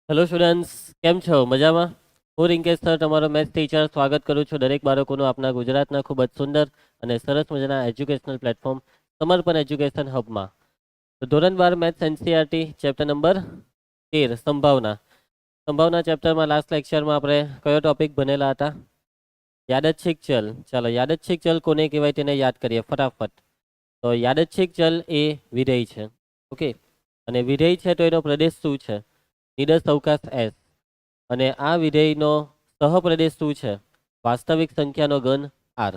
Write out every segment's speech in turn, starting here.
Hello students, કેમ છો? મજામાં? હું રિંકેશ સર, તમારો મેથ્સ ટીચર, સ્વાગત કરું છું દરેક બાળકોનું આપણા ગુજરાતના ખૂબ જ સુંદર અને સરસ મજાના એજ્યુકેશનલ પ્લેટફોર્મ સમર્પણ એજ્યુકેશન હબમાં. તો ધોરણ 12 મેથ્સ એનસીઈઆરટી ચેપ્ટર નંબર 13 સંભાવના ચેપ્ટરમાં લાસ્ટ લેક્ચરમાં આપણે કયો ટોપિક ભણેલા હતા? યાદચ્છિક ચલ. ચાલો, યાદચ્છિક ચલ કોને કહેવાય તેને યાદ કરીએ ફટાફટ. તો યાદચ્છિક ચલ એ વિધેય છે. ઓકે, અને વિધેય છે તો એનો પ્રદેશ શું છે? નિડર અવકાશ એસ. અને આ વિધેયનો સહપ્રદેશ શું છે? વાસ્તવિક સંખ્યાનો ઘન આર.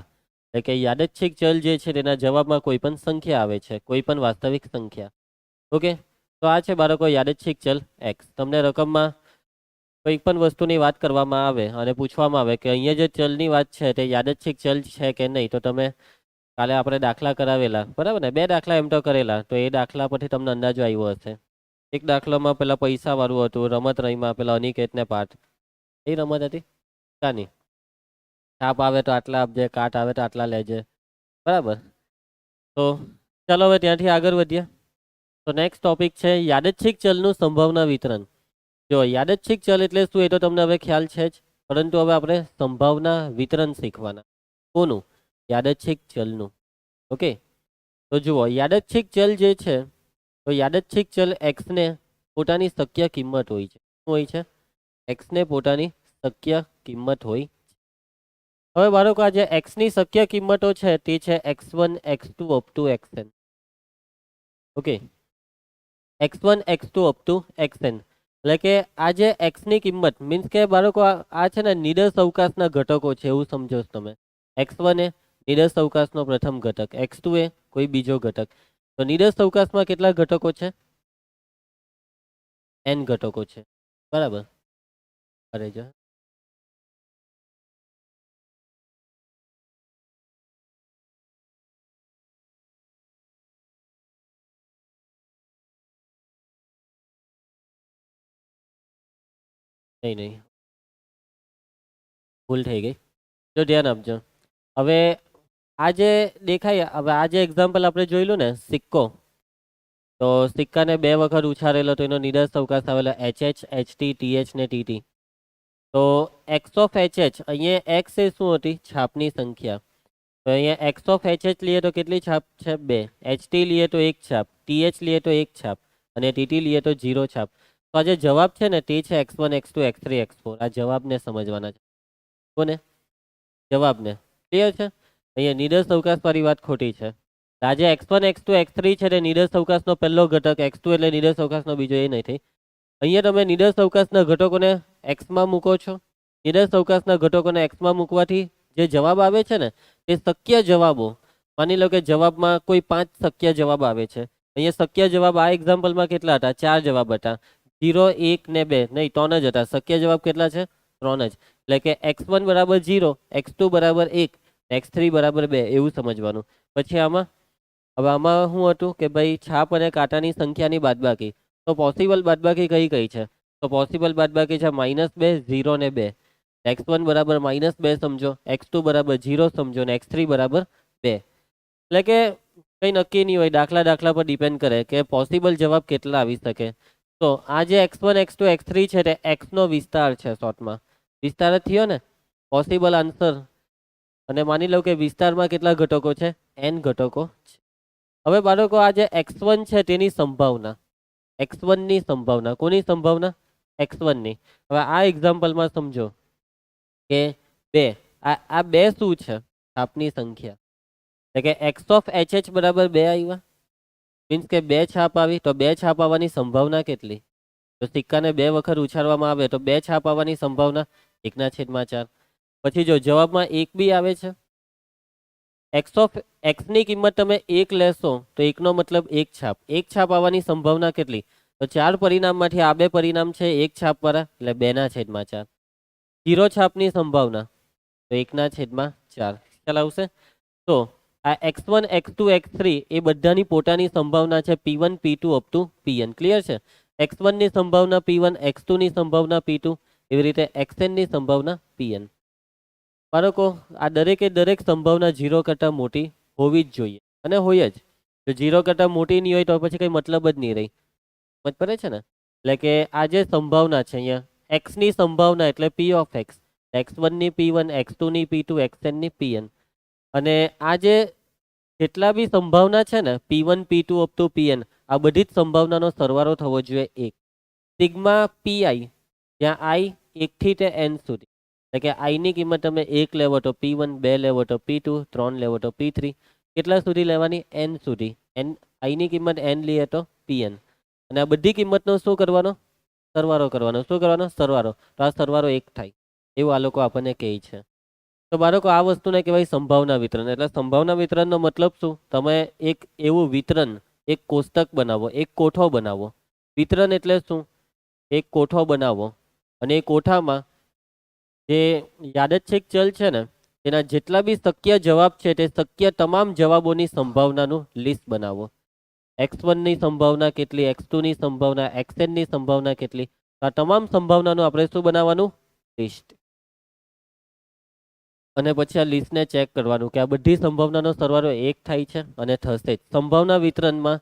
એટલે કે યાદચ્છિક ચલ જે છે તેના જવાબમાં કોઈ પણ સંખ્યા આવે છે, કોઈ પણ વાસ્તવિક સંખ્યા. ઓકે, તો આ છે બાળકો યાદચ્છિક ચલ એક્સ. તમને રકમમાં કોઈ પણ વસ્તુની વાત કરવામાં આવે અને પૂછવામાં આવે કે અહીંયા જે ચલની વાત છે તે યાદચ્છિક ચલ છે કે નહીં, તો તમે કાલે આપણે દાખલા કરાવેલા બરાબર ને, 2 દાખલા એમ તો કરેલા, તો એ દાખલા પરથી તમને અંદાજો આવ્યો હશે. એક દાખલામાં પેલા પૈસા વાળું હતું, રમત રહીમાં પેલા અનિકેતને પાઠ. એ રમત હતી કાની, છાપ આવે તો આટલા આપજે, કાટ આવે તો આટલા લેજે, બરાબર. તો ચાલો હવે ત્યાંથી આગળ વધીએ. તો નેક્સ્ટ ટોપિક છે યાદચ્છિક ચલનું સંભાવના વિતરણ. જો યાદચ્છિક ચલ એટલે શું એ તો તમને હવે ખ્યાલ છે જ, પરંતુ હવે આપણે સંભાવના વિતરણ શીખવાના. કોનું? યાદચ્છિક ચલનું. ઓકે, તો જુઓ, યાદચ્છિક ચલ જે છે, તો યાદચ્છિક ચલ એક્સને પોતાની શક્ય કિંમત હોય છે. શું હોય છે? એક્સને પોતાની શક્ય કિંમત હોય. હવે બાળકો આ જે એક્સની શક્ય કિંમતો છે તે છે x1 x2 up to xn. Okay, x1 x2 up to xn એટલે કે આ જે એક્સની કિંમત મીન્સ કે બાળકો આ છે ને નિડર અવકાશના ઘટકો છે એવું સમજો છો તમે. x1 એ નિડર અવકાશનો પ્રથમ ઘટક, x2 એ કોઈ બીજો ઘટક. તો નિડર અવકાશમાં કેટલા ઘટકો છે? n ઘટકો છે, બરાબર. અરે જો નહીં નહીં, ભૂલ થઈ ગઈ. જો ધ્યાન આપજો. હવે આ જે દેખાય, હવે આ જે એક્ઝામ્પલ આપણે જોયેલું ને, સિક્કો. તો સિક્કાને 2 વખત ઉછાળેલો તો એનો નિડર અવકાશ આવેલો HH HT TH ને TT. તો એક્સ ઓફ HH, અહીંયા એક્સ એ શું હતી? છાપની સંખ્યા. તો અહીંયા એક્સ ઓફ HH લઈએ તો કેટલી છાપ છે? 2. HT લઈએ તો 1 છાપ, TH લઈએ તો 1 છાપ, અને TT લઈએ તો 0 છાપ. તો આ જે જવાબ છે ને તે છે x1 x2 x3 x4. આ જવાબને સમજવાના છે. કોને? જવાબને. ક્લિયર છે? અહીંયા નિડર અવકાશ વાળી વાત ખોટી છે. આ જે x1 x2 x3 છે તે નિડર અવકાશનો પહેલો ઘટક, x2 એટલે નિડર અવકાશનો બીજો, એ નથી. અહીંયા તમે નિડર અવકાશના ઘટકોને એક્સમાં મૂકો છો. નિડર અવકાશના ઘટકોને એક્સમાં મૂકવાથી જે જવાબ આવે છે ને તે શક્ય જવાબો, માની લો કે જવાબમાં કોઈ 5 શક્ય જવાબ આવે છે. અહીંયા શક્ય જવાબ આ એક્ઝામ્પલમાં કેટલા હતા? 4 જવાબ હતા. 0 1 ને 2 નહીં, 3 જ હતા. શક્ય જવાબ કેટલા છે? 3 જ. એટલે કે x1 બરાબર 0, x2 બરાબર 1, x3 બરાબર 2 એવું સમજવાનું. પછી આમાં, હવે આમાં શું હતું કે ભાઈ છાપ અને કાંટાની સંખ્યાની બાદબાકી. તો પોસિબલ બાદબાકી કઈ કઈ છે? તો પોસિબલ બાદબાકી છે -2, 0 ને 2. x1 બરાબર -2 સમજો, x2 બરાબર 0 સમજો, ને x3 બરાબર 2. એટલે કે કંઈ નક્કી નહીં હોય, દાખલા પર ડિપેન્ડ કરે કે પોસિબલ જવાબ કેટલા આવી શકે. તો આ જે x1 x2 x3 છે તે એક્સનો વિસ્તાર છે. શોર્ટમાં વિસ્તાર જ થયો ને, પોસિબલ આન્સર. અને માની લો કે વિસ્તારમાં કેટલા ઘટકો છે? n ઘટકો છે. હવે બાળકો આ જે x1 છે તેની સંભાવના, x1 ની સંભાવના, કોની સંભાવના? x1 ની. હવે આ એક્ઝામ્પલમાં સમજો કે 2, આ 2 શું છે? છાપની સંખ્યા. એટલે કે x ઓફ HH બરાબર 2 આવ્યા, મીન્સ કે 2 છાપ આવી. તો 2 છાપ આવવાની સંભાવના કેટલી? તો સિક્કાને 2 વખત ઉછાળવામાં આવે તો 2 છાપ આવવાની સંભાવના 1/4. પછી જો જવાબમાં 1 બી આવે છે, એક્સ ઓફ એક્સની કિંમત તમે 1 લેશો તો 1 નો મતલબ 1 છાપ. 1 છાપ આવવાની સંભાવના કેટલી? તો 4 પરિણામમાંથી આ 2 પરિણામ છે 1 છાપ વાળા, એટલે 2/4. 0 છાપની સંભાવના તો 1/4. ખ્યાલ આવશે? તો આ x1 x2 x3 એ બધાની પોતાની સંભાવના છે p1 p2 up to pn. Clear છે? x1 ની સંભાવના p1, x2 ની સંભાવના p2, એવી રીતે xn ની સંભાવના pn. બાળકો આ દરેક સંભાવના 0 કરતાં મોટી હોવી જ જોઈએ, અને હોય જ. જો 0 કરતાં મોટી નહીં હોય તો પછી કંઈ મતલબ જ નહીં રહી. સમજ પડે છે ને? એટલે કે આ જે સંભાવના છે અહીંયા એક્સની સંભાવના એટલે પી ઓફ એક્સ, x1 ની p1, x2 ની p2, xn ની pn. અને આ જે જેટલા બી સંભાવના છે ને p1 p2 up to pn, આ બધી જ સંભાવનાનો સરવાળો થવો જોઈએ 1. સિગ્મા pi, જ્યાં i 1 થી તે n સુધી, એટલે કે i ની કિંમત તમે 1 લેવો તો p1, 2 લેવો તો p2, 3 લેવો તો p3, કેટલા સુધી લેવાની? n સુધી. i ની કિંમત n લઈએ તો pn. અને આ બધી કિંમતનો શું કરવાનો? સરવાળો કરવાનો. શું કરવાનો? સરવાળો. તો આ સરવાળો 1 થાય એવું આ લોકો આપણને કહે છે. તો બાળકો આ વસ્તુને કહેવાય સંભાવના વિતરણ. એટલે સંભાવના વિતરણનો મતલબ શું? તમે એક એવું વિતરણ, એક કોષ્ટક બનાવો, એક કોઠો બનાવો. વિતરણ એટલે શું? એક કોઠો બનાવો અને એ કોઠામાં જે યાદચ્છિક ચલ છે ને તેના જેટલા બી શક્ય જવાબ છે તે શક્ય તમામ જવાબોની સંભાવનાનું લિસ્ટ બનાવો. x1 ની સંભાવના કેટલી, x2 ની સંભાવના, xn ની સંભાવના કેટલી, આ તમામ સંભાવનાનું આપણે શું બનાવવાનું? લિસ્ટ. અને પછી આ લિસ્ટને ચેક કરવાનું કે આ બધી સંભાવનાનો સરવાળો 1 થાય છે અને થશે જ. સંભાવના વિતરણમાં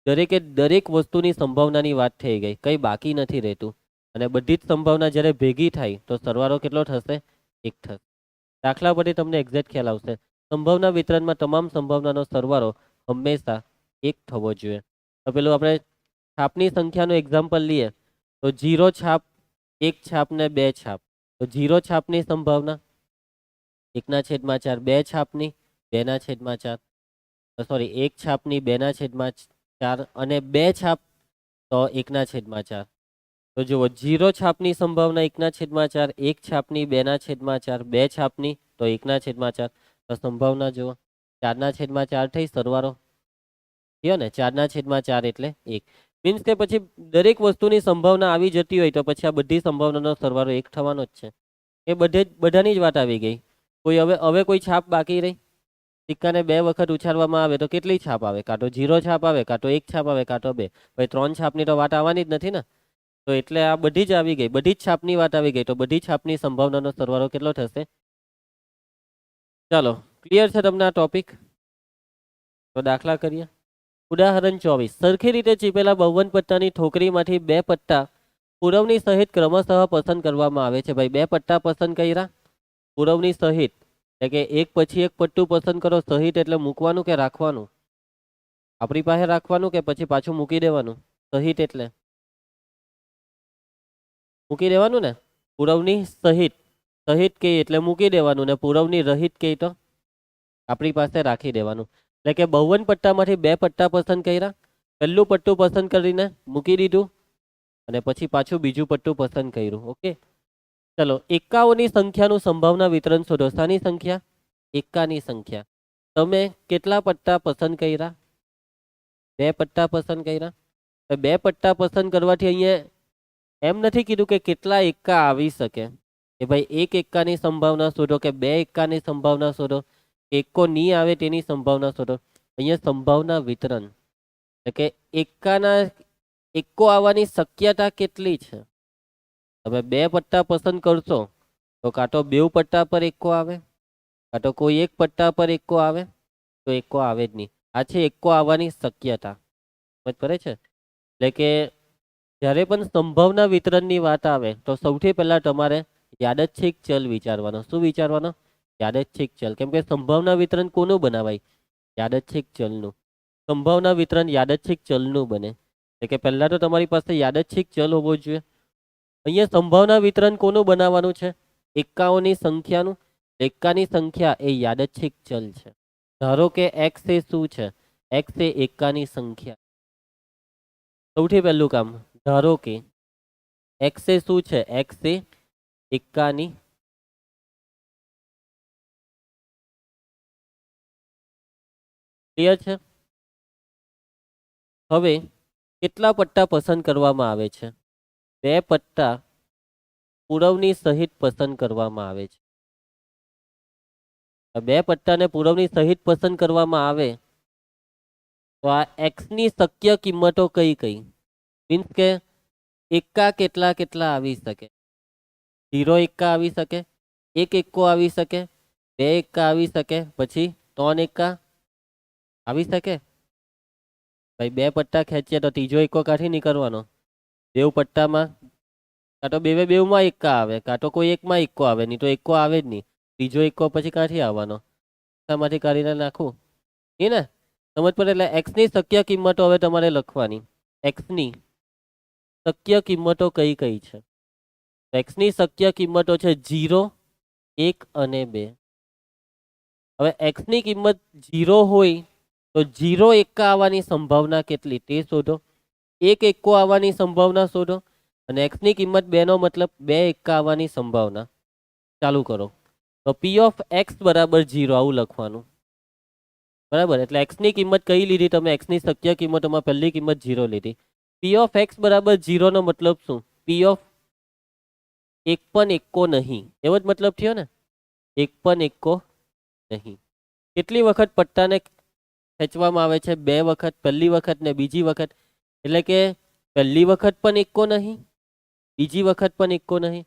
દરેકે દરેક વસ્તુની સંભાવનાની વાત થઈ ગઈ, કંઈ બાકી નથી રહેતું. અને બધી જ સંભાવના જ્યારે ભેગી થાય તો સરવાળો કેટલો થશે? 1 થશે. દાખલા પરથી તમને એક્ઝેક્ટ ખ્યાલ આવશે. સંભાવના વિતરણમાં તમામ સંભાવનાનો સરવાળો હંમેશા 1 થવો જોઈએ. તો પેલું આપણે છાપની સંખ્યાનું એક્ઝામ્પલ લઈએ તો 0 છાપ, 1 છાપ ને 2 છાપ. તો 0 છાપની સંભાવના 1/4, 2 છાપની 2/4, સોરી 1 છાપની 2/4 અને 2 છાપ તો 1/4. તો જુઓ 0 છાપની સંભાવના 1/4, 1 છાપની 2/4, 2 છાપની તો 1/4. તો સંભાવના જુઓ 4/4 થઈ, સરવાળો થયો ને. 4/4 એટલે 1. મીન્સ કે પછી દરેક વસ્તુની સંભાવના આવી જતી હોય તો પછી આ બધી સંભાવનાનો સરવાળો 1 થવાનો જ છે. એ બધાની જ વાત આવી ગઈ. કોઈ હવે કોઈ છાપ બાકી રહી? સિક્કાને 2 વખત ઉછાળવામાં આવે તો કેટલી છાપ આવે? કાં તો 0 છાપ આવે, કાં તો 1 છાપ આવે, કાં તો 2. ભાઈ 3 છાપની તો વાત આવવાની જ નથી ને. તો એટલે આ બધી જ આવી ગઈ, બધી જ છાપની વાત આવી ગઈ. તો બધી છાપની સંભાવનાનો સરવાળો કેટલો થશે? ચાલો, ક્લિયર છે તમને આ ટોપિક? તો દાખલા કરીએ. ઉદાહરણ 24. સરખી રીતે ચીપેલા 52 પટ્ટાની ઠોકરીમાંથી 2 પટ્ટા પુરવણી સહિત ક્રમશઃ પસંદ કરવામાં આવે છે. ભાઈ 2 પટ્ટા પસંદ કર્યા પુરવણી સહિત, એટલે કે એક પછી એક પટ્ટું પસંદ કરો. સહિત એટલે મૂકવાનું કે રાખવાનું? આપણી પાસે રાખવાનું કે પછી પાછું મૂકી દેવાનું? સહિત એટલે મૂકી દેવાનું ને. પુરવણી સહિત, સહિત કે એટલે મૂકી દેવાનું, ને પુરવણી રહિત કે તો આપણી પાસે રાખી દેવાનું. એટલે કે 52 પટ્ટામાંથી 2 પટ્ટા પસંદ કર્યા. પહેલું પટ્ટું પસંદ કરીને મૂકી દીધું અને પછી પાછું બીજું પટ્ટું પસંદ કર્યું. ઓકે, ચલો. એકાઓની સંખ્યાનું સંભાવના વિતરણ શોધો. શાની સંખ્યા? એકાની સંખ્યા. તમે કેટલા પટ્ટા પસંદ કર્યા? 2 પટ્ટા પસંદ કર્યા. 2 પટ્ટા પસંદ કરવાથી અહીંયા એમ નથી કીધું કે કેટલા એકા આવી શકે, કે ભાઈ 1 એકાની સંભાવના શોધો કે 2 એકાની સંભાવના શોધો, એકો નહીં આવે તેની સંભાવના શોધો. અહીંયા સંભાવના વિતરણ એટલે કે એકાના એકો આવવાની શક્યતા કેટલી છે. તમે 2 પટ્ટા પસંદ કરશો તો કાં તો 2 પટ્ટા પર એકો આવે, કાં તો કોઈ એક પટ્ટા પર એકો આવે. તો એકો આવે જ નહીં. આ છે એકો આવવાની શક્યતા. સમજ પડે છે? એટલે કે જ્યારે પણ સંભાવના વિતરણની વાત આવે તો સૌથી પહેલા તમારે યાદચ્છિક ચલ વિચારવાનો. શું વિચારવાનો? યાદચ્છિક ચલ. કેમ કે સંભાવના વિતરણ કોનું બનાવાય? યાદચ્છિક ચલનું. સંભાવના વિતરણ યાદચ્છિક ચલનું બને. એટલે કે પહેલા તો તમારી પાસે યાદચ્છિક ચલ હોવો જોઈએ. અહીંયા સંભાવના વિતરણ કોનું બનાવવાનું છે? એકાઓની સંખ્યાનું. એકાની સંખ્યા એ યાદચ્છિક ચલ છે. ધારો કે x એ શું છે? x એ એકાની સંખ્યા. સૌથી પહેલું કામ, ધારો કે x એ શું છે? x એ એકાની. ક્લિયર છે? હવે કેટલા પટ્ટા પસંદ કરવામાં આવે છે? 2 પટ્ટા પુરવણી સહિત પસંદ કરવામાં આવે છે. 2 પટ્ટાને પુરવણી સહિત પસંદ કરવામાં આવે તો આ x ની શક્ય કિંમતો કઈ કઈ? મીન્સ કે એકા કેટલા કેટલા આવી શકે? 0 એકા આવી શકે, 1 એકો આવી શકે, 2 એકા આવી શકે, પછી 3 એકા આવી શકે. ભાઈ 2 પટ્ટા ખેંચીએ તો ત્રીજો એકો કાઢી નીકળવાનો. બેવ પટ્ટામાં કાં તો બેવમાં એકા આવે, કાં તો કોઈ એકમાં એકો આવે, નહીં તો એકો આવે જ નહીં. ત્રીજો એકો પછી ક્યાંથી આવવાનો? આમાંથી કાઢીને નાખું એ ને, સમજ પડે. એટલે એક્સની શક્ય કિંમતો હવે તમારે લખવાની. એક્સની શક્ય કિંમતો કઈ કઈ છે? એક્સની શક્ય કિંમતો છે 0, 1 અને 2. હવે એક્સની કિંમત 0 હોય તો 0 એકા આવવાની સંભાવના કેટલી તે શોધો. 1 એકો આવવાની સંભાવના શોધો. અને એક્સની કિંમત 2 નો મતલબ 2 એકા આવવાની સંભાવના. ચાલુ કરો. તો પી ઓફ એક્સ બરાબર 0 આવું લખવાનું. બરાબર, એટલે એક્સની કિંમત કઈ લીધી તમે? એક્સની શક્ય કિંમતોમાં પહેલી કિંમત 0 લીધી. પી ઓફ એક્સ બરાબર 0 નો મતલબ શું? પી ઓફ એક પણ એકો નહીં, એવો જ મતલબ થયો ને. એક પણ એકો નહીં. કેટલી વખત પટ્ટાને ખેંચવામાં આવે છે? 2 વખત, પહેલી વખત ને બીજી વખત. એટલે કે પહેલી વખત પણ એકો નહીં, બીજી વખત પણ એકો નહીં.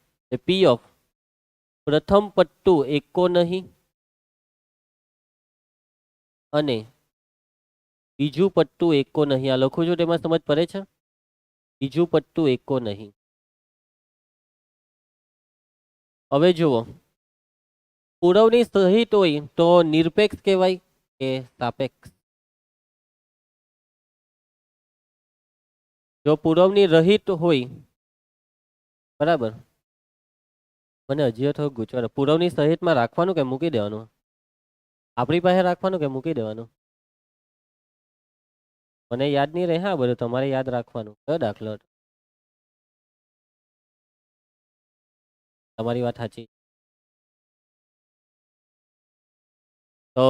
પી ઓફ પ્રથમ પટ્ટુ એકો નહીં અને બીજું પટ્ટુ એકો નહીં. આ લખું છું તેમાં સમજ પડે છે? બીજું પટ્ટુ એકો નહીં. હવે જુઓ, પુરવણી સહિત હોય તો નિરપેક્ષ કહેવાય કે સાપેક્ષ? જો પુરવણી રહિત હોય, બરાબર, મને હજી થોડું ગૂંચવાનું. પુરવણી સહિતમાં રાખવાનું કે મૂકી દેવાનું? આપણી પાસે રાખવાનું કે મૂકી દેવાનું? મને યાદ નહીં રહે. હા, બધું તમારે યાદ રાખવાનું. કયો દાખલો હતો? તમારી વાત સાચી. તો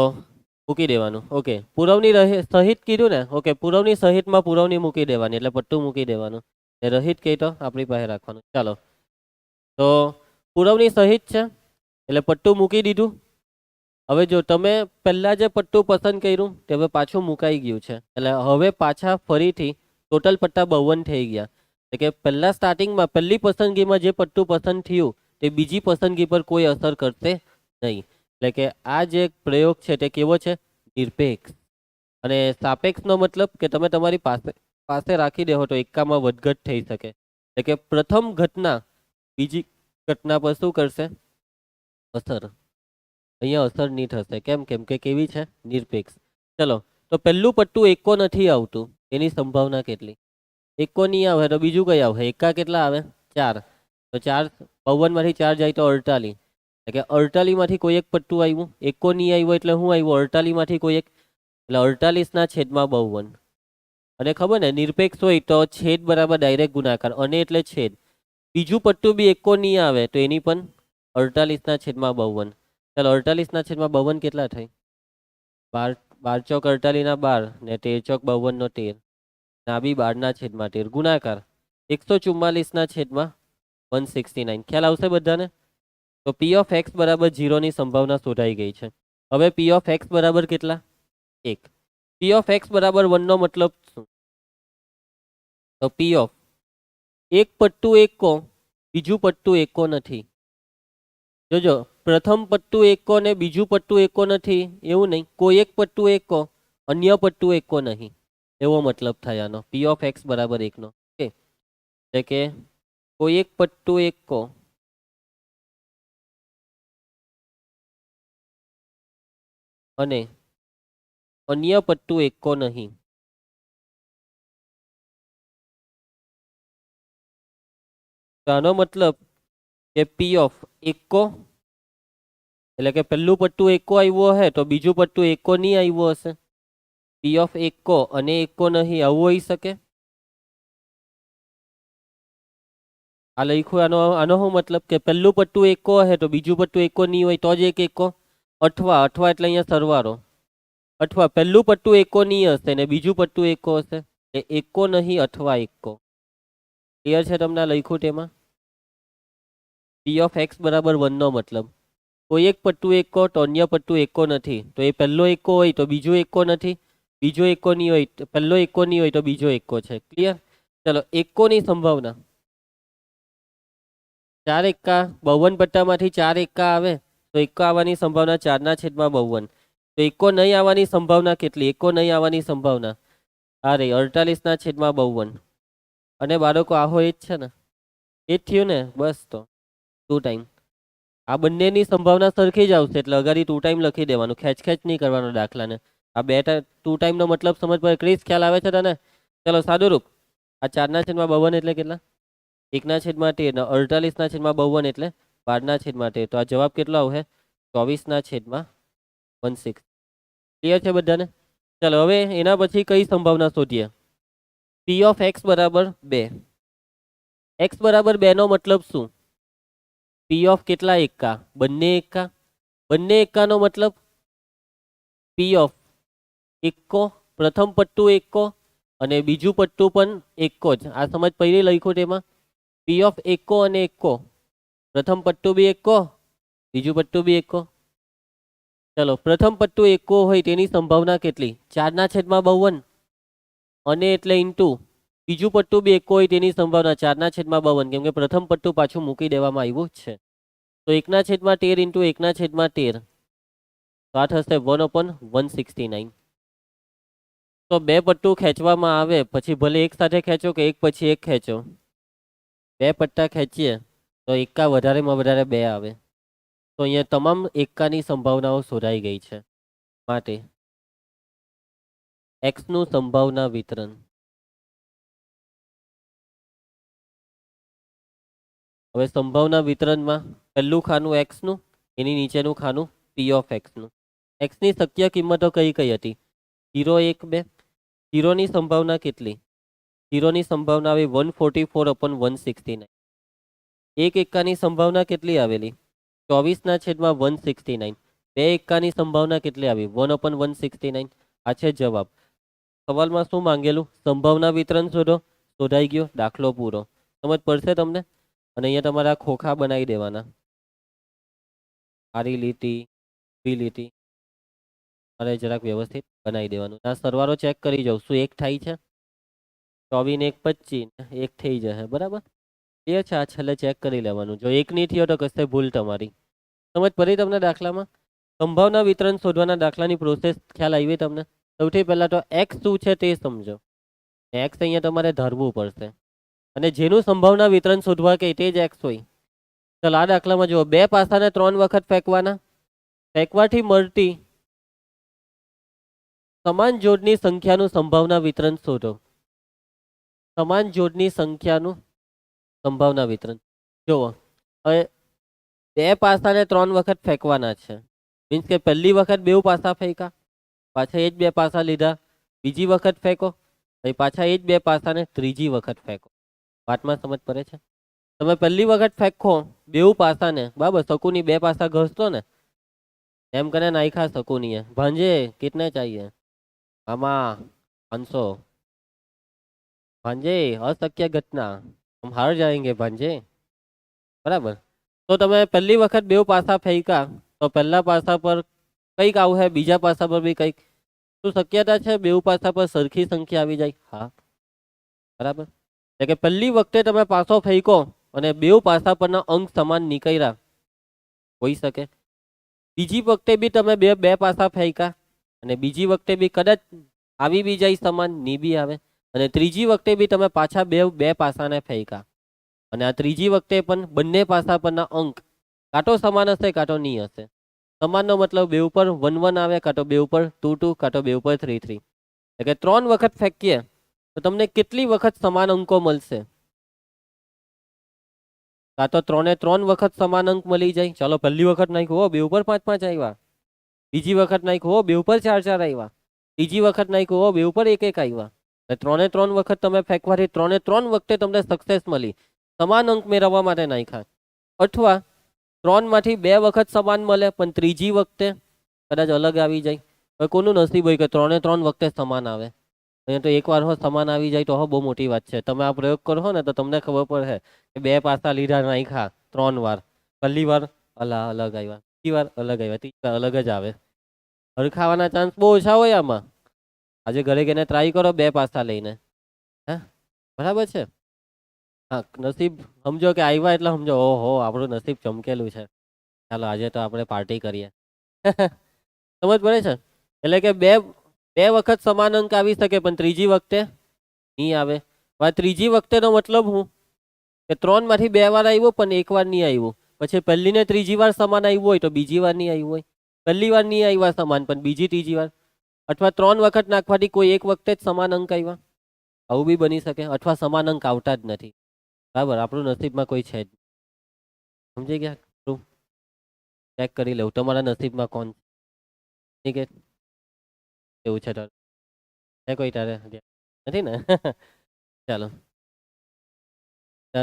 મૂકી દેવાનું. ઓકે, પુરવણી સહિત કીધું ને. ઓકે, પુરવણી સહિતમાં પુરવણી મૂકી દેવાની, એટલે પટ્ટું મૂકી દેવાનું. એ રહિત કહી તો આપણી પાસે રાખવાનું. ચાલો, તો પુરવણી સહિત છે એટલે પટ્ટું મૂકી દીધું. હવે જો તમે પહેલા જે પટ્ટું પસંદ કર્યું તે હવે પાછું મુકાઈ ગયું છે, એટલે હવે પાછા ફરીથી ટોટલ પટ્ટા 52 થઈ ગયા. એટલે કે પહેલા સ્ટાર્ટિંગમાં પહેલી પસંદગીમાં જે પટ્ટું પસંદ થયું તે બીજી પસંદગી પર કોઈ અસર કરશે નહીં. એટલે કે આ જે પ્રયોગ છે તે કેવો છે? નિરપેક્ષ. અને સાપેક્ષનો મતલબ કે તમે તમારી પાસે રાખી દેહો તો એકામાં વધઘટ થઈ શકે. એટલે કે પ્રથમ ઘટના બીજી ઘટના પર શું કરશે? અસર. અહીંયા અસર નહીં થશે. કેમ? કેમ કે કેવી છે? નિરપેક્ષ. ચલો, તો પહેલું પટ્ટું એકો નથી આવતું, એની સંભાવના કેટલી? એકો નહીં આવે તો બીજું કઈ આવે? એકા કેટલા આવે? 4. તો 4 52 માંથી 4 જાય તો 48. એટલે કે 48 માંથી કોઈ એક પટ્ટું આવ્યું, એકો નહીં આવ્યો એટલે શું આવ્યું? 48 માંથી કોઈ એક, એટલે 48/52. અને ખબર ને, નિરપેક્ષ હોય તો છેદ બરાબર ડાયરેક્ટ ગુણાકાર, અને એટલે છેદ. બીજું પટ્ટું બી એકો નહીં આવે તો એની પણ 48/52. ચાલો, 48/52 કેટલા થઈ? 12 ચોક 48/12 ને 13 ચોક 52 નો 13. ના બી 12/13 ગુણાકાર 144/169. ખ્યાલ આવશે બધાને? તો પી ઓફ એક્સ બરાબર 0 ની સંભાવના શોધાઈ ગઈ છે. હવે પી ઓફ એક્સ બરાબર કેટલા? 1. પી ઓફ એક્સ બરાબર 1 નો મતલબ શું? તો પી ઓફ એક પટ્ટું એકો, બીજું પટ્ટું એકો નથી. જોજો, પ્રથમ પટ્ટું એકો ને બીજું પટ્ટું એકો નથી એવું નહીં. કોઈ એક પટ્ટું એકો, અન્ય પટ્ટું એકો નહીં, એવો મતલબ થાય આનો. પી ઓફ એક્સ બરાબર 1 નો. ઓકે, એટલે કે કોઈ એક પટ્ટું એકો અને અન્ય પટ્ટું એકો નહીં. તો આનો મતલબ કે પી ઓફ એકો, એટલે કે પહેલું પટ્ટું એકો આવ્યો હશે તો બીજું પટ્ટું એકો નહીં આવ્યો હશે. પી ઓફ એકો અને એકો નહીં, આવું હોઈ શકે? આ લખ્યું, આનો શું મતલબ? કે પહેલું પટ્ટું એકો હશે તો બીજું પટ્ટું એકો નહીં હોય તો જ એક એકો. અથવા એટલે અહીંયા સરવાળો. અથવા પહેલું પટ્ટું એકો નહીં હશે ને બીજું પટ્ટું એકો હશે, એ એકો નહીં અથવા એકો. ક્લિયર છે તમને લખ્યું તેમાં? પી ઓફ એક્સ બરાબર 1 નો મતલબ કોઈ એક પટ્ટું એકો તો અન્ય પટ્ટું એકો નથી. તો એ પહેલો એકો હોય તો બીજો એકો નથી, બીજો એકો નહીં હોય, પહેલો એકો નહીં હોય તો બીજો એકો છે. ક્લિયર? ચલો, એકોની સંભાવના 4 એકા 52 પટ્ટામાંથી 4 એકા આવે તો એકો આવવાની સંભાવના 4/52. તો એકો નહીં આવવાની સંભાવના કેટલી? એકો નહીં આવવાની સંભાવના આ રહી 48/52. અને બાળકો આહો એ જ છે ને, એ જ થયું ને, બસ તો 2 ટાઈમ. આ બંનેની સંભાવના સરખી જ આવશે એટલે અગાડી 2 ટાઈમ લખી દેવાનું, ખેંચ નહીં કરવાનો દાખલાને. આ 2 ટાઈમનો મતલબ સમજ પડે, ક્રિસ ખ્યાલ આવે છે તને? ચલો સાદું રૂપ, આ 4/52 એટલે કેટલા? 1/13 ને 48/52 એટલે 12/13. તો આ જવાબ કેટલો આવશે? 24/16. ક્લિયર છે બધાને? ચલો હવે એના પછી કઈ સંભાવના શોધીએ? પી ઓફ એક્સ બરાબર 2. એક્સ બરાબર 2 નો મતલબ શું? પી ઓફ કેટલા એકા? બંને એકા. બંને એકાનો મતલબ પી ઓફ એકો, પ્રથમ પટ્ટું એકો અને બીજું પટ્ટું પણ એકો જ. આ સમજ પહેલી લખ્યું તેમાં પી ઓફ એકો અને એકો, પ્રથમ પટ્ટું બી એકો, બીજું પટ્ટું બી એકો. ચલો પ્રથમ પટ્ટું એકો હોય તેની સંભાવના કેટલી? 4/52 અને એટલે ઇન્ટુ બીજું પટ્ટું બી એકો હોય તેની સંભાવના 4/52, કેમ કે પ્રથમ પટ્ટું પાછું મૂકી દેવામાં આવ્યું છે. તો 1/13 ઇન્ટુ 1/13, તો આ થશે 1/169. તો બે પટ્ટું ખેંચવામાં આવે પછી ભલે એક સાથે ખેંચો કે એક પછી એક ખેંચો, બે પટ્ટા ખેંચીએ તો એકા વધારેમાં વધારે 2 આવે. તો અહીંયા તમામ એકાની સંભાવનાઓ શોધાઈ ગઈ છે. માટે એક્સનું સંભાવના વિતરણ. હવે સંભાવના વિતરણમાં પહેલું ખાનું એક્સનું, એની નીચેનું ખાનું પી ઓફ એક્સનું. એક્સની શક્ય કિંમતો કઈ કઈ હતી? 0, 1, 2. 0ની સંભાવના કેટલી? 0ની સંભાવના આવી 144/169. એક એકાની સંભાવના કેટલી આવેલી? 24/169. બે એકાની સંભાવના કેટલી આવી? 1/169. આ છે જવાબ. સવાલમાં શું માંગેલું? સંભાવના વિતરણ શોધો. શોધાઈ ગયો, દાખલો પૂરો. સમજ પડશે તમને? અને અહીંયા તમારા ખોખા બનાવી દેવાના, આરી લીટી, બી લીટી, અને જરાક વ્યવસ્થિત બનાવી દેવાનું. આ સરવાળો ચેક કરી જાઉં, શું એક થાય છે? 24 ને 1 25, એક થઈ જશે. બરાબર એ છે. આ છેલ્લે ચેક કરી લેવાનું, જો એક નહીં થયો તો કશે ભૂલ તમારી. સમજ પડી તમને દાખલામાં? સંભાવના વિતરણ શોધવાના દાખલાની પ્રોસેસ ખ્યાલ આવી તમને? સૌથી પહેલા તો એક્સ શું છે તે સમજો. એક્સ અહીંયા તમારે ધારવું પડશે, અને જેનું સંભાવના વિતરણ શોધવા કે તે જ એક્સ હોય. ચાલો આ દાખલામાં જુઓ, 2 પાસાને 3 વખત ફેંકવાના. ફેંકવાથી મળતી સમાન જોડની સંખ્યાનું સંભાવના વિતરણ શોધો. સમાન જોડની સંખ્યાનું સંભાવના વિતરણ જુઓ. હવે 2 પાસાને 3 વખત ફેંકવાના છે, મીન્સ કે પહેલી વખત 2 પાસા ફેંકા, પાછા એ જ 2 પાસા લીધા, બીજી વખત ફેંકો, પછી પાછા એ જ 2 પાસાને ત્રીજી વખત ફેંકો. વાતમાં સમજ પડે છે? તમે પહેલી વખત ફેંકો 2 પાસાને, બરાબર, શકુની 2 પાસા ઘસતો ને, એમ કરીને નાખ્યા શકુની, ભાંજે કિતને चाहिए? આમાં 500. ભાંજે અશક્ય ઘટના, हम हार जाएंगे भांजे. બરાબર. તો તમે પહેલી વખત 2 પાસા ફેંકા તો પહેલા પાસા પર કંઈક આવશે, બીજા પાસા પર બી કંઈક. શું શક્યતા છે 2 પાસા પર સરખી સંખ્યા આવી જાય? હા, બરાબર. એટલે કે પહેલી વખતે તમે પાસો ફેંકો અને 2 પાસા પરના અંક સમાન નીકળ્યા, હોઈ શકે. બીજી વખતે બી તમે બે પાસા ફેંકા અને બીજી વખતે બી કદાચ આવી બી જાય સમાન, ની બી આવે. અને ત્રીજી વખતે બી તમે પાછા બે પાસાને ફેંકા અને આ ત્રીજી વખતે પણ બંને પાસા પરના અંક કાં તો સમાન હશે કાં તો નહીં હશે. સમાનનો મતલબ 2 ઉપર 1 1 આવે, કાં તો 2 ઉપર 2 2, કાં તો 2 ઉપર 3 3. એટલે કે 3 વખત ફેંકીએ તો તમને કેટલી વખત સમાન અંકો મળશે? કાં તો 3 એ 3 વખત સમાન અંક મળી જાય. ચાલો પહેલી વખત નાખ્યું, 2 ઉપર 5 5 આવ્યા. બીજી વખત નાખ્યું, 2 ઉપર 4 4 આવ્યા. ત્રીજી વખત નાખ્યું, 2 ઉપર 1 1 આવ્યા. 3 એ 3 વખત તમે ફેંકવાથી 3 એ 3 વખતે તમને સક્સેસ મળી. સમાન અંક મેળવવા માટે નાખ્યા. અથવા 3 માંથી 2 વખત સમાન મળે પણ ત્રીજી વખતે કદાચ અલગ આવી જાય. હવે કોનું નસીબ હોય કે 3 એ 3 વખતે સમાન આવે? અહીંયા તો એકવાર હો સમાન આવી જાય તો બહુ મોટી વાત છે. તમે આ પ્રયોગ કરો ને તો તમને ખબર પડે કે 2 પાસા લીધા, નાખ્યા 3 વાર, પહેલી વાર અલગ આવ્યા, બીજી વાર અલગ આવ્યા, ત્રીજી વાર અલગ જ આવે. હરખાવાના ચાન્સ બહુ ઓછા હોય આમાં. આજે ઘરે ગઈને ટ્રાય કરો 2 પાસા લઈને. હે, બરાબર છે? હા, નસીબ સમજો કે આવ્યા એટલે સમજો ઓહો આપણું નસીબ ચમકેલું છે, ચાલો આજે તો આપણે પાર્ટી કરીએ. સમજ પડે છે? એટલે કે બે વખત સમાન અંક આવી શકે પણ ત્રીજી વખતે નહીં આવે. આ ત્રીજી વખતેનો મતલબ હું કે 3 માંથી 2 વાર આવ્યો પણ 1 વાર નહીં આવ્યો. પછી પહેલી ને ત્રીજી વાર સમાન આવ્યું હોય તો બીજી વાર નહીં આવ્યું હોય. પહેલી વાર નહીં આવ્યા સમાન પણ બીજી ત્રીજી વાર, અથવા 3 વખત નાખવાથી કોઈ એક વખતે જ સમાન અંક આવ્યા, આવું બી બની શકે. અથવા સમાન અંક આવતા જ નથી. બરાબર, આપણું નસીબમાં કોઈ છે જ. સમજી ગયા? ચેક કરી લઉં તમારા નસીબમાં કોણ છે. કે એવું છે તારે છે કોઈ તારે નથી ને? ચાલો,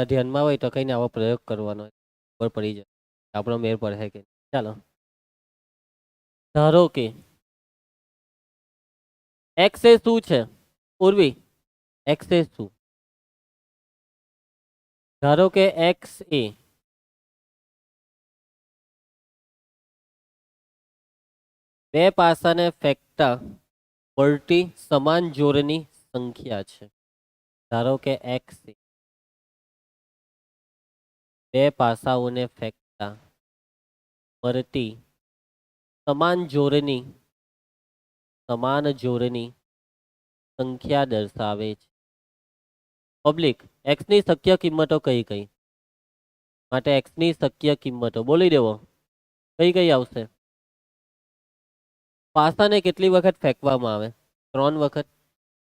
ધ્યાનમાં હોય તો કઈને આવો પ્રયોગ કરવાનો, ખબર પડી જાય આપણો મેર પડે કે. ચાલો, ધારો કે એક્સ એ શું છે ઉર્વી? એક્સ એ શું? ધારો કે એક્સ એ બે પાસાને ફેંકતા મળતી સમાન જોડની સંખ્યા છે. ધારો કે એક્સ એ બે પાસાઓને ફેંકતા મળતી સમાન જોડની સંખ્યા દર્શાવે છે. પબ્લિક, એક્સ ની શક્ય કિંમતો કઈ કઈ? માટે એક્સ ની શક્ય કિંમતો બોલી દેવો. કઈ કઈ આવશે? પાસાને કેટલી વખત ફેંકવામાં આવે? 3 વખત.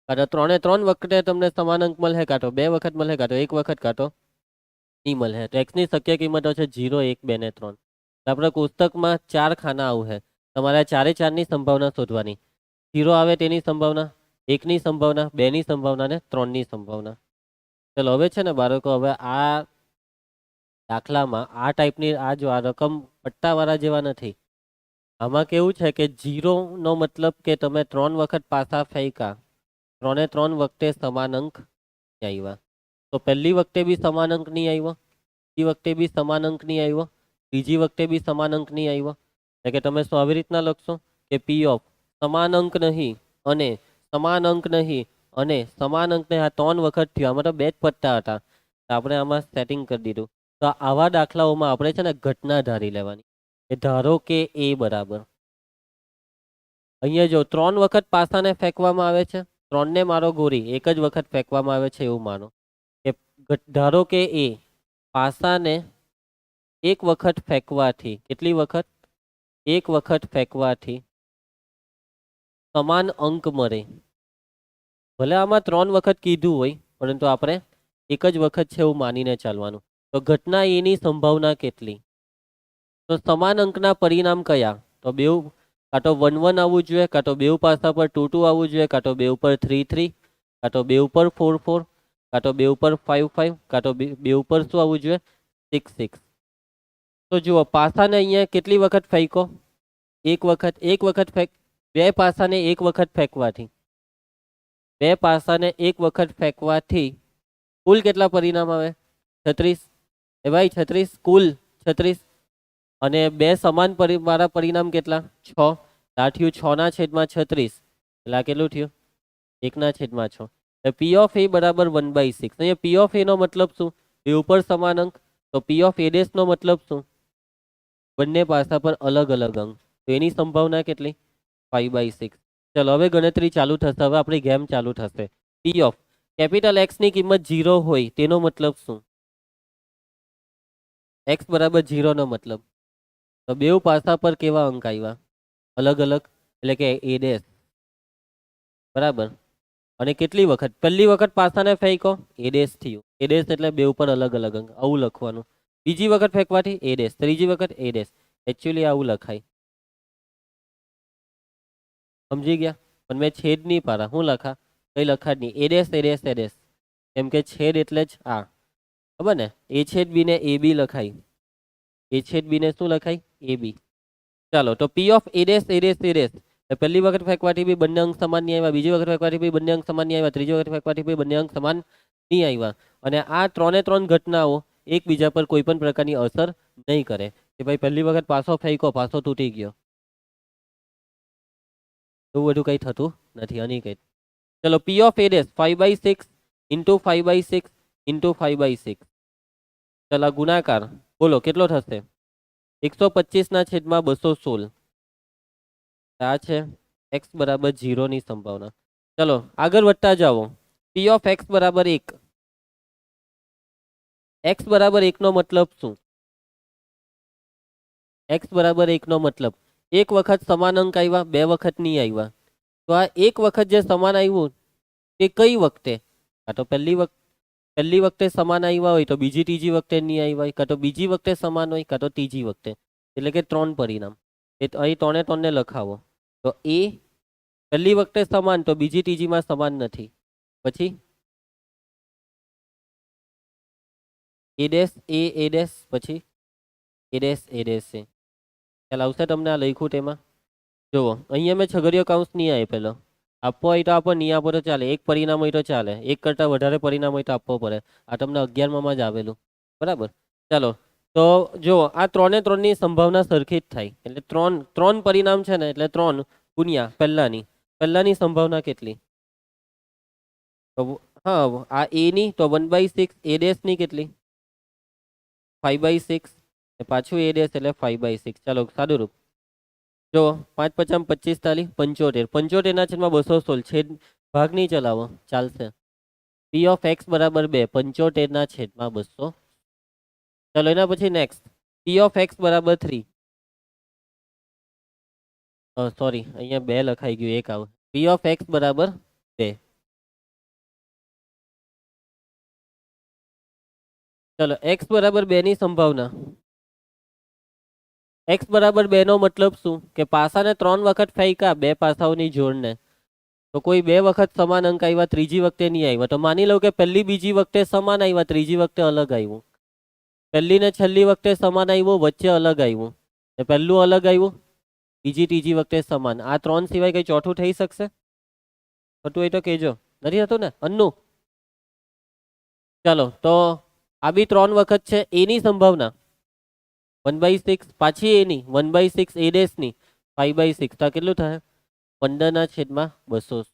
કાં તો 3 વખતે તમને સમાન અંક મળે, કાં તો 2 વખત મળે, કાં તો 1 વખત, કાં તો નહીં મળે. તો એક્સ ની શક્ય કિંમતો છે 0, 1, 2 ને 3. આપણે પુસ્તકમાં 4 ખાના આવું છે. તમારે 4 ની સંભાવના શોધવાની. 0 આવે તેની સંભાવના, 1 ની સંભાવના, 2 ની સંભાવના ને 3 ની સંભાવના. ચલો હવે છે ને બાળકો, હવે આ દાખલામાં આ ટાઈપની આ જો આ રકમ પટ્ટાવાળા જેવા નથી. આમાં કેવું છે કે 0 નો મતલબ કે તમે 3 વખત પાસા ફેંકા, 3 વખતે સમાન અંક આવ્યા. તો પહેલી વખતે બી સમાન અંક નહીં આવ્યો, બીજી વખતે બી સમાન અંક નહીં આવ્યો, ત્રીજી વખતે બી સમાન અંક નહીં આવ્યો. એટલે કે તમે શું આવી રીતના લખશો કે પી ઓફ સમાન અંક નહીં અને સમાન અંક નહીં અને સમાન અંક નહીં. આ 3 વખત થયું. આમાં તો 2 જ પટ્ટા હતા, તો આપણે આમાં સેટિંગ કરી દીધું. તો આવા દાખલાઓમાં આપણે છે ને ઘટના ધારી લેવાની. કે ધારો કે એ બરાબર, અહીંયા જો 3 વખત પાસાને ફેંકવામાં આવે છે, 3 ને મારો ગોરી એક જ વખત ફેંકવામાં આવે છે એવું માનો. કે ધારો કે એ પાસાને એક વખત ફેંકવાથી, કેટલી વખત? એક વખત ફેંકવાથી સમાન અંક મળે. ભલે આમાં 3 વખત કીધું હોય, પરંતુ આપણે એક જ વખત છે એવું માનીને ચાલવાનું. તો ઘટના એની સંભાવના કેટલી? તો સમાન અંકના પરિણામ કયા? તો બેઉ કાં તો 1 1 આવવું જોઈએ, કાં તો બેઉ પાસા પર 2 2 આવવું જોઈએ, કાં તો બેઉ પર 3 3, કાં તો બેઉ પર 4 4, કાં તો બેઉ પર 5 5, કાં તો બેઉ પર શું આવવું જોઈએ? 6 6. તો જુઓ, પાસાને અહીંયા કેટલી વખત ફેંકો? એક વખત. એક વખત ફેંક, બે પાસાને એક વખત ફેંકવાથી, બે પાસાને એક વખત ફેંકવાથી કુલ કેટલા પરિણામ આવે? 36. એ ભાઈ 36 કુલ 36. અને બે સમાન વાળા પરિણામ કેટલા? 6. આ થયું 6/36. એટલે આ કેટલું થયું? 1/6. પી ઓફ એ બરાબર 1/6. અહીંયા પી ઓફ એ નો મતલબ શું? બે ઉપર સમાન અંક. તો પી ઓફ એ ડેશ નો મતલબ શું? બંને પાસા પર અલગ અલગ અંક. તો એની સંભાવના કેટલી? 5/6. ચલો હવે ગણતરી ચાલુ થશે. હવે આપણી ગેમ ચાલુ થશે. પી ઓફ કેપિટલ એક્સ ની કિંમત 0 હોય તેનો મતલબ શું? એક્સ બરાબર 0 નો મતલબ, તો બેઉ પાસા પર કેવા અંક આવ્યા? અલગ અલગ. એટલે કે એ ડેશ બરાબર. અને કેટલી વખત? પહેલી વખત પાસાને ફેંકો, એ ડેશ થયું. એ ડેશ એટલે બે ઉપર અલગ અલગ અંક, આવું લખવાનું. બીજી વખત ફેંકવાથી એ ડેશ, ત્રીજી વખત એ ડેશ. એકચ્યુઅલી આવું લખાય. સમજી ગયા? પણ મેં છેદ નહીં પાડા. હું લખા? કઈ લખા જ નહીં. એ dash A dash A dash. કેમ કે છેદ એટલે જ આ, ખબર ને? એ છેદ બી ને એ બી લખાય. એ છેદ બી ને શું લખાય? એ બી. ચાલો, તો પી of A dash A dash A dash. પહેલી વખત ફેંકવાથી બી બંને અંક સમાન નહીં આવ્યા, બીજી વખત ફેંકવાથી બી બંને અંક સમાન નહીં આવ્યા, ત્રીજી વખત ફેંકવાથી બી બંને અંક સમાન નહીં આવ્યા. અને આ 3 ઘટનાઓ એકબીજા પર કોઈ પણ પ્રકારની અસર નહીં કરે. કે ભાઈ પહેલી વખત પાસો ફેંકો, પાસો તૂટી ગયો, એવું બધું કંઈ થતું નથી. અનિકેત, ચલો P of A dash 5/6 into 5/6 into 5/6. ચલો ગુણાકાર બોલો કેટલો થશે? 125/216. આ છે એક્સ બરાબર 0 ની સંભાવના. ચલો આગળ વધતા જાઓ. પી ઓફ એક્સ બરાબર 1. એક્સ બરાબર 1 નો મતલબ શું? એક્સ બરાબર 1 નો મતલબ એક વખત સમાન અંક આવ્યા, બે વખત નહીં આવ્યા. તો આ એક વખત જે સમાન આવ્યું તે કઈ વખતે? કાં તો પહેલી વખતે સમાન આવ્યા હોય તો બીજી ત્રીજી વખતે નહીં આવ્યા હોય, કાં તો બીજી વખતે સમાન હોય, કાં તો ત્રીજી વખતે. એટલે કે 3 પરિણામ. એ અહીં 3 3 ને લખાવો. તો એ પહેલી વખતે સમાન તો બીજી ત્રીજીમાં સમાન નથી. પછી એ ડેશ એ ડેશ, પછી એ ડેશ એ ડેશ છે. ખ્યાલ આવશે તમને આ લખ્યું તેમાં? જુઓ અહીંયા મેં છગડીયો કૌંસ નહીં આપેલો. આપવો હોય તો આપો, નહીં આપો તો ચાલે. એક પરિણામ હોય તો ચાલે, એક કરતાં વધારે પરિણામ હોય તો આપવો પડે. આ તમને 11માં જ આવેલું. બરાબર. ચાલો તો જો આ 3 3 ની સંભાવના સરખી જ થાય. એટલે 3 પરિણામ છે ને, એટલે 3 ગુણ્યા પહેલાની સંભાવના કેટલી? તો હા, આ એ ની તો 1/6, એ ડેશ ની કેટલી? 5/6, પાછું એ ડેશ એટલે 5/6. ચાલો સાદું રૂપ જો 5 5 25 તાલી 75, 75 ના છેદમાં 216, છેદ ભાગ નહીં ચલાવો ચાલશે. પી ઓફ એક્સ બરાબર 2, 75 ના છેદમાં 200. ચાલો એના પછી નેક્સ્ટ પી ઓફ એક્સ બરાબર 3. સોરી, અહીંયા 2 લખાઈ ગયું, એક આવું. પી ઓફ એક્સ બરાબર 2. ચલો એક્સ બરાબર 2 ની સંભાવના. એક્સ બરાબર 2 નો મતલબ શું? કે પાસાને 3 વખત ફેંક્યા, બે પાસાઓની જોડને, તો કોઈ 2 વખત સમાન અંક આવ્યા, ત્રીજી વખતે નહીં આવ્યા. તો માની લો કે પહેલી બીજી વખતે સમાન આવ્યા, ત્રીજી વખતે અલગ આવ્યું. પહેલી ને છેલ્લી વખતે સમાન આવ્યું, વચ્ચે અલગ આવ્યું. ને પહેલું અલગ આવ્યું, બીજી ત્રીજી વખતે સમાન. આ 3 સિવાય કઈ ચોથું થઈ શકશે? થતું હોય તો કહેજો. નથી થતું ને અન્નુ? ચાલો તો આ બી 3 વખત છે. એની સંભાવના 1/6, પાછી એની 1/6, એ ડેશ ની 5/6. તો કેટલું થાય? 15 ના છેદમાં 200.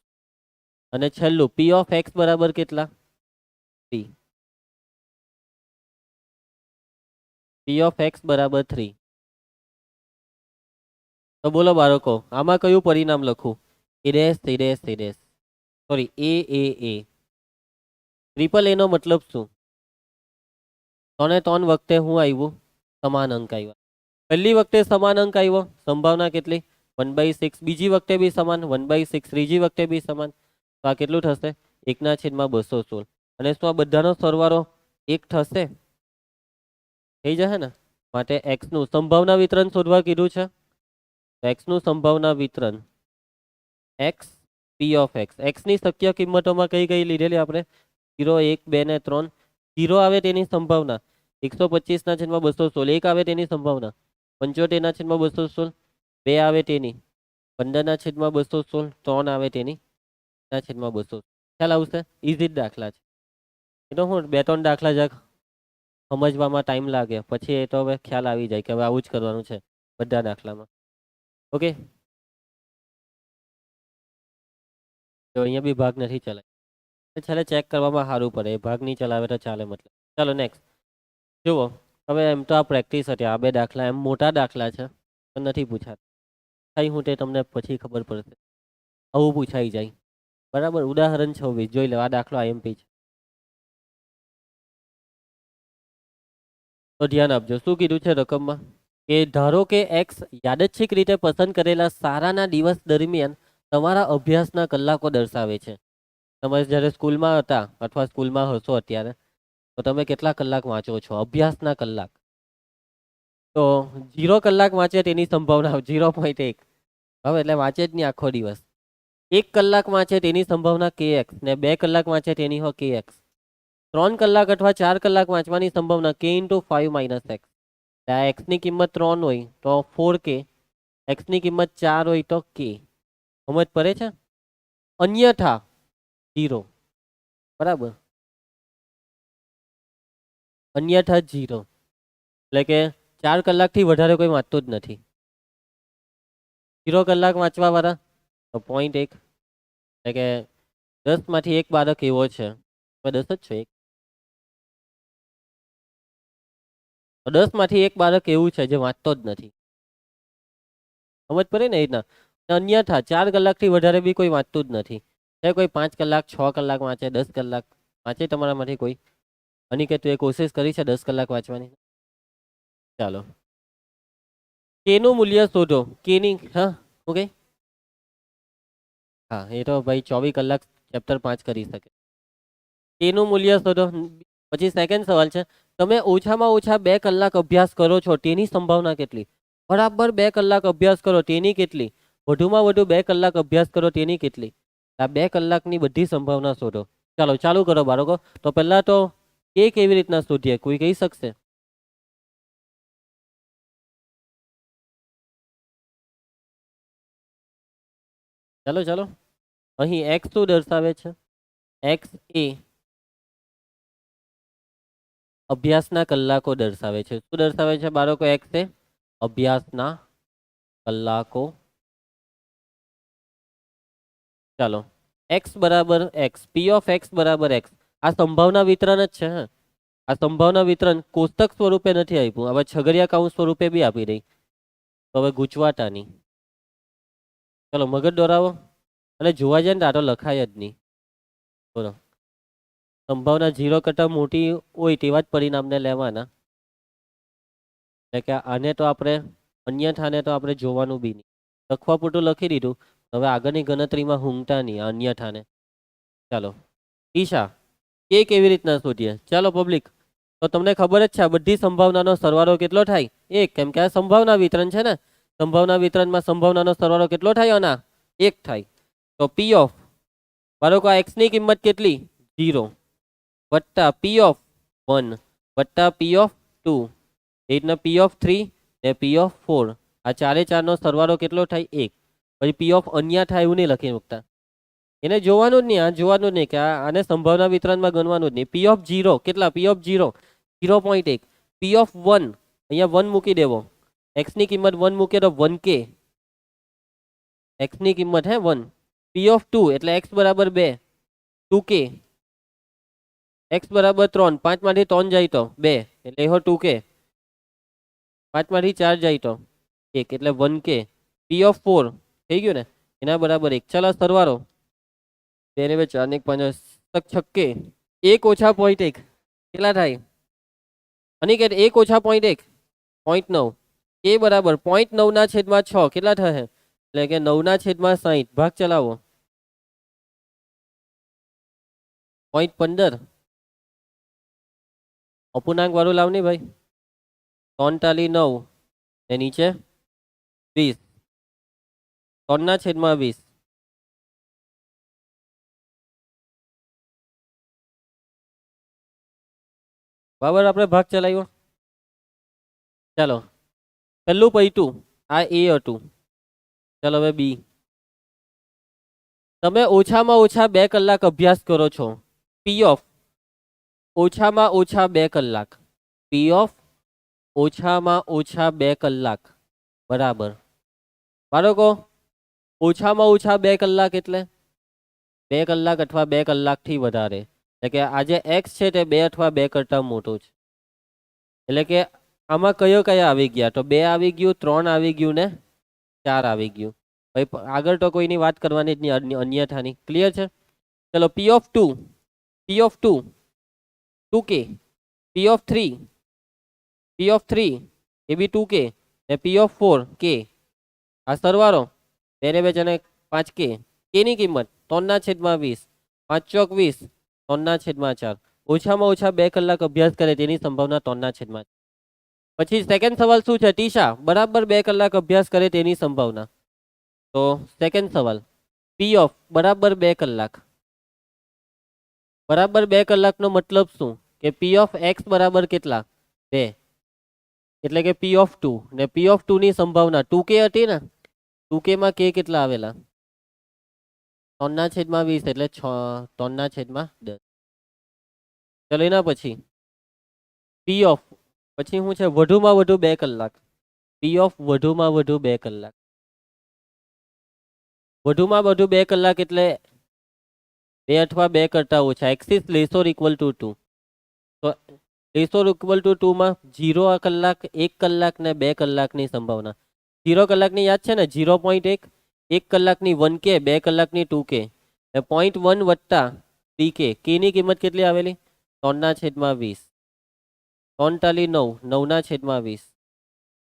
અને છેલ્લું પી ઓફ એક્સ બરાબર કેટલા? 3. પી ઓફ એક્સ બરાબર 3. તો બોલો બાળકો, આમાં કયું પરિણામ લખું? A dash A dash A dash, sorry A. Triple A નો મતલબ શું? 3 3 વખતે હું આવ્યું? સમાન અંક આવ્યા. પહેલી વખતે સમાન અંક આવ્યો, સંભાવના કેટલી? 1/6. બીજી વખતે બી સમાન 1/6, ત્રીજી વખતે બી સમાન. તો આ કેટલું થશે? 1 ના છેદમાં 216. અને શું આ બધાનો સરવાળો 1 થશે? થઈ જશે ને? માટે એક્સ નું સંભાવના વિતરણ શોધવા કીધું છે. એક્સ નું સંભાવના વિતરણ x P of x. X ની શક્ય કિંમતોમાં કઈ કઈ લીધેલી આપણે? 0, 1, 2 ને 3. 0 આવે તેની સંભાવના 125 ના છેદમાં 216. 1 આવે તેની સંભાવના 75 ના છેદમાં 216. 2 આવે તેની 15 ના છેદમાં 216. 3 આવે તેની ના છેદમાં 200. ખ્યાલ આવશે? ઇઝી જ દાખલા છે. એ તો હું 2 3 દાખલા જ સમજવામાં ટાઈમ લાગે, પછી એ તો હવે ખ્યાલ આવી જાય કે હવે આવું જ કરવાનું છે બધા દાખલામાં. ઓકે, તો અહીંયા બી ભાગ નથી ચલાય, છેલ્લે ચેક કરવામાં સારું પડે. ભાગ નહીં ચલાવે તો ચાલે મતલબ. ચાલો નેક્સ્ટ જુઓ. હવે એમ તો આ પ્રેક્ટિસ હતી, આ 2 દાખલા એમ મોટા દાખલા છે, તો નથી પૂછાતા. થાય હું તે તમને પછી ખબર પડશે. આવું પૂછાઈ જાય. બરાબર. ઉદાહરણ 26 જોઈ લો. આ દાખલો આઈએમપી છે, તો ધ્યાન આપજો. શું કીધું છે રકમમાં? કે ધારો કે એક્સ યાદચ્છિક રીતે પસંદ કરેલા સારાના દિવસ દરમિયાન તમારા અભ્યાસના કલાકો દર્શાવે છે. તમે જ્યારે સ્કૂલમાં હતા અથવા સ્કૂલમાં હશો અત્યારે, તો તમે કેટલા કલાક વાંચો છો? અભ્યાસના કલાક. તો 0 કલાક વાંચે તેની સંભાવના 0.1. હવે એટલે વાંચે જ નહીં આખો દિવસ. 1 કલાક વાંચે તેની સંભાવના kx, ને 2 કલાક વાંચે તેની હો kx. 3 કલાક અથવા 4 કલાક વાંચવાની સંભાવના k × 5 - x. આ x ની કિંમત 3 હોય તો 4k, x ની કિંમત 4 હોય તો k. સમજ પડે છે? અન્યથા 0. બરાબર. અન્યથા 0 એટલે કે 4 કલાકથી વધારે કોઈ વાંચતું જ નથી. 0 કલાક વાંચવા વાળા તો 0.1, એટલે કે 10 માંથી 1 બાળક એવો છે. તમે 10 જ છો. 10 માંથી 1 બાળક એવું છે જે વાંચતો જ નથી. સમજ પડે ને? એના અન્યથા 4 કલાકથી વધારે બી કોઈ વાંચતું જ નથી. કોઈ 5 કલાક, 6 કલાક વાંચે, 10 કલાક વાંચે તમારામાંથી કોઈ? અનિકેત તું એ કોશિશ કરી છે 10 કલાક વાંચવાની? ચાલો, કેનું મૂલ્ય શોધો. કેની, હા ઓકે, હા એ તો ભાઈ 24 કલાક ચેપ્ટર 5 કરી શકે. કેનું મૂલ્ય શોધો. પછી સેકન્ડ સવાલ છે, તમે ઓછામાં ઓછા 2 કલાક અભ્યાસ કરો છો તેની સંભાવના કેટલી? બરાબર 2 કલાક અભ્યાસ કરો તેની કેટલી? વધુમાં વધુ 2 કલાક અભ્યાસ કરો તેની કેટલી? આ 2 કલાકની બધી સંભાવના શોધો. ચાલો ચાલુ કરો બાળકો. તો પહેલા તો કે કેવી રીતના શોધીએ, કોઈ કહી શકશે? ચાલો ચાલો, અહીં એક્સ શું દર્શાવે છે? એક્સ એ અભ્યાસના કલાકો દર્શાવે છે. શું દર્શાવે છે બાળકો? એક્સ એ અભ્યાસના કલાકો. ચાલો, એક્સ બરાબર એક્સ, પી ઓફ એક્સ બરાબર એક્સ. આ સંભાવના વિતરણ જ છે. હા, આ સંભાવના વિતરણ કોષ્ટક સ્વરૂપે નથી આપ્યું, હવે છગડિયા કૌંસ સ્વરૂપે બી આપી દઈ. તો હવે ગૂંચવાટાની. ચલો મગજ દોરાવો, અને જોવા જાય ને આ તો લખાય જ નહીં. બોલો, સંભાવના 0 કરતાં મોટી હોય તેવા જ પરિણામને લેવાના. એટલે કે આને તો આપણે અન્યથાને તો આપણે જોવાનું બી નહીં. લખવા પૂરતું લખી દીધું, હવે આગળની ગણતરીમાં હુંમતા નહીં અન્યથાને. ચાલો ઈશા, કે કેવી રીતના શોધીએ? ચાલો પબ્લિક, તો તમને ખબર જ છે આ બધી સંભાવનાનો સરવાળો કેટલો થાય? 1, કેમ કે આ સંભાવના વિતરણ છે ને. સંભાવના વિતરણમાં સંભાવનાનો સરવાળો કેટલો થાય? આના 1 થાય. તો પી ઓફ બાળકો આ એક્સ ની કિંમત કેટલી? 0 વત્તા પી ઓફ 1 વત્તા પી ઓફ 2, એ રીતના પી ઓફ 3 ને પી ઓફ 4. આ ચારે ચારનો સરવાળો કેટલો થાય? 1. પછી પી ઓફ અન્ય થાય એવું નહીં લખી મૂકતા, એને જોવાનું જ નહીં. આ જોવાનું જ નહીં કે આને સંભાવના વિતરણમાં ગણવાનું જ નહીં. પી ઓફ 0 કેટલા? પી ઓફ 0 0.1. પી ઓફ 1 અહીંયા 1 મૂકી દેવો. એક્સ ની કિંમત 1 મૂકે તો 1k. એક્સ ની કિંમત હે 1. પી ઓફ 2 એટલે એક્સ બરાબર 2, 2k. એક્સ બરાબર 3, 5 માંથી 3 જાય તો 2 એટલે એહો 2k. 5 માંથી 4 જાય તો 1 એટલે 1k. પી ઓફ 4 થઈ ગયું ને, એના બરાબર 1. ચાલો સરવાળો 2 ને 2 4 ને 5 6k. 1 ઓછા 0.1 કેટલા થાય? અનિકેત 1 ઓછા 0.1 0.9. કે બરાબર 0.9 ના છેદમાં 6 કેટલા થશે? એટલે કે 9 ના છેદમાં 60. ભાગ ચલાવો. 0.15. અપૂર્ણાંક વાળું લાવ નહીં ભાઈ. 3 ને નીચે 20. 3 ના છેદમાં 20. બરાબર, આપણે ભાગ ચલાવ્યો. ચાલો પહેલું પૈતું આ એ હતું. ચાલો હવે બી. તમે ઓછામાં ઓછા 2 કલાક અભ્યાસ કરો છો. પી ઓફ ઓછામાં ઓછા 2 કલાક. પી ઓફ ઓછામાં ઓછા 2 કલાક બરાબર. બાળકો ઓછામાં ઓછા 2 કલાક એટલે 2 કલાક અથવા 2 કલાકથી વધારે. એટલે કે આ જે એક્સ છે તે 2 અથવા 2 કરતાં મોટું છે. એટલે કે આમાં કયો કયા આવી ગયા? તો 2 આવી ગયું, 3 આવી ગયું ને 4 આવી ગયું. ભાઈ આગળ તો કોઈની વાત કરવાની જ નહીં અન્યથાની. ક્લિયર છે? ચલો P of 2, P of 2 2k. P of 3, P of 3 A B 2k. ને પી ઓફ 4 k. આ સરવાળો 2 ને 2 5k. k ની કિંમત 3 ના છેદમાં 20. 5 ચોક 20, 3 ના છેદમાં 4. ઓછામાં ઓછા 2 કલાક અભ્યાસ કરે તેની સંભાવના 3 ના છેદમાં. પછી સેકન્ડ સવાલ શું છે? ટીશા બરાબર 2 કલાક અભ્યાસ કરે તેની સંભાવના. તો સેકન્ડ સવાલ પી ઓફ બરાબર 2 કલાક. બરાબર 2 કલાકનો મતલબ શું? કે પી ઓફ એક્સ બરાબર કેટલા? 2. એટલે કે પી ઓફ 2 ને પી ઓફ 2 ની સંભાવના 2k હતી ને. 2k માં k કેટલા આવેલા? 3 ના છેદમાં 20 એટલે 3 ના છેદમાં 10. ચલો એના પછી પી ઓફ પછી શું છે? વધુમાં વધુ 2 કલાક. પી ઓફ વધુમાં વધુ 2 કલાક. વધુમાં વધુ 2 કલાક એટલે 2 અથવા 2 કરતા ઓછા. X is less or equal to 2. તો લેસ ઓર ઇક્વલ ટુ 2 માં 0 કલાક, 1 કલાક ને 2 કલાકની સંભાવના. 0 કલાકની યાદ છે ને? 0.1. 1 કલાકની 1k, 2 કલાકની 2k. 0.1 વત્તા 3k. k ની કિંમત કેટલી આવેલી? 3/20. 3×9 9/20.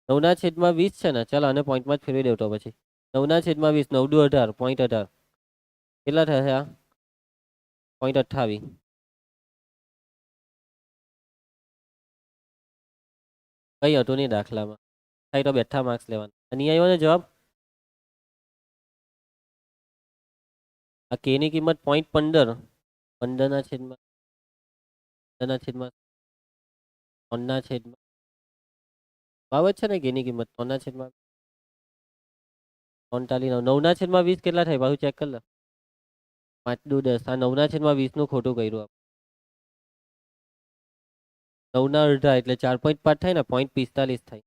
9/20 છે ને, ચાલો આને પોઈન્ટમાં જ ફેરવી દેવ તો પછી 9/20 9×2 = 18 0.18 કેટલા થશે આ 0.28. કઈ હતું નહીં દાખલામાં, થાય તો બેઠા માર્ક્સ લેવાના. નહીં આવ્યો ને જવાબ. આ કે ની કિંમત 0.15 15/15 3/3 બરાબર છે ને. કે ની કિંમત 3/3 9/20 કેટલા થાય પાછું ચેક કર લે. 5×10 આ 9/20 નું ખોટું કર્યું. 9/2 એટલે 4.5 થાય ને 0.45 થાય.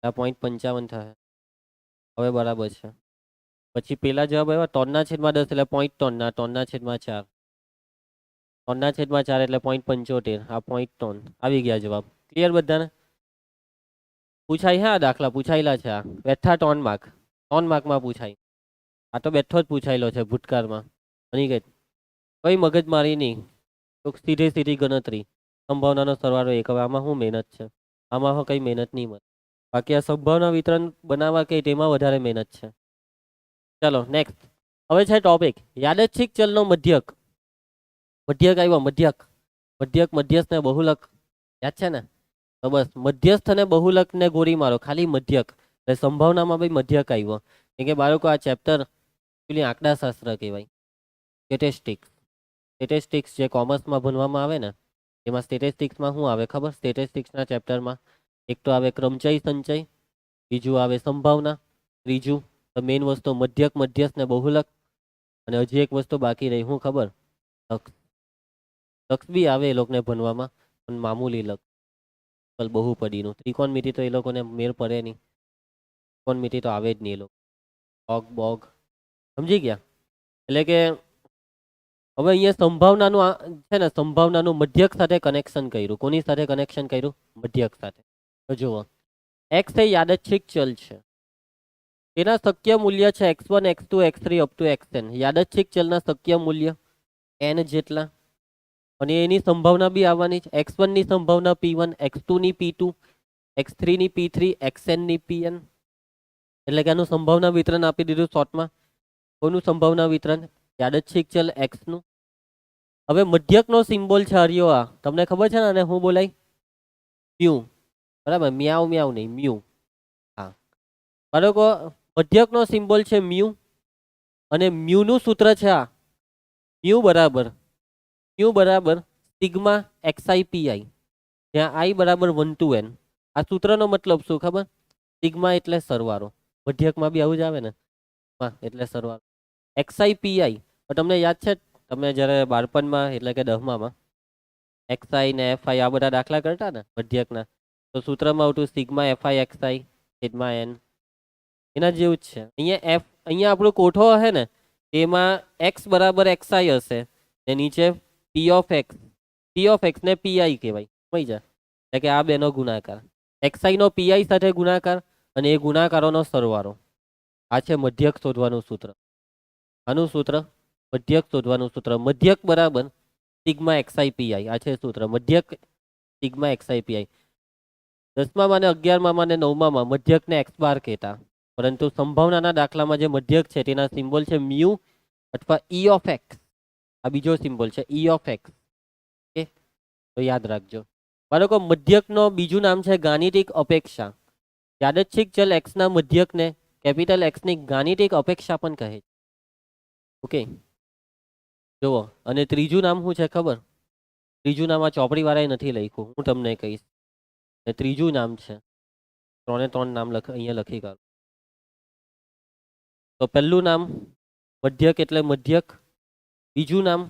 આ 0.55 થાય. હવે બરાબર છે. પછી પેલા જવાબ આવ્યા 3/10 એટલે 0.3 ના 3/4 3/4 એટલે 0.75 આ 0.3 આવી ગયા જવાબ. ક્લિયર બધાને. પૂછાય હા દાખલા પૂછાયેલા છે. આ બેઠા 3 માર્ક 3 માર્કમાં પૂછાય. આ તો બેઠો જ પૂછાયેલો છે ભૂતકાળમાં. અનિકેત કઈ મગજ મારી નહીં, તો સીધી ગણતરી. સંભાવનાનો સરવાળો 1. હવે આમાં શું મહેનત છે, આમાં કઈ મહેનત નહીં મળે. બાકી આ સંભાવના વિતરણ બનાવવા કે તેમાં વધારે મહેનત છે. ચાલો નેક્સ્ટ. હવે છે ટોપિક યાદચ્છિક ચલનો મધ્યક. મધ્યક આવ્યો. મધ્યસ્થ ને બહુલક યાદ છે ને. તો બસ મધ્યસ્થ અને બહુલક ને ગોળી મારો, ખાલી મધ્યક. એટલે સંભાવનામાં ભાઈ મધ્યક આવ્યો. કેમ કે બાળકો આ ચેપ્ટર પેલી આંકડાશાસ્ત્ર કહેવાય, સ્ટેટિસ્ટિક્સ જે કોમર્સમાં ભણવામાં આવે ને, એમાં સ્ટેટિસ્ટિક્સમાં શું આવે ખબર? સ્ટેટિસ્ટિક્સના ચેપ્ટરમાં એક તો આવે ક્રમચય સંચય, બીજું આવે સંભાવના, ત્રીજું મેઇન વસ્તુ મધ્યક, મધ્યસ્થ ને બહુલક, અને હજી એક વસ્તુ બાકી રહી, શું ખબર? લક્ષ બી આવે એ લોકોને ભણવામાં, પણ મામૂલી લક્ષ, બહુપદીનું. ત્રિકોણમિતિ તો એ લોકોને મેળ પડે નહીં, ત્રિકોણમિતિ તો આવે જ નહીં એ લોકો. બોગ સમજી ગયા. એટલે કે હવે અહીંયા સંભાવનાનું છે ને, સંભાવનાનું મધ્યક સાથે કનેક્શન કર્યું. કોની સાથે કનેક્શન કર્યું? મધ્યક સાથે. તો જુઓ, એક્સ એ યાદચ્છિક ચલ છે, તેના શક્ય મૂલ્ય છે x1 x2 x3 up to xn. યાદચ્છિક ચલના શક્ય મૂલ્ય n જેટલા, અને એની સંભાવના બી આવવાની છે. x1 ની સંભાવના p1, x2 ની p2, x3 ની p3, xn ની pn. એટલે કે આનું સંભાવના વિતરણ આપી દીધું શોર્ટમાં. કોનું સંભાવના વિતરણ? યાદચ્છિક ચલ x નું. હવે મધ્યકનો સિમ્બોલ છે હરિયો. આ તમને ખબર છે ને આને શું બોલાય? મ્યુ. બરાબર, મ્યાઉ મ્યાઉ નહીં, મ્યુ. હા બાળકો, મધ્યકનો સિમ્બોલ છે મ્યુ, અને મ્યુનું સૂત્ર છે આ. મ્યુ બરાબર સિગ્મા xi pi, જ્યાં i બરાબર 1 to n. આ સૂત્રનો મતલબ શું ખબર? સિગ્મા એટલે સરવાળો. મધ્યકમાં બી આવું જ આવે ને, એટલે સરવાળો. xi pi તમને યાદ છે, તમે જ્યારે બાળપણમાં એટલે કે 10માં xi ને fi આ બધા દાખલા કરતા ને મધ્યકના, તો સૂત્રમાં આવતું sigma fi xi sigma n. એના જેવું જ છે અહીંયા. અહીંયા આપણો કોઠો હશે ને, એમાં x બરાબર xi હશે, ને નીચે p of x ને pi કહેવાય. સમજી જા. એટલે કે આ બેનો ગુણાકાર, xi નો pi સાથે ગુણાકાર, અને એ ગુણાકારોનો સરવાળો. આ છે મધ્યક શોધવાનું સૂત્ર. આનું સૂત્ર મધ્યક શોધવાનું સૂત્ર. મધ્યક બરાબર સિગ્મા xi pi. આ છે સૂત્ર મધ્યક સિગ્મા xi pi. 10માં અને 11માં અને 9માં મધ્યકને x બાર કહેતા, પરંતુ સંભાવનાના દાખલામાં જે મધ્યક છે તેના સિમ્બોલ છે મ્યુ અથવા e of x. આ બીજો સિમ્બોલ છે e of x. ઓકે, તો યાદ રાખજો બાળકો. મધ્યકનો બીજું નામ છે ગાણિતિક અપેક્ષા. યાદચ્છિક ચલ x ના મધ્યકને કેપિટલ x ની ગાણિતિક અપેક્ષા પણ કહે છે. ઓકે જુઓ, અને ત્રીજું નામ શું છે ખબર? ત્રીજું નામ આ ચોપડી વાળાએ નથી લખ્યું, હું તમને કહીશ. ત્રીજું નામ છે, 3 નામ અહીંયા લખી કાઢો. તો પહેલું નામ મધ્યક એટલે મધ્યક, બીજું નામ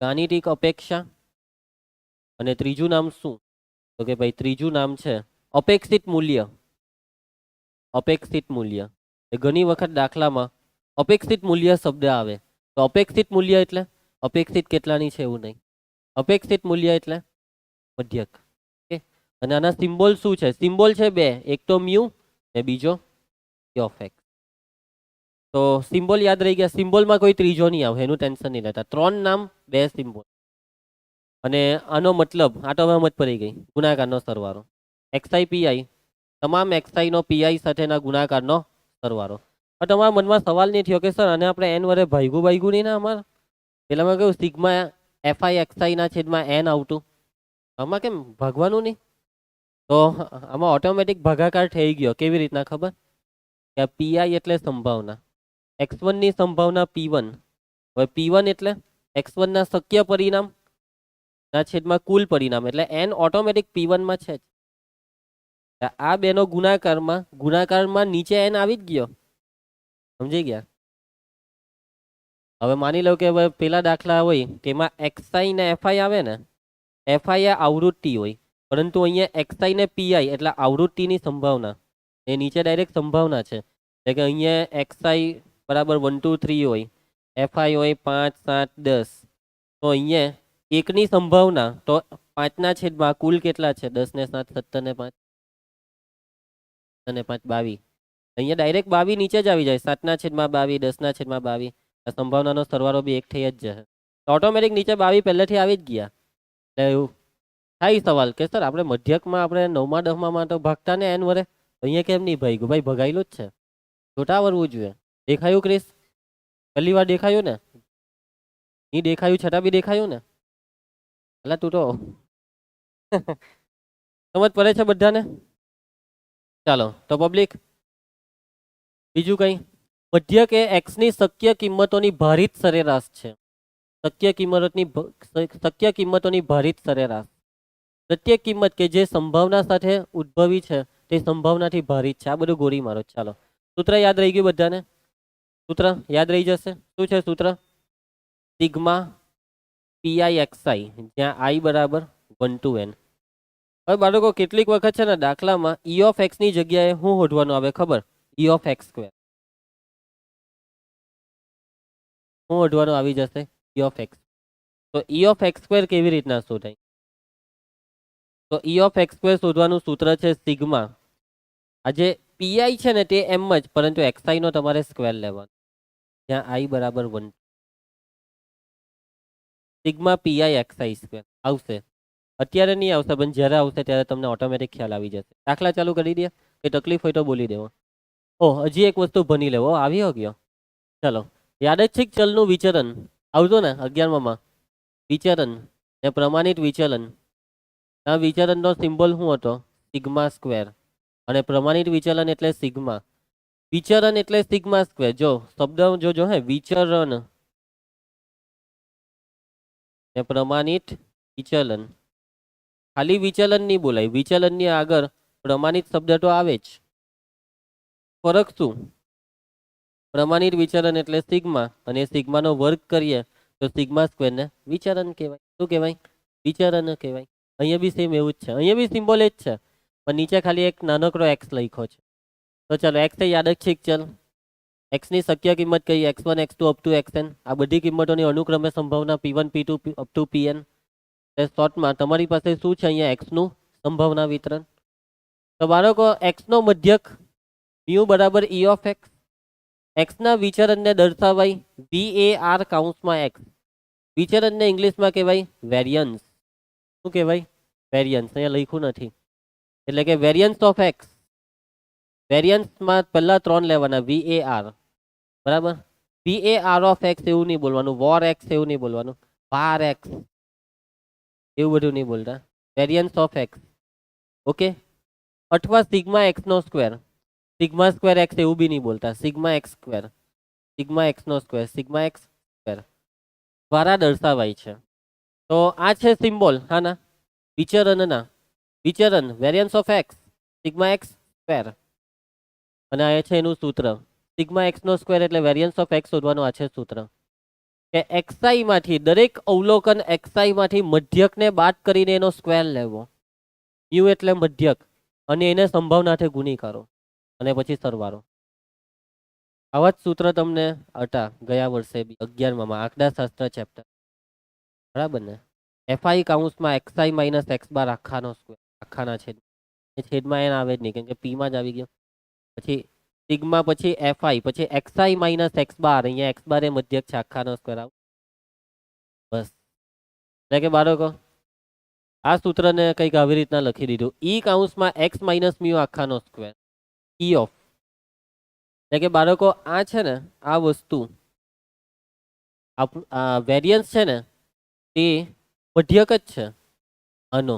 ગાણિતિક અપેક્ષા, અને ત્રીજું નામ શું? તો કે ભાઈ ત્રીજું નામ છે અપેક્ષિત મૂલ્ય. અપેક્ષિત મૂલ્ય એ ઘણી વખત દાખલામાં અપેક્ષિત મૂલ્ય શબ્દ આવે. તો અપેક્ષિત મૂલ્ય એટલે અપેક્ષિત કેટલાની છે એવું નહીં, અપેક્ષિત મૂલ્ય એટલે મધ્યક. ઓકે, અને આના સિમ્બોલ શું છે? સિમ્બોલ છે બે, એક તો મ્યુ ને બીજો e of x. તો સિમ્બોલ યાદ રહી ગયા. સિમ્બોલમાં કોઈ ત્રીજો નહીં આવે, એનું ટેન્શન નહીં લેતા. 3 નામ 2 સિમ્બોલ. અને આનો મતલબ આ તો હવે સમજ પડી ગઈ, ગુણાકારનો સરવાળો. એક્સઆઈ પીઆઈ, તમામ એક્સઆઈ નો પીઆઈ સાથેના ગુણાકારનો સરવાળો. હવે તમારા મનમાં સવાલ નહીં થયો કે સર આને આપણે એન વડે ભાગ્યું નહીં ને અમારે પેલામાં કેવું સિગ્મા એફઆઈ એક્સઆઈ ના છેદમાં એન આવતું, આમાં કેમ ભાગવાનું નહીં? તો આમાં ઓટોમેટિક ભાગાકાર થઈ ગયો. કેવી રીતના ખબર? કે પીઆઈ એટલે સંભાવના, x1 ની સંભાવના p1. હવે p1 એટલે x1 ના શક્ય પરિણામ ના છેદમાં કુલ પરિણામ, એટલે n ઓટોમેટિક p1 માં છે જ. આ બેનો ગુણાકારમાં નીચે n આવી જ ગયો. સમજી ગયા? હવે માની લો કે હવે પેલા દાખલા હોય તેમાં એક્સઆઈ ને એફઆઈ આવે ને, એફઆઈ એ આવૃત્તિ હોય, પરંતુ અહીંયા એક્સઆઈ ને પીઆઈ એટલે આવૃત્તિની સંભાવના, એ નીચે ડાયરેક્ટ સંભાવના છે. એટલે કે અહીંયા એક્સઆઈ બરાબર 1 2 3 હોય, એફઆઈ હોય 5 7 10. તો અહીંયા એકની સંભાવના તો 5 ના છેદમાં કુલ કેટલા છે? 10 ને 7 17 ને 5 અને 5 22. અહીંયા ડાયરેક્ટ 22 નીચે જ આવી જાય. 7 ના છેદમાં 22, 10 ના છેદમાં 22. આ સંભાવનાનો સરવાળો બી એક થઈ જ જશે. ઓટોમેટિક નીચે 22 પહેલેથી આવી જ ગયા. એટલે એવું થાય સવાલ કે સર આપણે મધ્યકમાં આપણે 9મા 10મા તો ભાગતા ને એન વડે, અહીંયા કેમ નહીં ભાગ્યું? ભાઈ ભગાયેલું જ છે, છોટા વરવું જોઈએ. દેખાયું ક્રિસ? પહેલી વાર દેખાયું ને? નહીં દેખાયું છતાં બી દેખાયું ને? એટલે તું તો સમજ પડે છે બધાને? ચાલો તો પબ્લિક, બીજું કઈ? મધ્યક એ x ની શક્ય કિંમતોની ભારિત સરેરાશ છે. શક્ય કિંમતોની ભારિત સરેરાશ. પ્રત્યેક કિંમત કે જે સંભાવના સાથે ઉદ્ભવી છે તે સંભાવનાથી ભારિત છે. આ બધું ગોળી મારો. ચાલો, સૂત્ર યાદ રહી ગયું બધાને? સૂત્ર યાદ રહી જશે. શું છે સૂત્ર? સિગ્મા પીઆઈ એક્સઆઈ, જ્યાં આઈ બરાબર 1 to n. હવે બાળકો કેટલીક વખત છે ને દાખલામાં ઈ ઓફ એક્સ ની જગ્યાએ શું શોધવાનું આવે ખબર? ઈ ઓફ એક્સ સ્ક્વેર. શું શોધવાનું આવી જશે? ઈ ઓફ એક્સ. તો ઈ ઓફ એક્સ સ્ક્વેર કેવી રીતના શોધાય? તો ઈ ઓફ એક્સ સ્ક્વેર શોધવાનું સૂત્ર છે સિગ્મા. આ જે પીઆઈ છે ને તે એમ જ, પરંતુ એક્સઆઈ નો તમારે સ્ક્વેર લેવાનો, જ્યાં આઈ બરાબર 1. સિગ્મા પીઆઈ એક્સઆઈ સ્ક્વેર આવશે. અત્યારે નહીં આવશે, પણ જ્યારે આવશે ત્યારે તમને ઓટોમેટિક ખ્યાલ આવી જશે. દાખલા ચાલુ કરી દે, કે તકલીફ હોય તો બોલી દેવો. ઓહ, હજી એક વસ્તુ ભણી લેવો. આવી ગયો. ચલો, યાદચ્છિક ચલનું વિચરણ આવતો ને 11માં. વિચરણ ને પ્રમાણિત વિચલન. આ વિચરણનો સિમ્બોલ શું હતો? Sigma square. અને પ્રમાણિત વિચલન એટલે સિગ્મા. વિચરણ એટલે સિગ્મા સ્ક્વેર. જો શબ્દ જોજો હે, વિચરણ ને પ્રમાણિત વિચલન. ખાલી વિચલન નહીં બોલાય, વિચલન ની આગળ પ્રમાણિત શબ્દ તો આવે જ. ફરક શું? પ્રમાણિત વિચલન એટલે સિગ્મા, અને સિગ્માનો વર્ગ કરીએ તો સિગ્મા સ્ક્વેર ને વિચલન કહેવાય. શું કહેવાય? વિચલન કહેવાય. અહીંયા બી સેમ એવું જ છે. અહીંયા બી સિમ્બોલ એ જ છે, પણ નીચે ખાલી એક નાનકડો એક્સ લખ્યો છે. તો ચાલો, એક્સ એ યાદચ્છિક ચલ. એક્સની શક્ય કિંમત કઈ? x1 x2 up to xn. આ બધી કિંમતોની અનુક્રમે સંભાવના p1 p2 up to pn. શોર્ટમાં તમારી પાસે શું છે અહીંયા? એક્સનું સંભાવના વિતરણ. તો બાળકો એક્સનો મધ્યક મ્યુ બરાબર ઈ ઓફ એક્સ. એક્સના વિચરણને દર્શાવાય VAR કાઉન્સમાં એક્સ. વિચરણને ઇંગ્લિશમાં કહેવાય વેરિયન્સ. શું કહેવાય? વેરિયન્સ. અહીંયા લખ્યું નથી, એટલે કે વેરિયન્સ ઓફ એક્સ. વેરિયન્સમાં પહેલા 3 લેવાના, VAR બરાબર. VAR ઓફ એક્સ એવું નહીં બોલવાનું, વોર એક્સ એવું નહીં બોલવાનું, var એક્સ એવું બધું નહીં બોલતા. Variance of X. ઓકે. અથવા સિગ્મા એક્સ નો સ્ક્વેર. સિગ્મા સ્ક્વેર એક્સ એવું બી નહીં બોલતા, sigma X square. Sigma x નો સ્ક્વેર, સિગ્મા એક્સ સ્ક્વેર દ્વારા દર્શાવાય છે. તો આ છે સિમ્બોલ. હા ના, વિચરણના. વિચરણ variance of X, sigma X square. અને આ છે એનું સૂત્ર. સિગ્મા એક્સ નો સ્ક્વેર એટલે વેરિયન્સ ઓફ એક્સ શોધવાનું. આ છે સૂત્ર કે એક્સઆઈ માંથી, દરેક અવલોકન એક્સઆઈ માંથી મધ્યકને બાદ કરીને એનો સ્ક્વેર લેવો. યુ એટલે મધ્યક, અને એને સંભાવનાથી ગુણી કરો, અને પછી સરવાળો. આવા જ સૂત્ર તમને હતા ગયા વર્ષે 11માં આંકડાશાસ્ત્ર ચેપ્ટર, બરાબર ને? FI કાઉન્સમાં XI minus x bar આખાનો square, આખાના છેદમાં એન આવે જ નહીં, કેમ કે પીમાં જ આવી ગયો. પછી સિગ્મા, પછી એફઆઈ, પછી એક્સઆઈ માઇનસ એક્સ બાર. અહીંયા એક્સ બાર એ મધ્યક છે, આખાનો સ્ક્વેર આવ. બસ. એટલે કે બાળકો આ સૂત્રને કંઈક આવી રીતના લખી દીધું, ઈ કૌંસમાં એક્સ માઇનસ મ્યુ આખાનો સ્ક્વેર ઈ ઓફ, એટલે કે બાળકો આ છે ને આ વસ્તુ વેરિયન્સ છે ને તે મધ્યક જ છે આનો,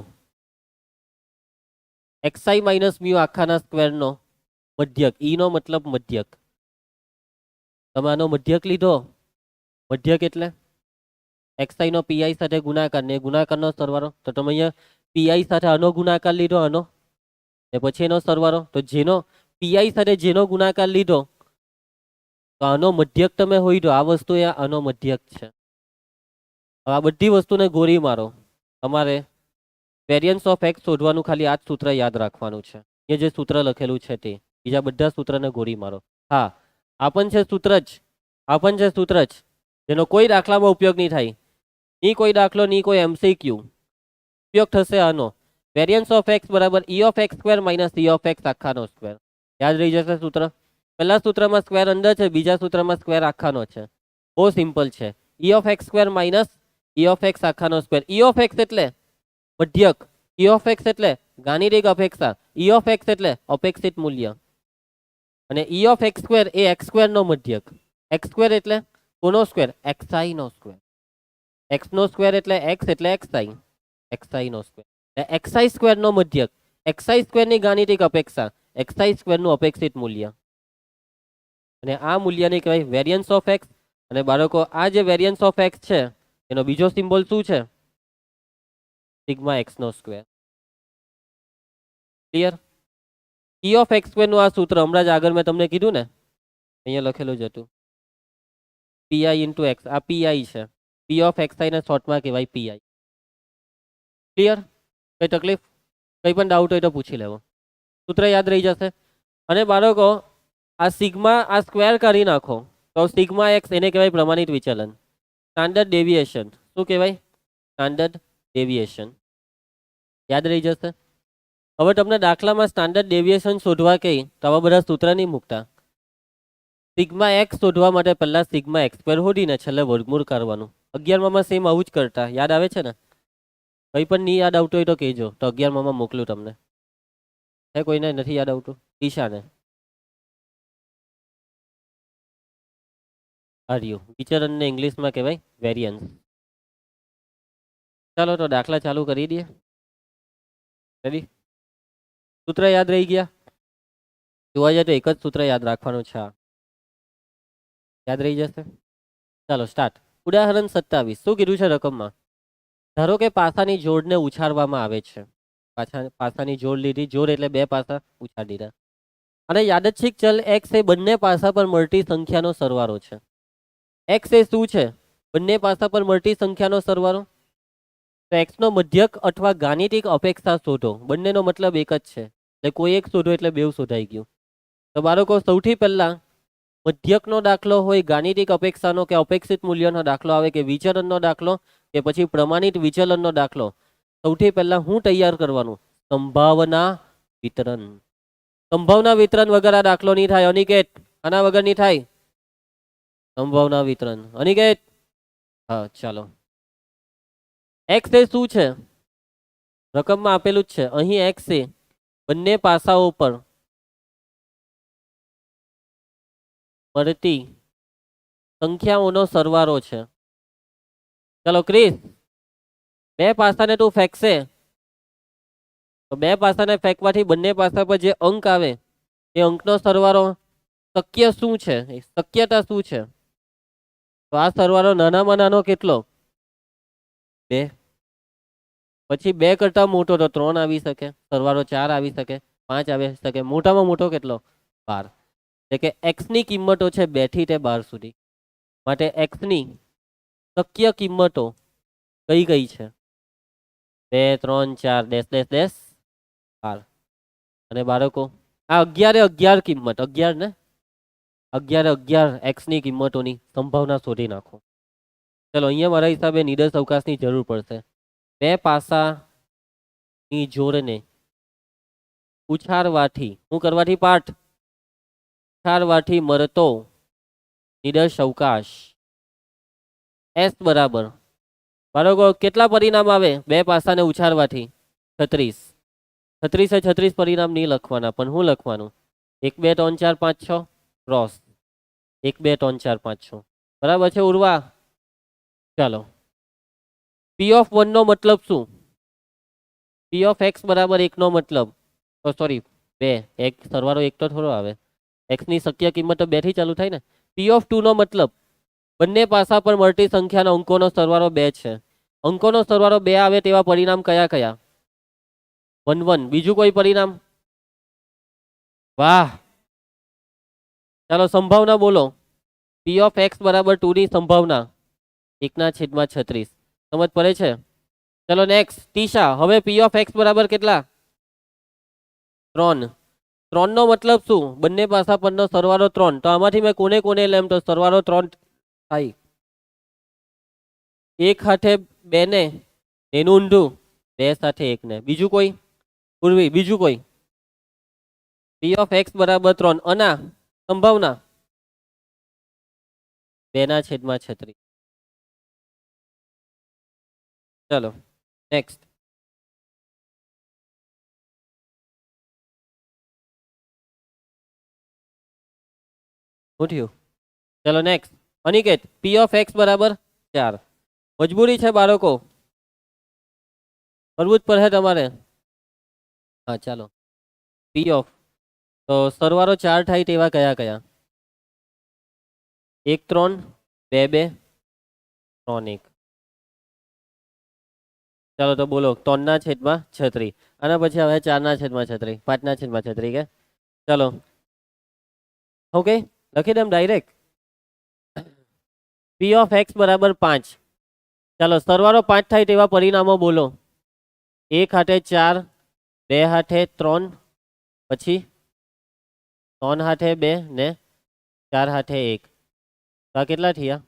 એક્સઆઈ માઇનસ મ્યુ આખાના સ્ક્વેરનો મધ્યક, ઈ નો મતલબ મધ્યક. તમે આનો મધ્યક લીધો, મધ્યક એટલે એક્સઆઈ નો પીઆઈ સાથે ગુણાકાર ને ગુણાકારનો સરવાળો, તો તમે અહીંયા પીઆઈ સાથે આનો ગુણાકાર લીધો આનો ને પછી એનો સરવાળો, તો જેનો પીઆઈ સાથે જેનો ગુણાકાર લીધો તો આનો મધ્યક તમે હોય દો, આ વસ્તુ એ આનો મધ્યક છે. આ બધી વસ્તુને ગોળી મારો, તમારે વેરિયન્સ ઓફ એક્સ શોધવાનું ખાલી આ જ સૂત્ર યાદ રાખવાનું છે. એ જે સૂત્ર લખેલું છે તે, બીજા બધા સૂત્રને ગોળી મારો. હા આ પણ છે સૂત્ર જ, આ પણ છે સૂત્ર જ, જેનો કોઈ દાખલામાં ઉપયોગ નહીં થાય, ની કોઈ દાખલો ની કોઈ એમસીક્યુ ઉપયોગ થશે આનો. વેરિયન્સ ઓફ એક્સ બરાબર E of x square minus E of X આખાનો સ્ક્વેર. યાદ રહી જશે સૂત્ર. પહેલા સૂત્રમાં સ્ક્વેર અંદર છે, બીજા સૂત્રમાં સ્ક્વેર આખાનો છે. બહુ સિમ્પલ છે. E of x square minus E of X આખાનો સ્ક્વેર. ઈ ઓફ એક્સ એટલે મધ્યક, ઈ ઓફ એક્સ એટલે ગાણિતિક અપેક્ષા, ઈ ઓફ એક્સ એટલે અપેક્ષિત મૂલ્ય, અને ઈ ઓફ એક્સ સ્ક્વેર એ એક્સ સ્ક્વેર નો મધ્યક. એક્સ સ્ક્વેર એટલે કોનો સ્ક્વેર? એક્સઆઈ નો સ્ક્વેર. એક્સ નો સ્ક્વેર એટલે એક્સ એટલે એક્સઆઈ, એક્સઆઈ નો સ્ક્વેર. એક્સઆઈ સ્ક્વેર નો મધ્યક, એક્સઆઈ સ્ક્વેર ની ગાણિતિક અપેક્ષા, એક્સઆઈ સ્ક્વેર નું અપેક્ષિત મૂલ્ય, અને આ મૂલ્યને કહેવાય વેરિયન્સ ઓફ એક્સ. અને બાળકો આ જે વેરિયન્સ ઓફ એક્સ છે એનો બીજો સિમ્બોલ શું છે? સિગ્મા એક્સ નો square. Clear? E of x square નું આ સૂત્ર હમણાં જ આગળ મેં તમને કીધું ને, અહીંયા લખેલું જ હતું, પીઆઈ ઇન્ટુ એક્સ. આ પીઆઈ છે, પી ઓફ એક્સઆઈ ને શોર્ટમાં કહેવાય પીઆઈ. ક્લિયર? કઈ તકલીફ, કઈ પણ ડાઉટ હોય તો પૂછી લેવો, સૂત્ર યાદ રહી જશે. અને બાળકો આ સિગ્મા આ સ્ક્વેર કરી નાખો તો સિગ્મા એક્સ એને કહેવાય પ્રમાણિત વિચલન, સ્ટાન્ડર્ડ ડેવિએશન. શું કહેવાય? Standard deviation. યાદ રહી જશે. હવે તમને દાખલામાં સ્ટાન્ડર્ડ ડેવિએશન શોધવા કહી તો આવા બધા સૂત્ર નહીં મૂકતા. સિગ્મા એક્સ શોધવા માટે પહેલા સિગ્મા એક્સ સ્ક્વેર શોધીને છેલ્લે વર્ગમૂળ કરવાનું. 11માં સેમ આવું જ કરતા, યાદ આવે છે ને? કંઈ પણ નહીં યાદ આવતું હોય તો કહેજો, તો 11માં મોકલું તમને. હે કોઈને નથી યાદ આવતું? ઈશાને આર્યું વિચલનને ઇંગ્લિશમાં કહેવાય વેરિયન્સ. ચાલો તો દાખલા ચાલુ કરી દઈએ. રેડી? સૂત્ર યાદ રહી ગયા? જોવા જાય તો એક જ સૂત્ર યાદ રાખવાનું છે, યાદ રહી જશે. ચાલો સ્ટાર્ટ. ઉદાહરણ 27. શું કીધું છે રકમમાં? ધારો કે પાસાની જોડને ઉછાળવામાં આવે છે. પાસાની જોડ લીધી, જોડ એટલે બે પાસા ઉછાળી દીધા, અને યાદચ્છિક ચલ એક્સ એ બંને પાસા પર મળતી સંખ્યાનો સરવાળો છે. એક્સ એ શું છે? બંને પાસા પર મળતી સંખ્યાનો સરવાળો. તો એક્સ નો મધ્યક અથવા ગાણિતિક અપેક્ષા શોધો. બંનેનો મતલબ એક જ છે, એટલે કોઈ એક શોધો એટલે બેવ શોધાઈ ગયું. તો બાળકો સૌથી પહેલા મધ્યકનો દાખલો હોય, ગાણિતિક અપેક્ષાનો કે અપેક્ષિત મૂલ્યનો દાખલો આવે, કે વિચલનનો દાખલો, કે પછી પ્રમાણિત વિચલનનો દાખલો, સૌથી પહેલા હું તૈયાર કરવાનું? સંભાવના વિતરણ. સંભાવના વિતરણ વગર આ દાખલો નહીં થાય. અનિકેત, આના વગર નહીં થાય. સંભાવના વિતરણ. અનિકેત, હા ચાલો. એક્સ એ શું છે? રકમમાં આપેલું જ છે. અહીં એક્સ એ બંને પાસાઓ પર મળતી સંખ્યાઓનો સરવાળો છે. ચલો ક્રિસ, બે પાસાને તું ફેંકશે તો બે પાસાને ફેંકવાથી બંને પાસા પર જે અંક આવે એ અંકનો સરવાળો શક્ય શું છે? શક્યતા શું છે? તો આ સરવાળો નાનામાં નાનો કેટલો? 2. પછી 2 કરતા મોટો તો 3 આવી શકે, સરવાળો 4 આવી શકે, 5 આવી શકે, મોટામાં મોટો કેટલો? 12. એટલે કે એક્સ ની કિંમતો છે 2 થી તે 12 સુધી. માટે એક્સ ની શક્ય કિંમતો કઈ કઈ છે? 2, 3, 4 ડેશ ડેશ ડેશ 12. અને બાળકો આ 11 કિંમત, 11 ને 11 એક્સ ની કિંમતોની સંભાવના શોધી નાખો. ચલો અહીંયા મારા હિસાબે નિદર્શ અવકાશની જરૂર પડશે. બે પાસાની જોડને ઉછાળવાથી, શું કરવાથી? પાઠ ઉછાળવાથી મળતો નિદર્શ અવકાશ એસ બરાબર બાળકો કેટલા પરિણામ આવે બે પાસાને ઉછાળવાથી? 36. 36 એ 36 પરિણામ નહીં લખવાના, પણ શું લખવાનું? 1 2 3 4 5 6 ક્રોસ 1 2 3 4 5 6. બરાબર છે ઉર્વા? ચાલો, પી ઓફ 1 નો મતલબ શું? પી ઓફ એક્સ બરાબર 1 નો મતલબ, સોરી 2, એક સરવાળો 1 તો થોડો આવે, એક્સ ની શક્ય કિંમત તો 2 થી ચાલુ થાય ને. પી ઓફ 2 નો મતલબ બંને પાસા પર મળતી સંખ્યાના અંકોનો સરવાળો 2 છે. અંકોનો સરવાળો 2 આવે તેવા પરિણામ કયા કયા? 1 1. બીજું કોઈ પરિણામ? વાહ, ચાલો સંભાવના બોલો. પી ઓફ એક્સ બરાબર 2 ની સંભાવના 1/36. સમજ પડે છે? ચલો નેક્સ્ટ તીશા, હવે પી ઓફ એક્સ બરાબર કેટલા? 3. 3 નો મતલબ શું? બંને પાસા પરનો સરવાળો 3. તો આમાંથી મેં કોને કોને લેમ તો સરવાળો 3 થાય. એક હાથે 2 ને એનું ઊંધું, 2 સાથે 1 ને. બીજું કોઈ? પૂર્વી બીજું કોઈ? પી ઓફ એક્સ બરાબર 3 અના સંભાવના 2/36. ચલો નેક્સ્ટ. શું થયું? ચલો next Aniket, P of X બરાબર 4. મજબૂરી છે બાળકો, કરવું જ પડે તમારે. હા ચાલો, પી ઓફ તો સરવાળો 4 થાય તેવા કયા કયા? 1 3 2 2 3 1. ચાલો તો બોલો 3/36. આના પછી હવે 4/36, 5/36 કે. ચાલો ઓકે, લખી દઉં ડાયરેક્ટ. પી ઓફ એક્સ બરાબર 5. ચાલો સરવાળો 5 થાય તેવા પરિણામો બોલો. 1 હાથે 4, 2 હાથે 3, પછી 3 હાથે 2 ને 4 હાથે 1. તો આ કેટલા થયા?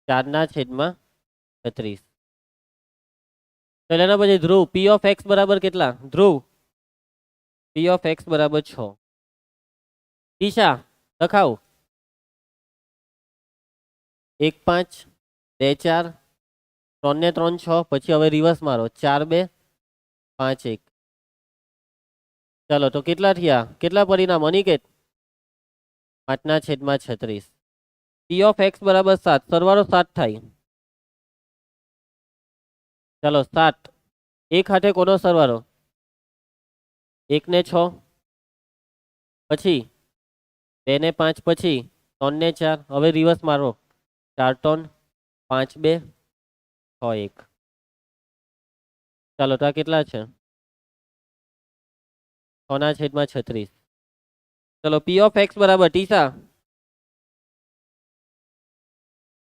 4/36. ચાલો એના પછી ધ્રુવ, પી ઓફ એક્સ બરાબર કેટલા? ધ્રુવ, પી ઓફ એક્સ બરાબર 6. ઈશા લખાવ. 1 5 2 4 3 ને 3 6, પછી હવે રિવર્સ મારો 4 2 5 1. ચાલો તો કેટલા થયા? કેટલા પરિણામ અનિકેત? 5/36. પી ઓફ એક્સ બરાબર 7. સરવાળો 7 થાય. ચાલો 7. એક હાથે કોનો સરવાળો? 1 ને 6, પછી 2 ને 5, પછી 3 ને 4. હવે રિવર્સ મારો 4 3 5 2 6 1. ચાલો તો આ કેટલા છે? 6/36. ચલો પી ઓફ એક્સ બરાબર ટીસા,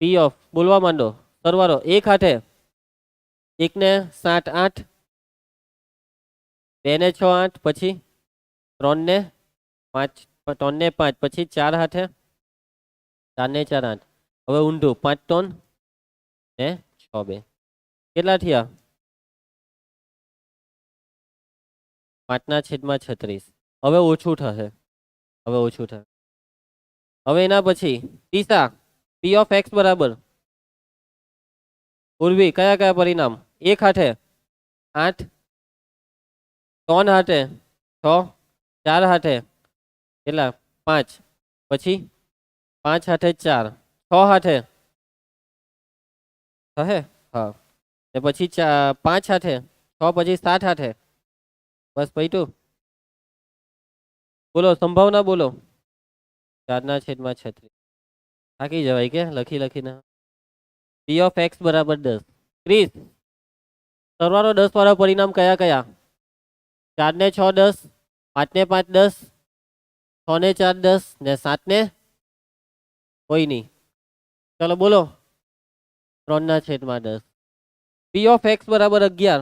પી ઓફ બોલવા માંડો. સરવાળો 1 હાથે 1 ને 7 8, 2 ને 6 8, પછી 3 ને 5, 3 ને 5, પછી 4 હાથે 4 ને 4 8. હવે ઊંધું 5 3 ને 6 2. કેટલા થયા? 5/36. હવે ઓછું થશે, હવે ઓછું થશે. હવે એના પછી તીસા, પી ઓફ એક્સ બરાબર પૂર્વી કયા કયા પરિણામ? 1 હાથે 8, 3 હાથે 6, 4 હાથે કેટલા? 5, પછી 5 હાથે 4, 6 હાથે થશે. હા, ને પછી 5 હાથે 6, પછી 7 હાથે. બસ પૈટું. બોલો સંભાવના બોલો. 4/36. થાકી જવાય કે લખી લખીને. પી ઓફ એક્સ બરાબર 10. ક્રિસ, સરવાળો 10 વાળા પરિણામ કયા કયા? 4 ને 6 10, 5 ને 5 10, 6 ને 4 10 ને 7 ને કોઈ નહીં. ચલો બોલો 3/10. પી ઓફ એક્સ બરાબર 11.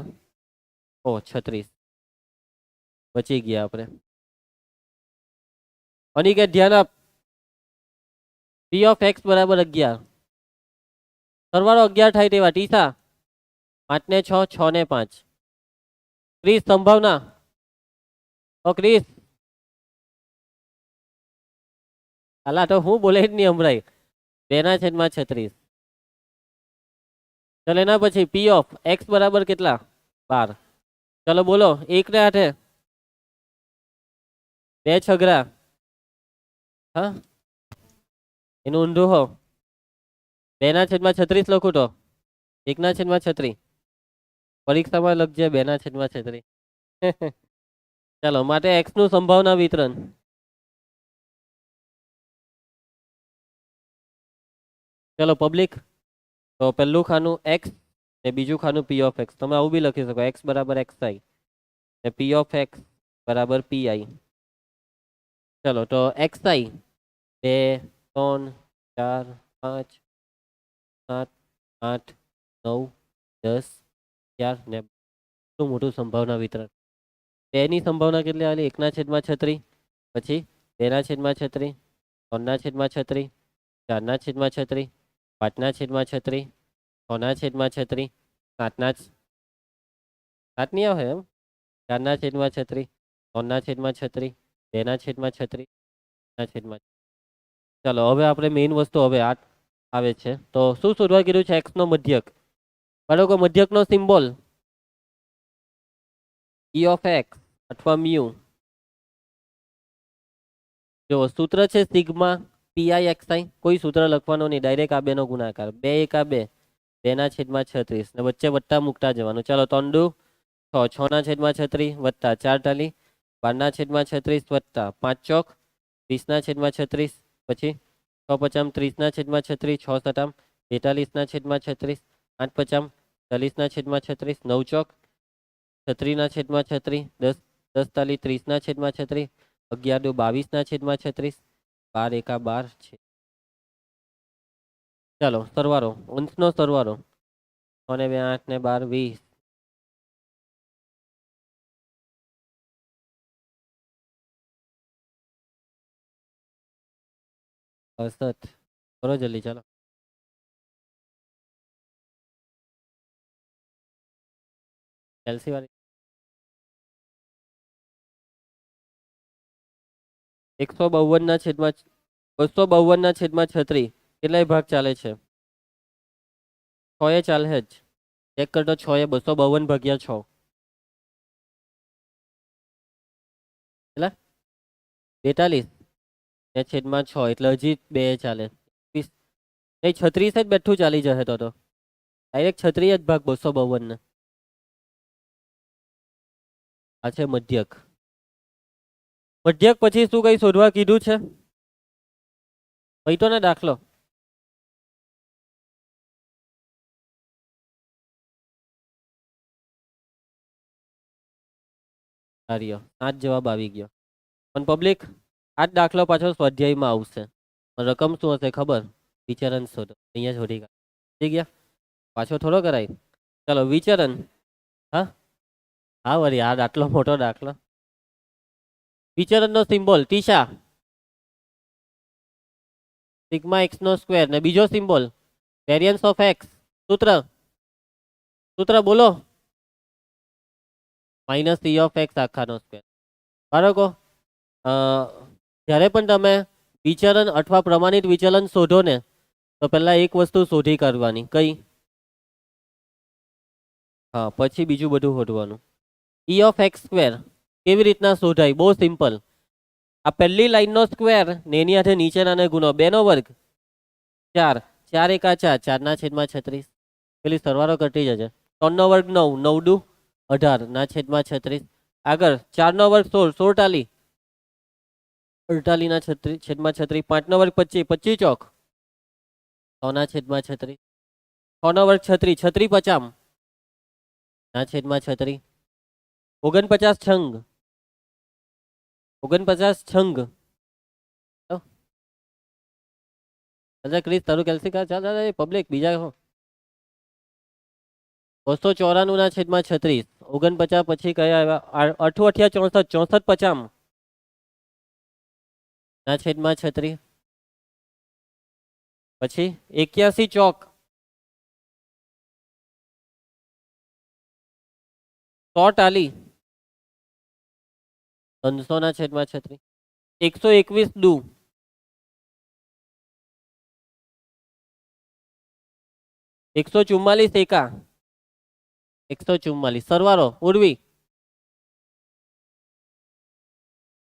ઓ 36. બચી ગયા આપણે. અનિકેત ધ્યાન આપ. પી ઓફ એક્સ બરાબર 11. સરવાળો 11 થાય તેવા ટીસા 5 ને 6, 6 ને 5. ક્રિસ સંભાવના. ઓ ક્રિસ, હાલા તો હું બોલે જ નહીં હમણાં. 2/36. ચાલો એના પછી પી ઓફ એક્સ બરાબર કેટલા 12. ચાલો બોલો 1 ને 8 2 છગડા હા એનું ઊંધું હો 2/36 લખું તો 1/36 પરીક્ષામાં લખજે 2/36. ચાલો માટે એક્સ નું સંભાવના વિતરણ ચાલો પબ્લિક તો પહેલું ખાનું એક્સ ને બીજું ખાનું પી ઓફ એક્સ. તમે આવું બી લખી શકો એક્સ બરાબર એક્સ આઈ ને પી ઓફ એક્સ બરાબર પી આઈ. ચલો તો એક્સ આઈ 2 3 4 5 7 8 9 10 11 ને શું મોટું સંભાવના વિતરણ 2 ની સંભાવના કેટલી આવેલી 1/36 પછી 2/36 3/36 4/36 5/36 6/36 7 નહીં આવે એમ 4/36 3/36 2/36 ચાલો હવે આપણે મેઇન વસ્તુ હવે આ આવે છે તો શું શોધવા કીધું છે એક્સ નો મધ્યક બરાબર મધ્યકનો સિમ્બોલ ઈ ઓફ એક્સ અથવા મ્યુ જો સૂત્ર છે સિગ્મા પીઆઈ એક્સઆઈ કોઈ સૂત્ર લખવાનો નહીં ડાયરેક્ટ આ બેનો ગુણાકાર 2 1 2 2/36 ને વચ્ચે વત્તા મૂકતા જવાનું ચાલો 3 6 6/36 વત્તા 4 ટાલી 12/36 વત્તા 5 ચોક 20/36 પછી 6 પચામ 30/36 6 સટામ 42/36 8 પચામ 40/36 9 ચોક 36/36 10 10 તાલી 30/36 11 દુ 22/36 12 એકા 12 છે. ચાલો સરવાળો અંશનો સરવાળો 6 ને 2 8 ને 12 20 68 કરો જલ્દી ચાલો એલસી વાળી 152/252/36 કેટલાય ભાગ ચાલે છે 6 એ ચાલે જ ચેક કરતો 6 એ 252 ભાગ્યા 6 કેટલા 42 ને છેદમાં 6 એટલે હજી 2 ચાલે 20 નહીં 36 જ બેઠું ચાલી જશે તો ડાયરેક્ટ 36 જ ભાગ 252 ને આ છે મધ્યક મધ્યક પછી શું કઈ શોધવા કીધું છે તો ને દાખલો કાર્ય 7 જવાબ આવી ગયો પણ પબ્લિક આ જ દાખલો પાછો સ્વાધ્યાયમાં આવશે રકમ શું હશે ખબર વિચરણ શોધો અહીંયા શોધી કાઢી ગયા પાછો થોડો કરાય ચાલો વિચરણ હા હા વળી આ આટલો મોટો દાખલો વિચરણનો સિમ્બોલ ટીશા સિગ્મા એક્સ નો સ્ક્વેર ને બીજો સિમ્બોલ વેરિયન્સ ઓફ એક્સ સૂત્ર સૂત્ર બોલો માઇનસ ઈ ઓફ એક્સ આખાનો સ્ક્વેર બરાબર જ્યારે પણ તમે વિચલન અથવા પ્રમાણિત વિચલન શોધો ને તો પહેલા એક વસ્તુ શોધી કાઢવાની કઈ હા પછી બીજું બધું શોધવાનું ઈ ઓફ એક્સ સ્ક્વેર કેવી રીતના શોધાય બહુ સિમ્પલ આ પહેલી લાઈનનો સ્ક્વેર ને એની સાથે નીચેનાને ગુનો 2 નો વર્ગ 4 4 એકા 4 4/36 પેલી સરવાળો કરતી જશે 3 નો વર્ગ 9 9 દુ 18/36 આગળ 4 નો વર્ગ 16 16 ટાલી 48/36 5 નો વર્ગ 25 25 ચોક 6/36 6 નો વર્ગ 36 36 પચામ ના છેદમાં 36 49 છંગ 49 છંગ ક્રિસ તારું કેલ્સી કા ચાલ પબ્લિક બીજા 294/36 49 પછી કયા આવ્યા 8 8 64 64 પચામ ના છેદમાં 36 પછી 81 ચોક 100 ટાલી 300/36 121 દુ 144 એકા 144 સરવાળો ઉર્વી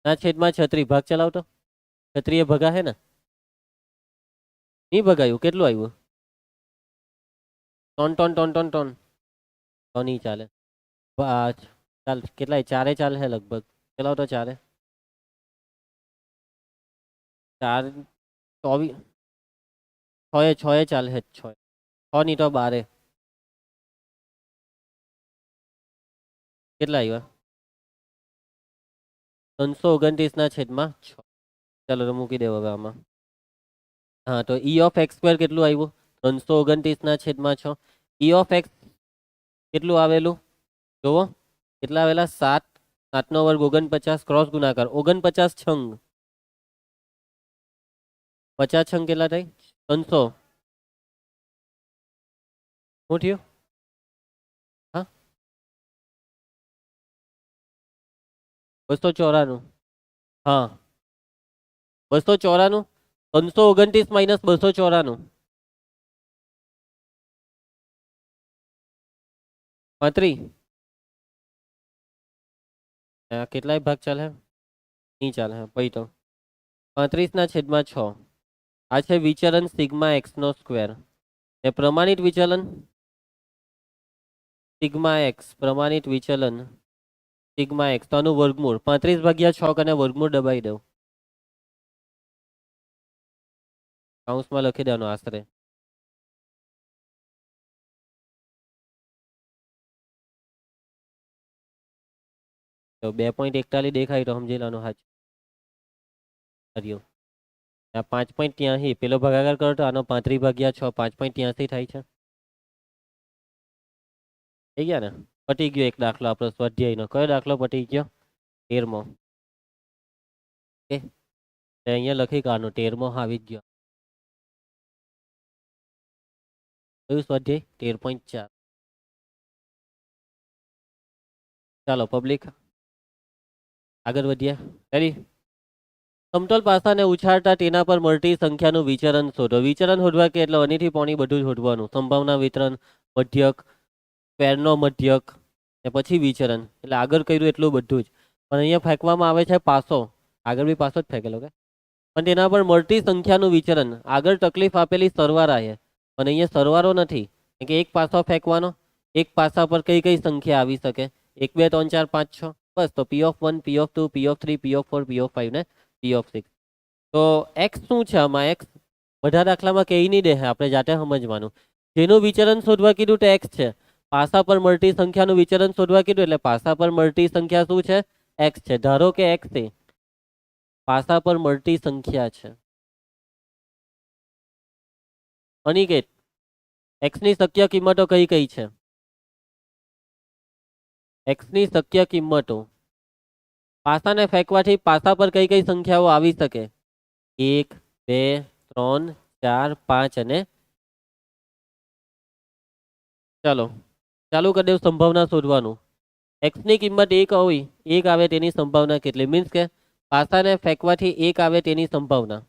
ના છેદમાં 36 ભાગ ચલાવતો 36 ભગા હે ને નહીં ભગાયું કેટલું આવ્યું ton ton ton ton ton તો નહીં ચાલે ચાલ કેટલાય ચારે ચાલે હે લગભગ ચલાવતો ચારે 4 24 6 ચાલે હે 6 નહીં તો 12 કેટલા આવ્યા 329 ના છેદમાં 6 ચાલો તો મૂકી દેવો હવે આમાં હા તો ઈ ઓફ એક્સ સ્ક્વેર કેટલું આવ્યું 329 ના છેદમાં 6 ઈ ઓફ એક્સ કેટલું આવેલું જોવો કેટલા આવેલા 7 7 નો વર્ગ 49 ક્રોસ ગુણાકાર 49 છંગ 50 છંગ કેટલા થાય 300 શું થયું હા 294 હા 294 329 માઇનસ 294 35 કેટલાય ભાગ ચાલે નહીં ચાલે પછી તો 35 ના છેદમાં 6 આ છે વિચલન સિગ્મા એક્સ નો સ્ક્વેર ને પ્રમાણિત વિચલન સિગ્મા એક્સ પ્રમાણિત વિચલન સિગ્મા એક્સ તો આનું વર્ગમૂળ 35 ભાગ્યા 6 અને વર્ગમૂળ દબાઈ દઉં કાઉન્સમાં લખી દેવાનો આશરે તો 2.41 દેખાય તો સમજી લેવાનું હાચ હરિયો 5.83 પેલો ભાગાકાર કરો તો આનો 35 ભાગ્યા 6 5.83 થાય છે થઈ ગયા ને પટી ગયો એક દાખલો આપણો સ્વાધ્યાયનો કયો દાખલો પટી ગયો 13મો ઓકે અહીંયા લખી કાઢનો 13મો આવી જ ગયો કયું સ્વાધ્યાય 13.4 ચાલો પબ્લિક આગળ વધીએ રેડી સમતલ પાસાને ઉછાળતા તેના પર મળતી સંખ્યાનું વિચરણ શોધો વિચરણ શોધવા કે એટલે અનીથી પોણી બધું શોધવાનું સંભાવના વિતરણ મધ્યક સ્ક્વેરનો મધ્યક ને પછી વિચરણ એટલે આગળ કર્યું એટલું બધું જ પણ અહીંયા ફેંકવામાં આવે છે પાસો આગળ બી પાસો જ ફેંકેલો કે પણ તેના પર મળતી સંખ્યાનું વિચરણ આગળ તકલીફ આપેલી સરવાળા છે પણ અહીંયા સરવાળો નથી કે એક પાસો ફેંકવાનો એક પાસા પર કઈ કઈ સંખ્યા આવી શકે 1 2 3 4 5 6 બસ તો પી of 1 P of 2 P of 3 P of 4 P of 5 ને પી ઓફ 6 તો એક્સ શું છે આમાં એક્સ બધા દાખલામાં કઈ નહીં દે આપણે જાતે સમજવાનું જેનું વિચરણ શોધવા કીધું તો એક્સ છે પાસા પર મળતી સંખ્યાનું વિચરણ શોધવા કીધું એટલે પાસા પર મળતી સંખ્યા શું છે એક્સ છે ધારો કે એક્સ છે પાસા પર મળતી સંખ્યા છે અનિકેત એક્સ ની શક્ય કિંમતો કઈ કઈ છે એક્સ ની શક્ય કિંમતો પાસાને ફેંકવાથી પાસા પર કઈ કઈ સંખ્યાઓ આવી શકે 1 2 3 4 5 અને ચાલો ચાલુ કરી દેવ સંભાવના શોધવાનું એક્સ ની કિંમત 1 હોય 1 આવે તેની સંભાવના કેટલી મીન્સ કે પાસાને ફેંકવાથી 1 આવે તેની સંભાવના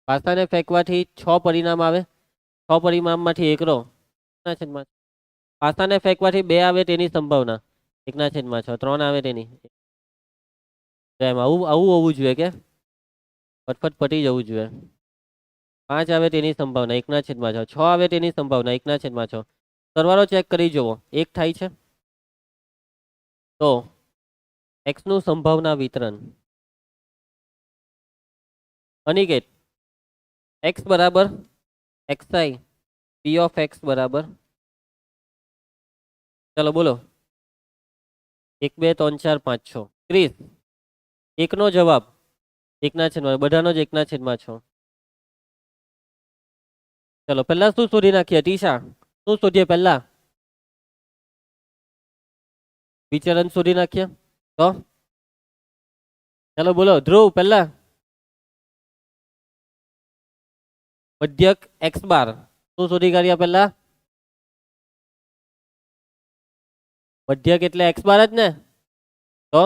પાસાને ફેંકવાથી 6 પરિણામ આવે 6 પરિણામમાંથી 1 રો પાસાને ફેંકવાથી 2 આવે તેની સંભાવના 1/6 3 આવે તેની એમ આવું હોવું જોઈએ કે ફટફટ પટી જવું જોઈએ 5 આવે તેની સંભાવના 1/6 6 આવે તેની સંભાવના 1/6 સરવાળો ચેક કરી જુઓ 1 થાય છે તો એક્સ નું સંભાવના વિતરણ અનિકેત એક્સ બરાબર xi p ઓફ એક્સ બરાબર ચલો બોલો 1 2 3 4 5 6 30 1 નો જવાબ 1/6 બધાનો જ 1/6 ચલો પહેલા શું શોધી નાખીએ ટીશા શું શોધીએ પહેલા વિચરણ શોધી નાખીએ તો ચલો બોલો ધ્રુવ પહેલા મધ્યક એક્સ બાર શું શોધી કાઢ્યા પહેલા મધ્યક એટલે એક્સ બાર જ ને તો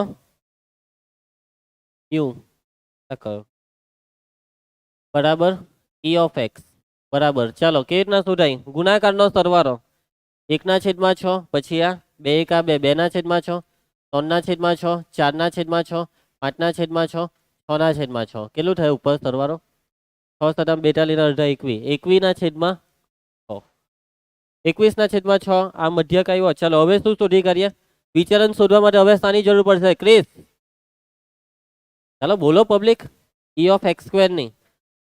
યુ બરાબર e ઓફ એક્સ બરાબર. ચાલો કેવી રીતના શોધાય? ગુણાકારનો સરવાળો 1/6, પછી આ 2 1 2, 2/6, 3/6, 4/6, 5/6, 6/6. કેટલું થાય ઉપર સરવાળો? 6 7 42 અડધા 21, 21/6. 21/6 આ મધ્યક આવ્યો. ચાલો હવે શું શોધી કરીએ? વિચરણ શોધવા માટે હવે શાની જરૂર પડશે ક્રિસ? ચાલો બોલો public. E of x square ની.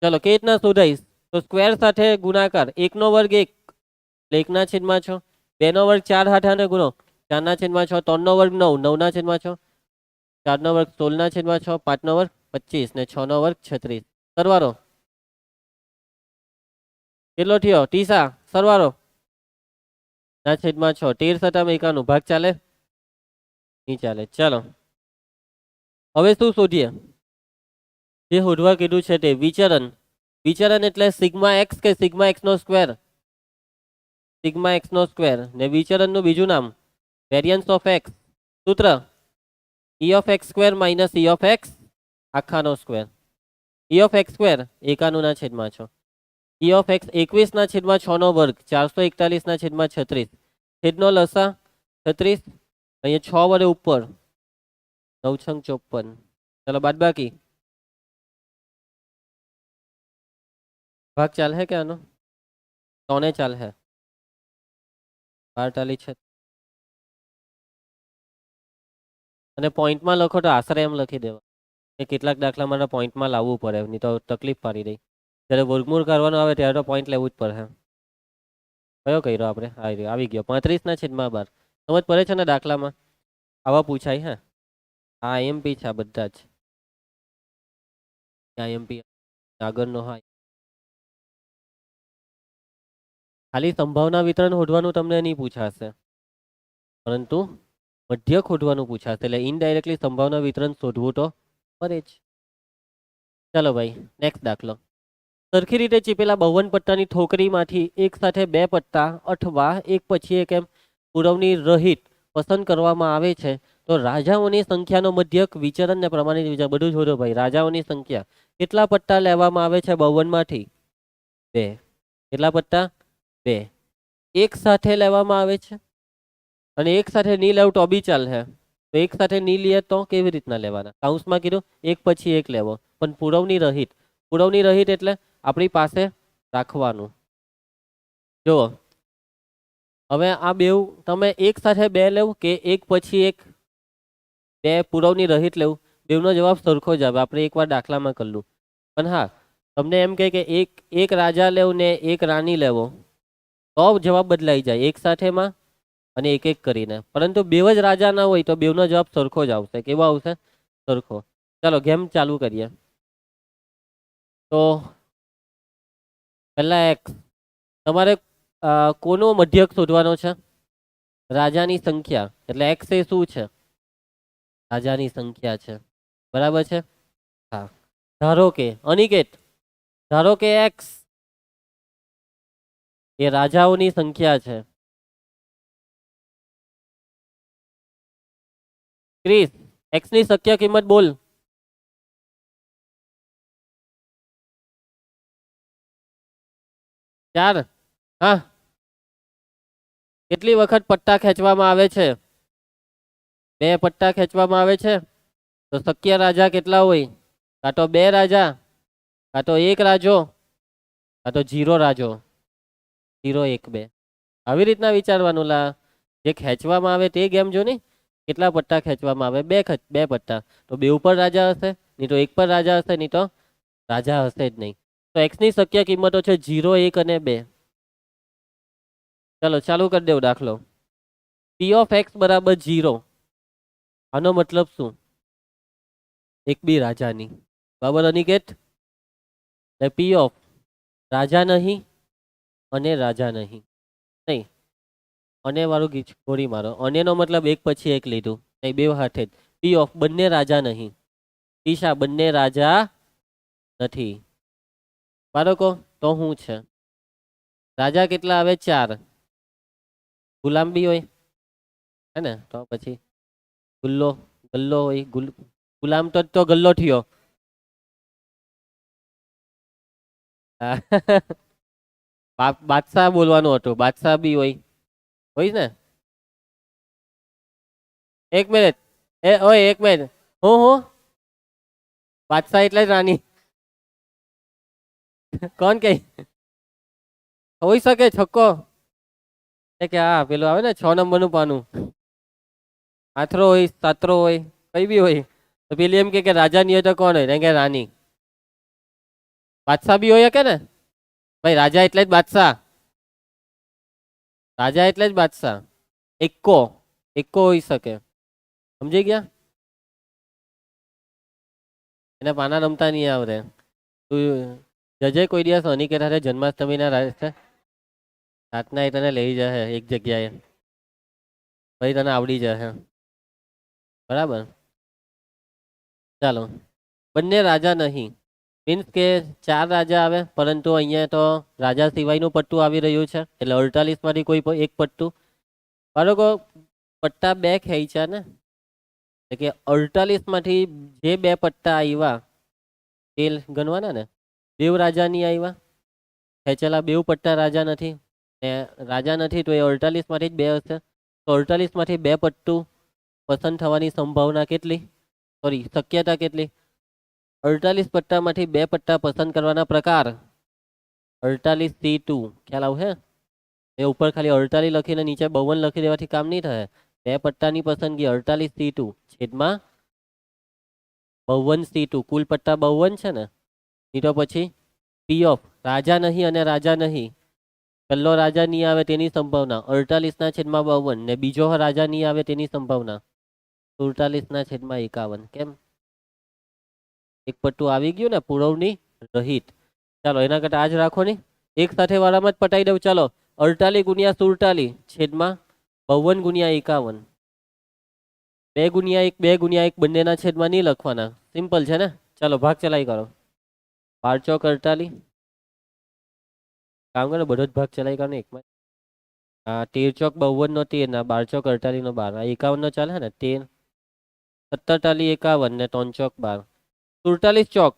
ચલો કેવી રીતના શોધાઈશ? તો સ્ક્વેર સાથે ગુણાકાર 1 નો વર્ગ 1 એટલે 1/6, 2 નો વર્ગ 4 હાથે ગુણો 4/6, 3 નો વર્ગ 9 9/6, 4 નો વર્ગ 16/6, 5 નો વર્ગ 25 ને 6 નો વર્ગ 36. સરવાળો કેટલો થયો ટીસા? સરવાળો ના છેદમાં 6, 13 સતામાં 91. ભાગ ચાલે? નહીં ચાલે. ચાલો હવે શું શોધીએ? જે શોધવા કીધું છે તે વિચરણ. વિચરણ એટલે સિગ્મા એક્સ કે સિગ્મા એક્સ નો સ્ક્વેર? સિગ્મા એક્સ નો સ્ક્વેર. ને વિચરણનું બીજું નામ વેરિયન્સ ઓફ એક્સ. સૂત્ર E of x square minus E of X આખાનો square. E of x square 91/6. E of X 21/6 નો વર્ગ 441/36. છેદનો લસા 36, અહીંયા 6 વડે ઉપર 9 છંગ 54. ચલો બાદ બાકી ભાગ ચાલ હે કે આનો? તોને ચાલ હે 48 છે. અને પોઈન્ટમાં લખો તો આશરે એમ લખી દેવા કે કેટલાક દાખલા માટે પોઈન્ટમાં લાવવું પડે, નહીં તો તકલીફ પાડી દે. જ્યારે વર્ગમૂળ કરવાનો આવે ત્યારે તો પોઈન્ટ લેવું જ પડે. કયો કર્યો આપણે? આવી ગયો 35/12. સમજ પડે છે ને દાખલામાં? આવા પૂછાય હે. આ આઈએમપી છે આ બધા જ. આઈએમપી આગળનો હા. ખાલી સંભાવના વિતરણ શોધવાનું તમને નહીં પૂછાશે, પરંતુ મધ્ય શોધવાનું પૂછાશે. એટલે ઇનડાયરેક્ટલી સંભાવના વિતરણ શોધવું તો પડે જ. ચાલો ભાઈ નેક્સ્ટ દાખલો. સરખી રીતે ચીપેલા 52 પટ્ટાની ઠોકરીમાંથી એક સાથે 2 પટ્ટા અથવા એક પછી એક એમ પુરવણી રહિત પસંદ કરવામાં આવે છે તો રાજાઓની સંખ્યાનો મધ્યક વિચરણ ને પ્રમાણિત વિચાર બધું જ શોધો ભાઈ. રાજાઓની સંખ્યા કેટલા પટ્ટા લેવામાં આવે છે 52 માંથી? 2. કેટલા પટ્ટા? 2. એક સાથે લેવામાં આવે છે અને એક સાથે નહીં લેવું તો બી ચાલે. તો એક સાથે નહીં લઈએ તો કેવી રીતના લેવાના? કાઉન્સમાં કીધું એક પછી એક લેવો, પણ પુરવણી રહિત. પુરવણી રહિત એટલે આપણી પાસે રાખવાનું. જુઓ હવે આ બેઉ તમે એક સાથે 2 લેવું કે એક પછી એક 2 પુરવણી રહિત લેવું, બેઉનો જવાબ સરખો જ આવે. આપણે એકવાર દાખલામાં કરલું. પણ હા તમને એમ કહે કે એક રાજા લેવું ને એક રાણી લેવો તો જવાબ બદલાઈ જાય એક સાથેમાં અને એક એક કરીને. પરંતુ બેવ જ રાજા ના હોય તો બેવનો જવાબ સરખો જ આવશે. કેવો આવશે? સરખો. ચાલો ગેમ ચાલુ કરીએ. તો પહેલા એક્સ તમારે કોનો મધ્યક શોધવાનો છે? રાજાની સંખ્યા. એટલે એક્સ એ શું છે? રાજાની સંખ્યા છે. બરાબર છે? હા. ધારો કે અનિકેત, ધારો કે એક્સ એ રાજાઓની સંખ્યા છે. ક્રિસ એક્સ ની શક્ય કિંમત બોલ. 4. હા કેટલી વખત પટ્ટા ખેંચવામાં આવે છે? 2 પટ્ટા ખેંચવામાં આવે છે. તો શક્ય રાજા કેટલા હોય? કાં તો 2 રાજા, કાં તો 1 રાજો, કાં તો 0 રાજો. 0 1 2 આવી રીતના વિચારવાનું. લા જે ખેંચવામાં આવે તે ગેમ જો ને. કેટલા પટ્ટા ખેંચવામાં આવે? 2 પટ્ટા. તો 2 ઉપર રાજા હશે, નહીં તો 1 પર રાજા હશે, નહીં તો રાજા હશે જ નહીં. તો એક્સ ની શક્ય કિંમતો છે 0 1 અને 2. ચાલો ચાલુ કરી દેવું દાખલો. P ઓફ એક્સ બરાબર 0. આનો મતલબ શું? એક બી રાજા નહીં. બરાબર અનિકેત? P ઓફ રાજા નહીં અને રાજા નહીં. નહીં અને વાળું ગીચ ગોળી મારો. અનેનો મતલબ એક પછી એક લીધું. નહીં બે હાથે જ. P ઓફ બંને રાજા નહીં. ઈશા બંને રાજા નથી. બાળકો તો શું છે? રાજા કેટલા આવે? 4. ગુલામ બી હોય હે ને? તો પછી ગુલ્લો ગલ્લો હોય. ગુલામ તો ગલ્લો થયો. બાદશાહ બોલવાનું હતું, બાદશાહ બી હોય ને. એક મિનિટ, ઓય એક મિનિટ, હું બાદશાહ એટલે જ રાની. કોણ કે હોઈ શકે છક્કો? કે હા પેલું આવે ને 6 નંબરનું પાનું, આથરો હોય, સાતરો હોય, કઈ બી હોય. તો પેલી એમ કે રાજા ની હોય તો કોણ હોય? કે રાની. બાદશાહ બી હોય કે ને ભાઈ, રાજા એટલે જ બાદશાહ. રાજા એટલે જ બાદશાહ. એકો એકો હોઈ શકે, સમજી ગયા? એને પાના રમતા નહીં આવડે. તું જજે કોઈ દિવસ અનિકેત હાથે જન્માષ્ટમી ના રાતના તને લઈ જાય એક જગ્યાએ, પછી તને આવડી જશે. બરાબર. ચાલો, બંને રાજા નહીં મીન્સ કે 4 રાજા આવે, પરંતુ અહીંયા તો રાજા સિવાયનું પટ્ટું આવી રહ્યું છે, એટલે 48 માંથી કોઈ એક પટ્ટું. બાળકો પટ્ટા બે ખેંચ્યા ને, એટલે કે 48 માંથી જે બે પટ્ટા આવ્યા તે ગણવાના ને. બેવ રાજા ની આવ્યા, ખેંચેલા બેવ પટ્ટા રાજા નથી, ને રાજા નથી તો એ 48 માંથી જ બે હશે. તો 48 માંથી બે પટ્ટું પસંદ થવાની સંભાવના કેટલી, સોરી શક્યતા કેટલી? 48 પટ્ટામાંથી બે પટ્ટા પસંદ કરવાના પ્રકાર 48C2. ખ્યાલ આવશે? એ ઉપર ખાલી 48 લખીને નીચે 52 લખી દેવાથી કામ નહીં થાય. બે પટ્ટાની પસંદગી 48C2 છેદમાં 52C2. કુલ પટ્ટા 52 છે ને, નહીં તો પછી પી ઓફ રાજા નહીં અને રાજા નહીં, પહેલો રાજા નહીં આવે તેની સંભાવના 48 ના છેદમાં 52, ને બીજો રાજા નહીં આવે તેની સંભાવના 47 ના છેદમાં 51. કેમ? એક પટ્ટું આવી ગયું ને, પુરવણી રહિત. ચાલો એના કરતા આજ રાખો ને, એક સાથે વાળામાં જ પટાઈ દઉં. ચાલો 48 ગુણ્યા 47 છેદમાં 52 ગુણ્યા 51. 2 ગુણ્યા 1 2 ગુણ્યા 1 બંનેના છેદમાં નહીં લખવાના, સિમ્પલ છે ને. ચાલો ભાગ ચલાઈ કરો. 12 ચોક 48, કામ કરો બધો જ ભાગ ચલાઈ કરો ને એકમાં. 13 ચોક 52 નો 13, ના 12 ચોક 48 નો 12, 51 નો ચાલે ને 13, 17 ટાલી 51 ને 3 ચોક 12, 47 ચોક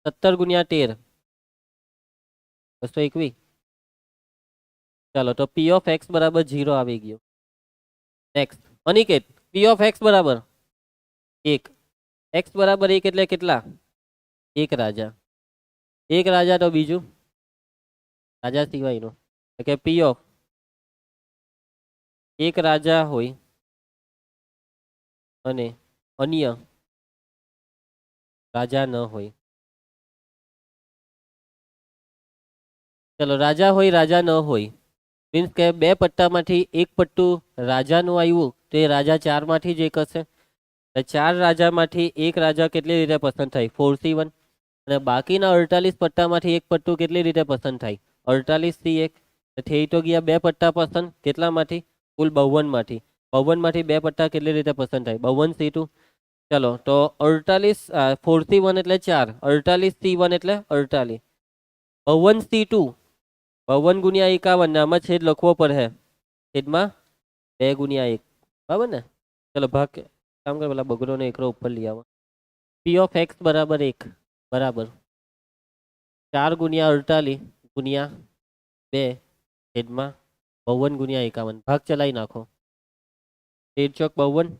17 ગુણ્યા 13 221. ચાલો તો પી ઓફ એક્સ બરાબર 0 આવી ગયો. Next Aniket, P of X બરાબર 1. એક્સ બરાબર 1 એટલે કેટલા? એક રાજા. એક રાજા તો બીજું રાજા સિવાયનું, કે પી ઓફ એક રાજા હોય અને અન્ય રાજા ન હોય. ચલો રાજા હોય રાજા ન હોય મીન્સ કે બે પટ્ટામાંથી એક પટ્ટું રાજાનું આવ્યું તો એ રાજા 4 માંથી જ એક હશે. 4 રાજામાંથી એક રાજા કેટલી રીતે પસંદ થાય? 4C1. અને બાકીના 48 પટ્ટામાંથી એક પટ્ટું કેટલી રીતે પસંદ થાય? 48C1. થઈ તો ગયા બે પટ્ટા પસંદ, કેટલામાંથી? કુલ 52 માંથી. 52 માંથી બે પટ્ટા કેટલી રીતે પસંદ થાય? 52C2. ચલો તો 48 4C1 એટલે 4, 48C1 એટલે 48, 52C2 52 ગુણ્યા 51, ને આમાં છેદ લખવો પડે, છેદમાં 2 ગુણ્યા 1. બરાબર ને? ચલો ભાગ કામ કર, પેલા બગડો ને એકડો ઉપર લઈ આવો. પી ઓફ એક્સ બરાબર 1 બરાબર 4 ગુણ્યા 48 ગુણ્યા 2 છેદમાં 52 ગુણ્યા 51. ભાગ ચલાવી નાખો. 13 ચોક 52,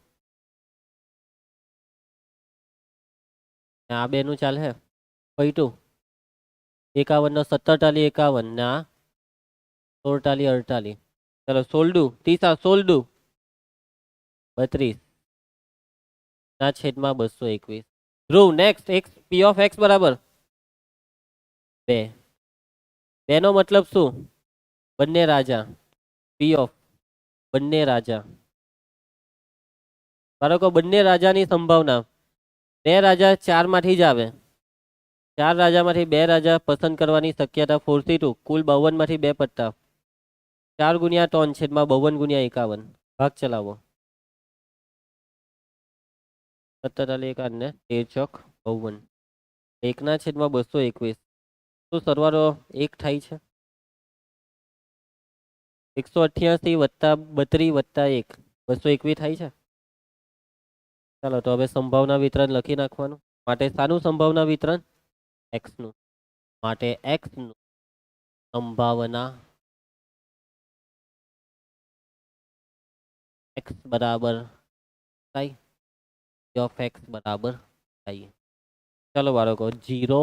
આ બે નું ચાલે. પૈટું 51 નો 17 ટાલી 51, ને આ 16 ટાલી 48. ચલો 16 30 16 32 ના છેદમાં 221. Dhruv next X, P of X બરાબર 2. 2 નો મતલબ શું? બંને રાજા. પી ઓફ બંને રાજા. બાળકો બંને રાજાની સંભાવના, બે રાજા 4 માંથી જ આવે. 4 રાજામાંથી બે રાજા પસંદ કરવાની શક્યતા 4C2. કુલ 52 માંથી બે પટ્ટા 4 ગુણ્યા 3 છેદમાં 52 ગુણ્યા 51. ભાગ ચલાવો. 17 ટાલી 51 ને 13 ચોક 52, 1 ના છેદમાં 221. શું સરવાળો 1 થાય છે? 188 વત્તા 32 વત્તા 1 221 થાય છે. ચાલો તો હવે સંભાવના વિતરણ લખી નાખવાનું. માટે શાનું સંભાવના વિતરણ? એક્સ નું. માટે એક્સ નું સંભાવના એક્સ બરાબર થાય, ઓફ એક્સ બરાબર થાય. ચલો બાળકો 0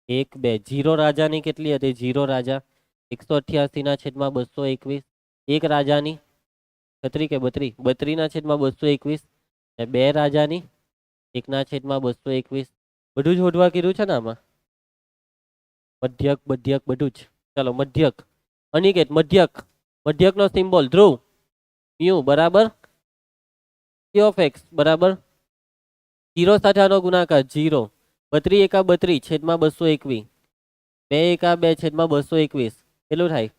1 2. 0 રાજાની કેટલી હતી? 0 રાજા 188 ના છેદમાં 221. 1 રાજાની 36 કે 32? 32 ના છેદમાં 221. અને 2 રાજાની 1 ના છેદમાં 221. બધું જ શોધવા કીધું છે ને આમાં? મધ્યક મધ્યક બધું જ. ચલો મધ્યક. અનિકેત મધ્યક. મધ્યક નો સિમ્બોલ ધ્રુવ મ્યુ બરાબર p ઓફ x બરાબર 0 સાથે આનો ગુણાકાર 0. 32 એકા 32 છેદમાં 221. 2 એકા 2 છેદમાં 221. કેટલું થાય?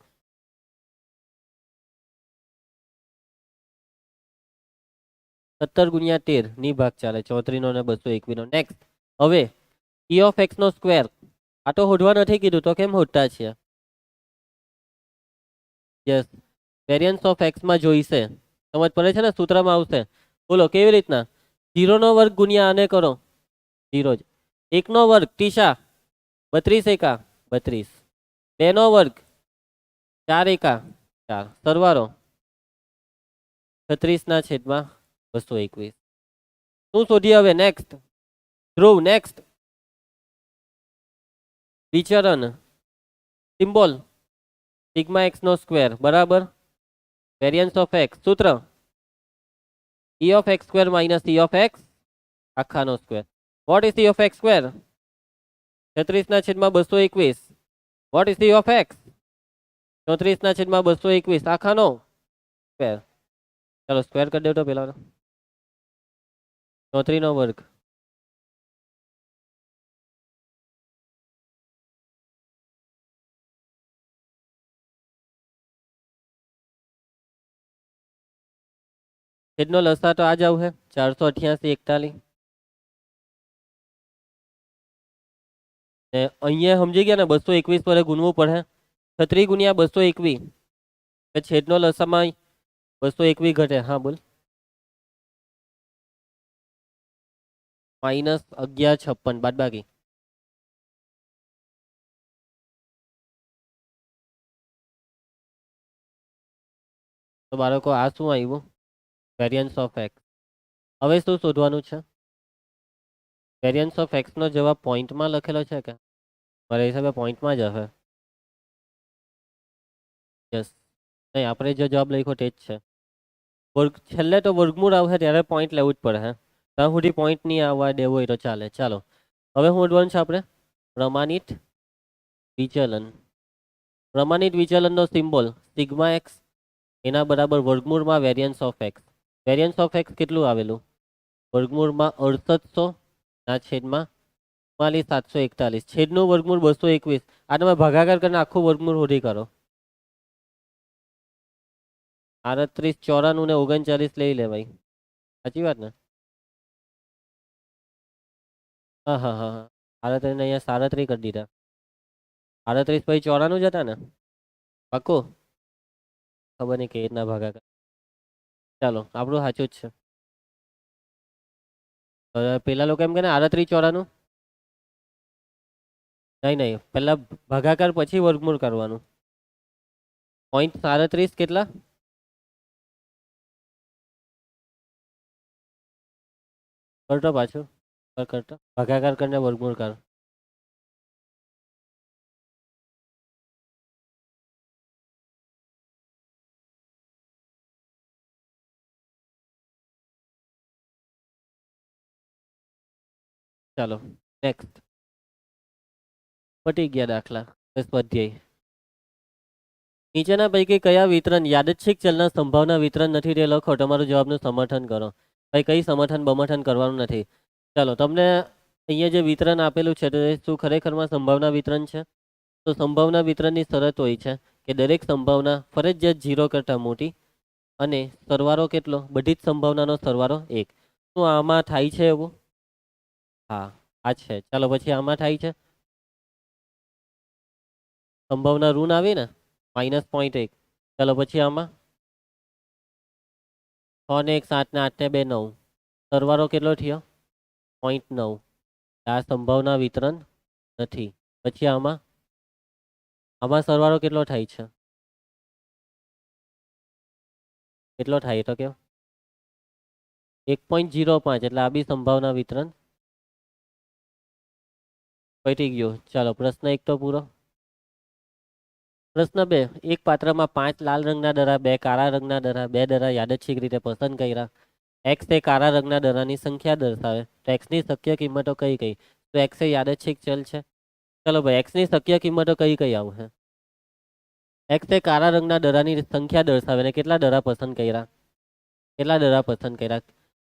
17 ગુણ્યા 13 ની ભાગ ચાલે 34 નો ને 221 નો. નેક્સ્ટ હવે p ઓફ x નો સ્ક્વેર. આ તો શોધવા નથી કીધું તો કેમ શોધતા છે? યસ, વેરિયન્સ ઓફ x માં જોઈશે. સમજ પડે છે ને? સૂત્રમાં આવશે. બોલો કેવી રીતના? 0 નો વર્ગ ગુણ્યા આને કરો 0 જ. 1 નો વર્ગ ટીશા 32 એકા 32. 2 નો વર્ગ 4 એકા 4. સરવાળો 36 ના છેદમાં 221. શું શોધીએ હવે? નેક્સ્ટ ધ્રુવ. નેક્સ્ટ વિચરણ સિમ્બોલ સિગ્મા એક્સ નો સ્ક્વેર બરાબર વેરિયન્સ ઓફ એક્સ. સૂત્ર e of x square minus e of X આખાનો square. What is e of x square? 36 ના છેદમાં 221. What is e of X? 34 ના છેદમાં 221 આખાનો સ્ક્વેર. ચલો સ્ક્વેર કરી દો તો પેલા 34 નો વર્ગ. છેદનો લસા તો આ જ આવશે 488 41. ને અહીંયા સમજી ગયા ને 221 પર ગુણવું પડે. 36 ગુણ્યા 221. છેદનો લસામાં 221 ઘટે. હા બોલ. -1156 બાદ બાકી. તો બાળકો આ શું આવ્યું? Variance of x. હવે શું શોધવાનું છે? વેરિયન્સ ઓફ એક્સ નો જવાબ પોઈન્ટમાં લખેલો છે કે? મારા હિસાબે પોઈન્ટમાં જ હશે. યસ, નહીં આપણે જે જવાબ લખ્યો તે જ છે. વર્ગ છેલ્લે તો વર્ગમૂળ આવશે ત્યારે પોઈન્ટ લેવું જ પડે. હે ત્યાં સુધી પોઈન્ટ નહીં આવવા દેવો હોય તો ચાલે. ચાલો હવે શું શોધવાનું છે આપણે? પ્રમાણિત વિચલન. પ્રમાણિત વિચલનનો સિમ્બોલ સિગ્મા એક્સ એના બરાબર વર્ગમૂળમાં variance of x. Variance of x કેટલું આવેલું? વર્ગમૂળમાં 6800 ના છેદમાં 741. છેદનું વર્ગમૂળ 221. આ તમે ભાગાકાર કરીને આખું વર્ગમૂળ શોધી કરો. 38 94 ને 39 લઈ લેવાય. સાચી વાત ને? હા હા હા હા. 38 ને અહીંયા 37 કરી દીધા. 38 પછી 94 જ હતા ને? પાક્કું? ખબર નહીં કે રીતના ભાગાકાર. ચાલો આપણું સાચું જ છે. પેલા લોકો એમ કે 38 94. નહીં નહીં, પહેલા ભાગાકાર પછી વર્ગમૂળ કરવાનું. 0.37 કેટલા? કરતો પાછું કરતો ભાગાકાર કરીને વર્ગમૂળ કર. ચાલો નેક્સ્ટ. પટી ગયા દાખલા. સ્વાધ્યાય. નીચેના પૈકી કયા વિતરણ યાદચ્છિક ચલના સંભાવના વિતરણ નથી તે લખો. તમારું જવાબનું સમર્થન કરો. ભાઈ કઈ સમર્થન બમર્થન કરવાનું નથી. ચાલો તમને અહીંયા જે વિતરણ આપેલું છે તે શું ખરેખરમાં સંભાવના વિતરણ છે? તો સંભાવના વિતરણની શરત હોય છે કે દરેક સંભાવના ફરજિયાત 0 કરતાં મોટી અને સરવાળો કેટલો? બધી જ સંભાવનાનો સરવાળો 1. શું આમાં થાય છે એવું? હા આ છે. ચાલો પછી આમાં થાય છે સંભાવના ઋણ આવી ને -0.1. ચાલો પછી આમાં 6 ને 1 7 ને 8 ને 2 9. સરવાળો કેટલો થયો? 0.9. આ સંભાવના વિતરણ નથી. પછી આમાં સરવાળો કેટલો થાય છે? કેટલો થાય તો કેવો? 1.05 એટલે આ બી સંભાવના વિતરણ પતી ગયું. ચાલો પ્રશ્ન 1 તો પૂરો. પ્રશ્ન 2, એક પાત્રમાં 5 લાલ રંગના દરા, 2 કાળા રંગના દરા, 2 દરા યાદચ્છિક રીતે પસંદ કર્યા. એક્સ એ કાળા રંગના દરાની સંખ્યા દર્શાવે તો એક્સની શક્ય કિંમતો કઈ કઈ? તો એક્સ એ યાદચ્છિક ચલ છે. ચલો ભાઈ, એક્સની શક્ય કિંમતો કઈ કઈ આવશે? એક્સ એ કાળા રંગના દરાની સંખ્યા દર્શાવે ને કેટલા દરા પસંદ કર્યા? કેટલા દરા પસંદ કર્યા?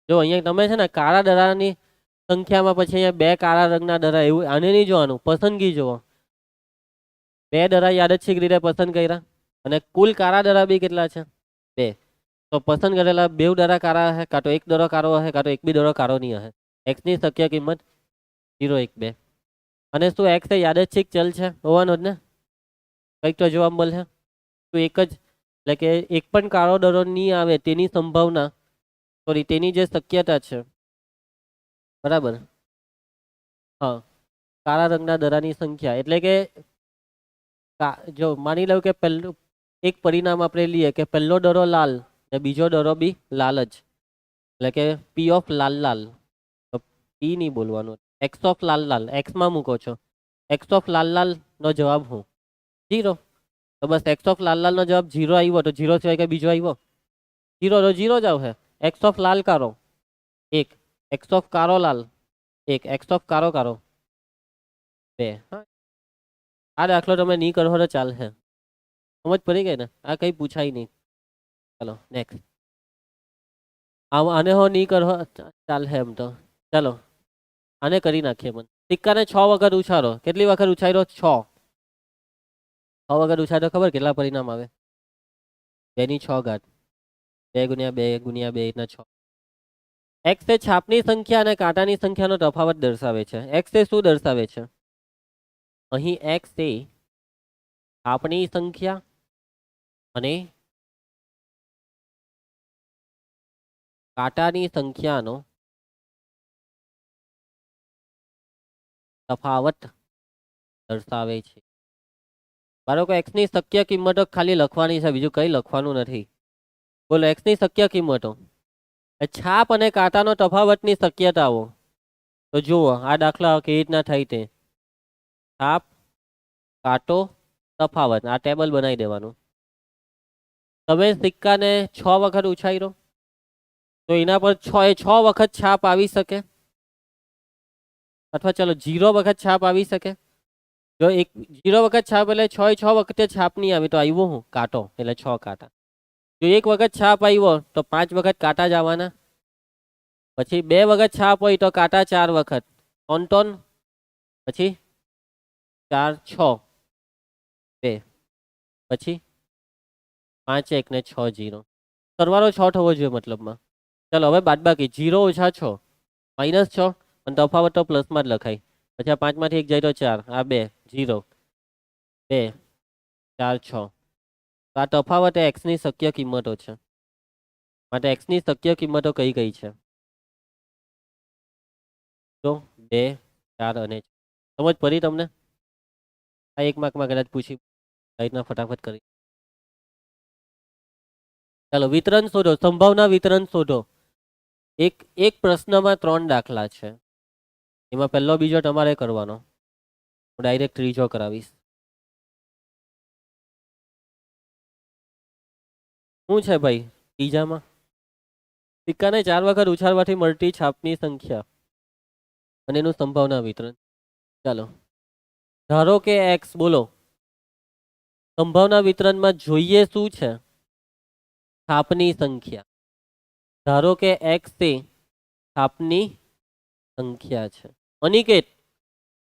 જો અહીંયા તમે છે ને કાળા દરાની સંખ્યામાં પછી અહીંયા 2 કાળા રંગના દરા, એવું આને નહીં જોવાનું, પસંદગી જુઓ. 2 દરા યાદચ્છિક રીતે પસંદ કર્યા અને કુલ કાળા દરા બી કેટલા છે? 2. તો પસંદ કરેલા 2 દરા કાળા હશે, કાં તો 1 દરો કાળો હશે, કાં તો 1 બી દરો કાળો નહીં હશે. એક્સ ની શક્ય કિંમત 0, 1, 2. અને શું એક્સ એ યાદચ્છિક ચલ છે? હોવાનો જ ને. કંઈક તો જવાબ મળશે. તો એક જ, એટલે કે એક પણ કાળો દરો નહીં આવે તેની સંભાવના, સોરી તેની જે શક્યતા છે, બરાબર. હા, કાળા રંગના દરાની સંખ્યા એટલે કે જો માની લો કે પહેલું એક પરિણામ આપણે લઈએ કે પહેલો દરો લાલ ને બીજો દરો બી લાલ જ, એટલે કે પી ઓફ લાલ લાલ. તો પી નહીં બોલવાનું, એક્સ ઓફ લાલ લાલ એક્સમાં મૂકો છો. એક્સ ઓફ લાલ લાલ નો જવાબ હું 0. તો બસ એક્સ ઓફ લાલ લાલ નો જવાબ 0 આવ્યો. તો 0 સિવાય કઈ બીજો આવ્યો? 0, તો 0 જ આવશે. એક્સ ઓફ લાલ કારો 1, એક્સ ઓફ કારો લાલ 1, એક્સ ઓફ કારો કારો 2. હા, આ દાખલો તમે નહીં કરો તો ચાલશે. સમજ પડી ગઈ ને? આ કઈ પૂછાય નહીં. ચલો નેક્સ્ટ. આને હો નહીં કરો ચાલશે એમ તો. ચાલો આને કરી નાખીએ. પણ સિક્કાને 6 વખત ઉછાળો. કેટલી વખત ઉછાળ્યો? 6. 6 વખત ઉછાળ્યો. ખબર કેટલા પરિણામ આવે? 2 ની 6 ઘાત, 2 ગુણ્યા 2 ગુણ્યા 2 ના 6. એક્સ એ છાપની સંખ્યા અને કાંટાની સંખ્યાનો તફાવત દર્શાવે છે. એક્સ એ શું દર્શાવે છે? અહીં એક્સ એ છાપની સંખ્યા અને કાંટાની સંખ્યાનો તફાવત દર્શાવે છે. બાળકો, એક્સ ની શક્ય કિંમતો ખાલી લખવાની છે, બીજું કઈ લખવાનું નથી. બોલો, એક્સ ની શક્ય કિંમતો, છાપ અને કાંટાનો તફાવતની શક્યતાઓ. તો જુઓ આ દાખલા કેવી રીતના થાય તે. છાપ, કાંટો, તફાવત, આ ટેબલ બનાવી દેવાનું. તમે સિક્કાને 6 વખત ઉછાળ્યો તો એના પર 6 વખત છાપ આવી શકે, અથવા ચલો 0 વખત છાપ આવી શકે. જો 0 વખત છાપ એટલે 6 વખતે છાપ નહીં આવી તો આવ્યો હું કાંટો, એટલે 6 કાંટા. જો 1 વખત છાપ આવ્યો તો 5 વખત કાંટા જ આવવાના. પછી 2 વખત છાપ હોય તો કાંટા 4 વખત, ટોન. પછી 4, 6, 2, પછી 5, 1 ને 6, 0. સરવાળો 6 થવો જોઈએ મતલબમાં. ચાલો હવે બાદબાકી 0 ઓછા 6 -6, અને તફાવત તો પ્લસમાં જ લખાય. પછી આ 5 માંથી 1 જાય તો 4, આ 2, 0, 2, 4, 6. તો આ તફાવત એ એક્સની શક્ય કિંમતો છે. માટે એક્સની શક્ય કિંમતો કઈ કઈ છે? તો 2, 4 અને 6. સમજ પડી તમને? આ 1 માર્કમાં કદાચ પૂછી રીતના ફટાફટ કરી. ચાલો વિતરણ શોધો, સંભાવના વિતરણ શોધો. એક પ્રશ્નમાં 3 દાખલા છે. એમાં પહેલો બીજો તમારે કરવાનો. હું ડાયરેક્ટ ત્રીજો કરાવીશ. શું છે ભાઈ ત્રીજામાં? સિક્કાને 4 વખત ઉછાળવાથી મળતી છાપની સંખ્યા અને એનું સંભાવના વિતરણ. ચાલો ધારો કે એક્સ, બોલો સંભાવના વિતરણમાં જોઈએ શું છે? છાપની સંખ્યા. ધારો કે એક્સ એ છાપની સંખ્યા છે. અનિકેત,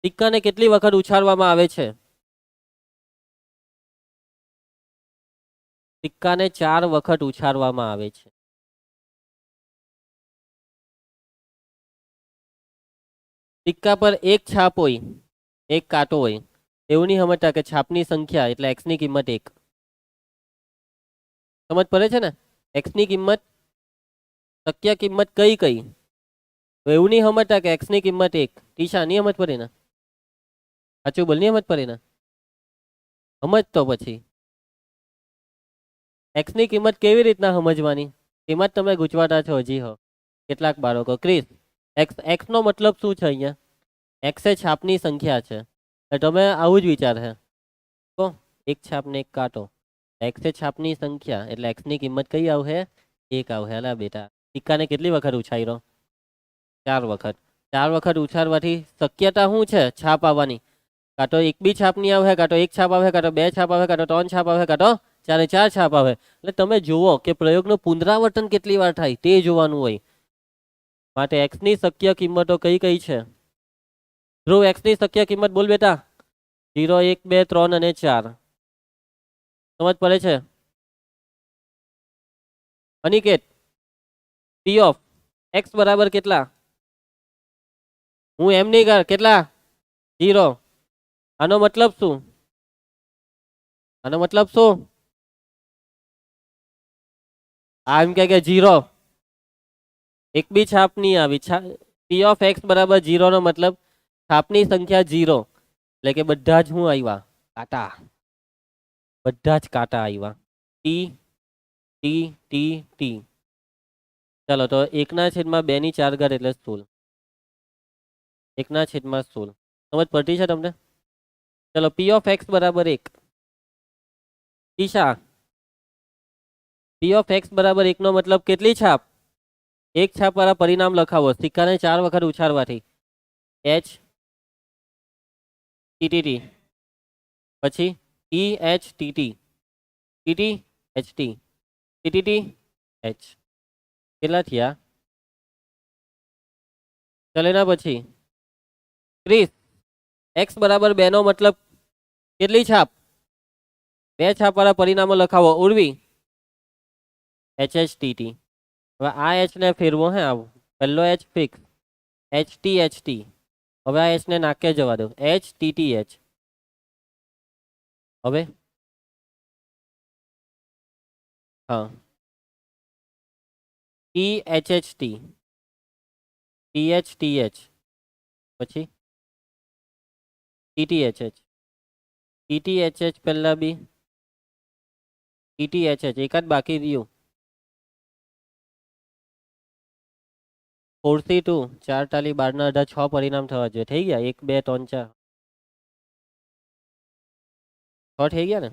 સિક્કાને કેટલી વખત ઉછાળવામાં આવે છે? સિક્કાને 4 વખત ઉછાળવામાં આવે છે. સિક્કા પર એક છાપ હોય, એક કાંટો હોય, એવું નહીં સમજતા કે છાપની સંખ્યા એટલે એક્સ ની કિંમત 1. સમજ પડે છે ને? એક્સ ની કિંમત, શક્ય કિંમત કઈ કઈ? તો એવું નહીં સમજતા કે એક્સની કિંમત 1. ટીશા નહીં સમજ પડી ને? સાચું બોલ, નહીં સમજ પડી ને? સમજ તો પછી એક્સની કિંમત કેવી રીતના સમજવાની એમાં જ તમે ગૂંચવાતા છો હજી હો કેટલાક બાળકો. ક્રિસ, એક્સનો મતલબ શું છે અહીંયા? એક્સ એ છાપની સંખ્યા છે. તમે આવું જ વિચાર છે તો એક છાપ ને એક કાંટો. એક્સ એ છાપની સંખ્યા એટલે એક્સની કિંમત કઈ આવશે? 1 આવશે. અલા બેટા, સિક્કાને કેટલી વખત ઉછાળ્યો? 4 વખત. 4 વખત ઉછાળવાથી શક્યતા શું છે છાપ આવવાની? કાં તો એક બી છાપ નહીં આવે, કાં તો એક છાપ આવે, કાં તો 2 છાપ આવે, કાં તો 3 છાપ આવે, કાં તો 4 છાપ આવે. એટલે તમે જુઓ કે પ્રયોગનું પુનરાવર્તન કેટલી વાર થાય તે જોવાનું હોય. માટે એક્સની શક્ય કિંમતો કઈ કઈ છે? ધ્રુવ, એક્સની શક્ય કિંમત બોલ બેટા. 0, 1, 2, 3 અને 4. સમજ પડે છે? અનિકેત, પી ઓફ એક્સ બરાબર કેટલા? હું એમ નહીં કર, કેટલા? 0. આનો મતલબ શું? આનો મતલબ શું? આ એમ કે 0. એક બી છાપ નહીં આવી. પી ઓફ એક્સ બરાબર 0 નો મતલબ છાપની સંખ્યા 0. એટલે કે બધા જ શું આવ્યા? કાંટા. બધા જ કાંટા આવ્યા. T T T T. ચાલો તો 1/2 ની 4 ઘાત એટલે 16. 1/16. સમજ પડતી છે તમને? ચલો, પી ઓફ એક્સ બરાબર 1. ઈશા, પી ઓફ એક્સ બરાબર 1 નો મતલબ કેટલી છાપ? એક છાપ વાળા પરિણામ લખાવો. સિક્કાને 4 વખત ઉછાળવાથી એચ ટીટીટી, પછી ઈ H TT, TT H T, TTT H. કેટલા થયા? ચાલો એના પછી ક્રિસ, એક્સ બરાબર 2 નો મતલબ કેટલી છાપ? 2 છાપ વાળા પરિણામો લખાવો. Urvi, H H T T. હવે આ એચ ને ફેરવો. હે આવું પહેલો એચ ફિક્સ, એચ ટી. હવે આ એચ ને નાકે જવા દો, એચ ટીટી એચ. હવે હા, T H H T, T H T H, પછી T T H H, T T H H પહેલા બી, ટીટી એચ એચ એક જ બાકી રહ્યું. 4 થી 2, 4 ટાલી 12 ના 18, 6 પરિણામ થવા જોઈએ. થઈ ગયા? 1, 2, 3, 4, 6 થઈ ગયા ને?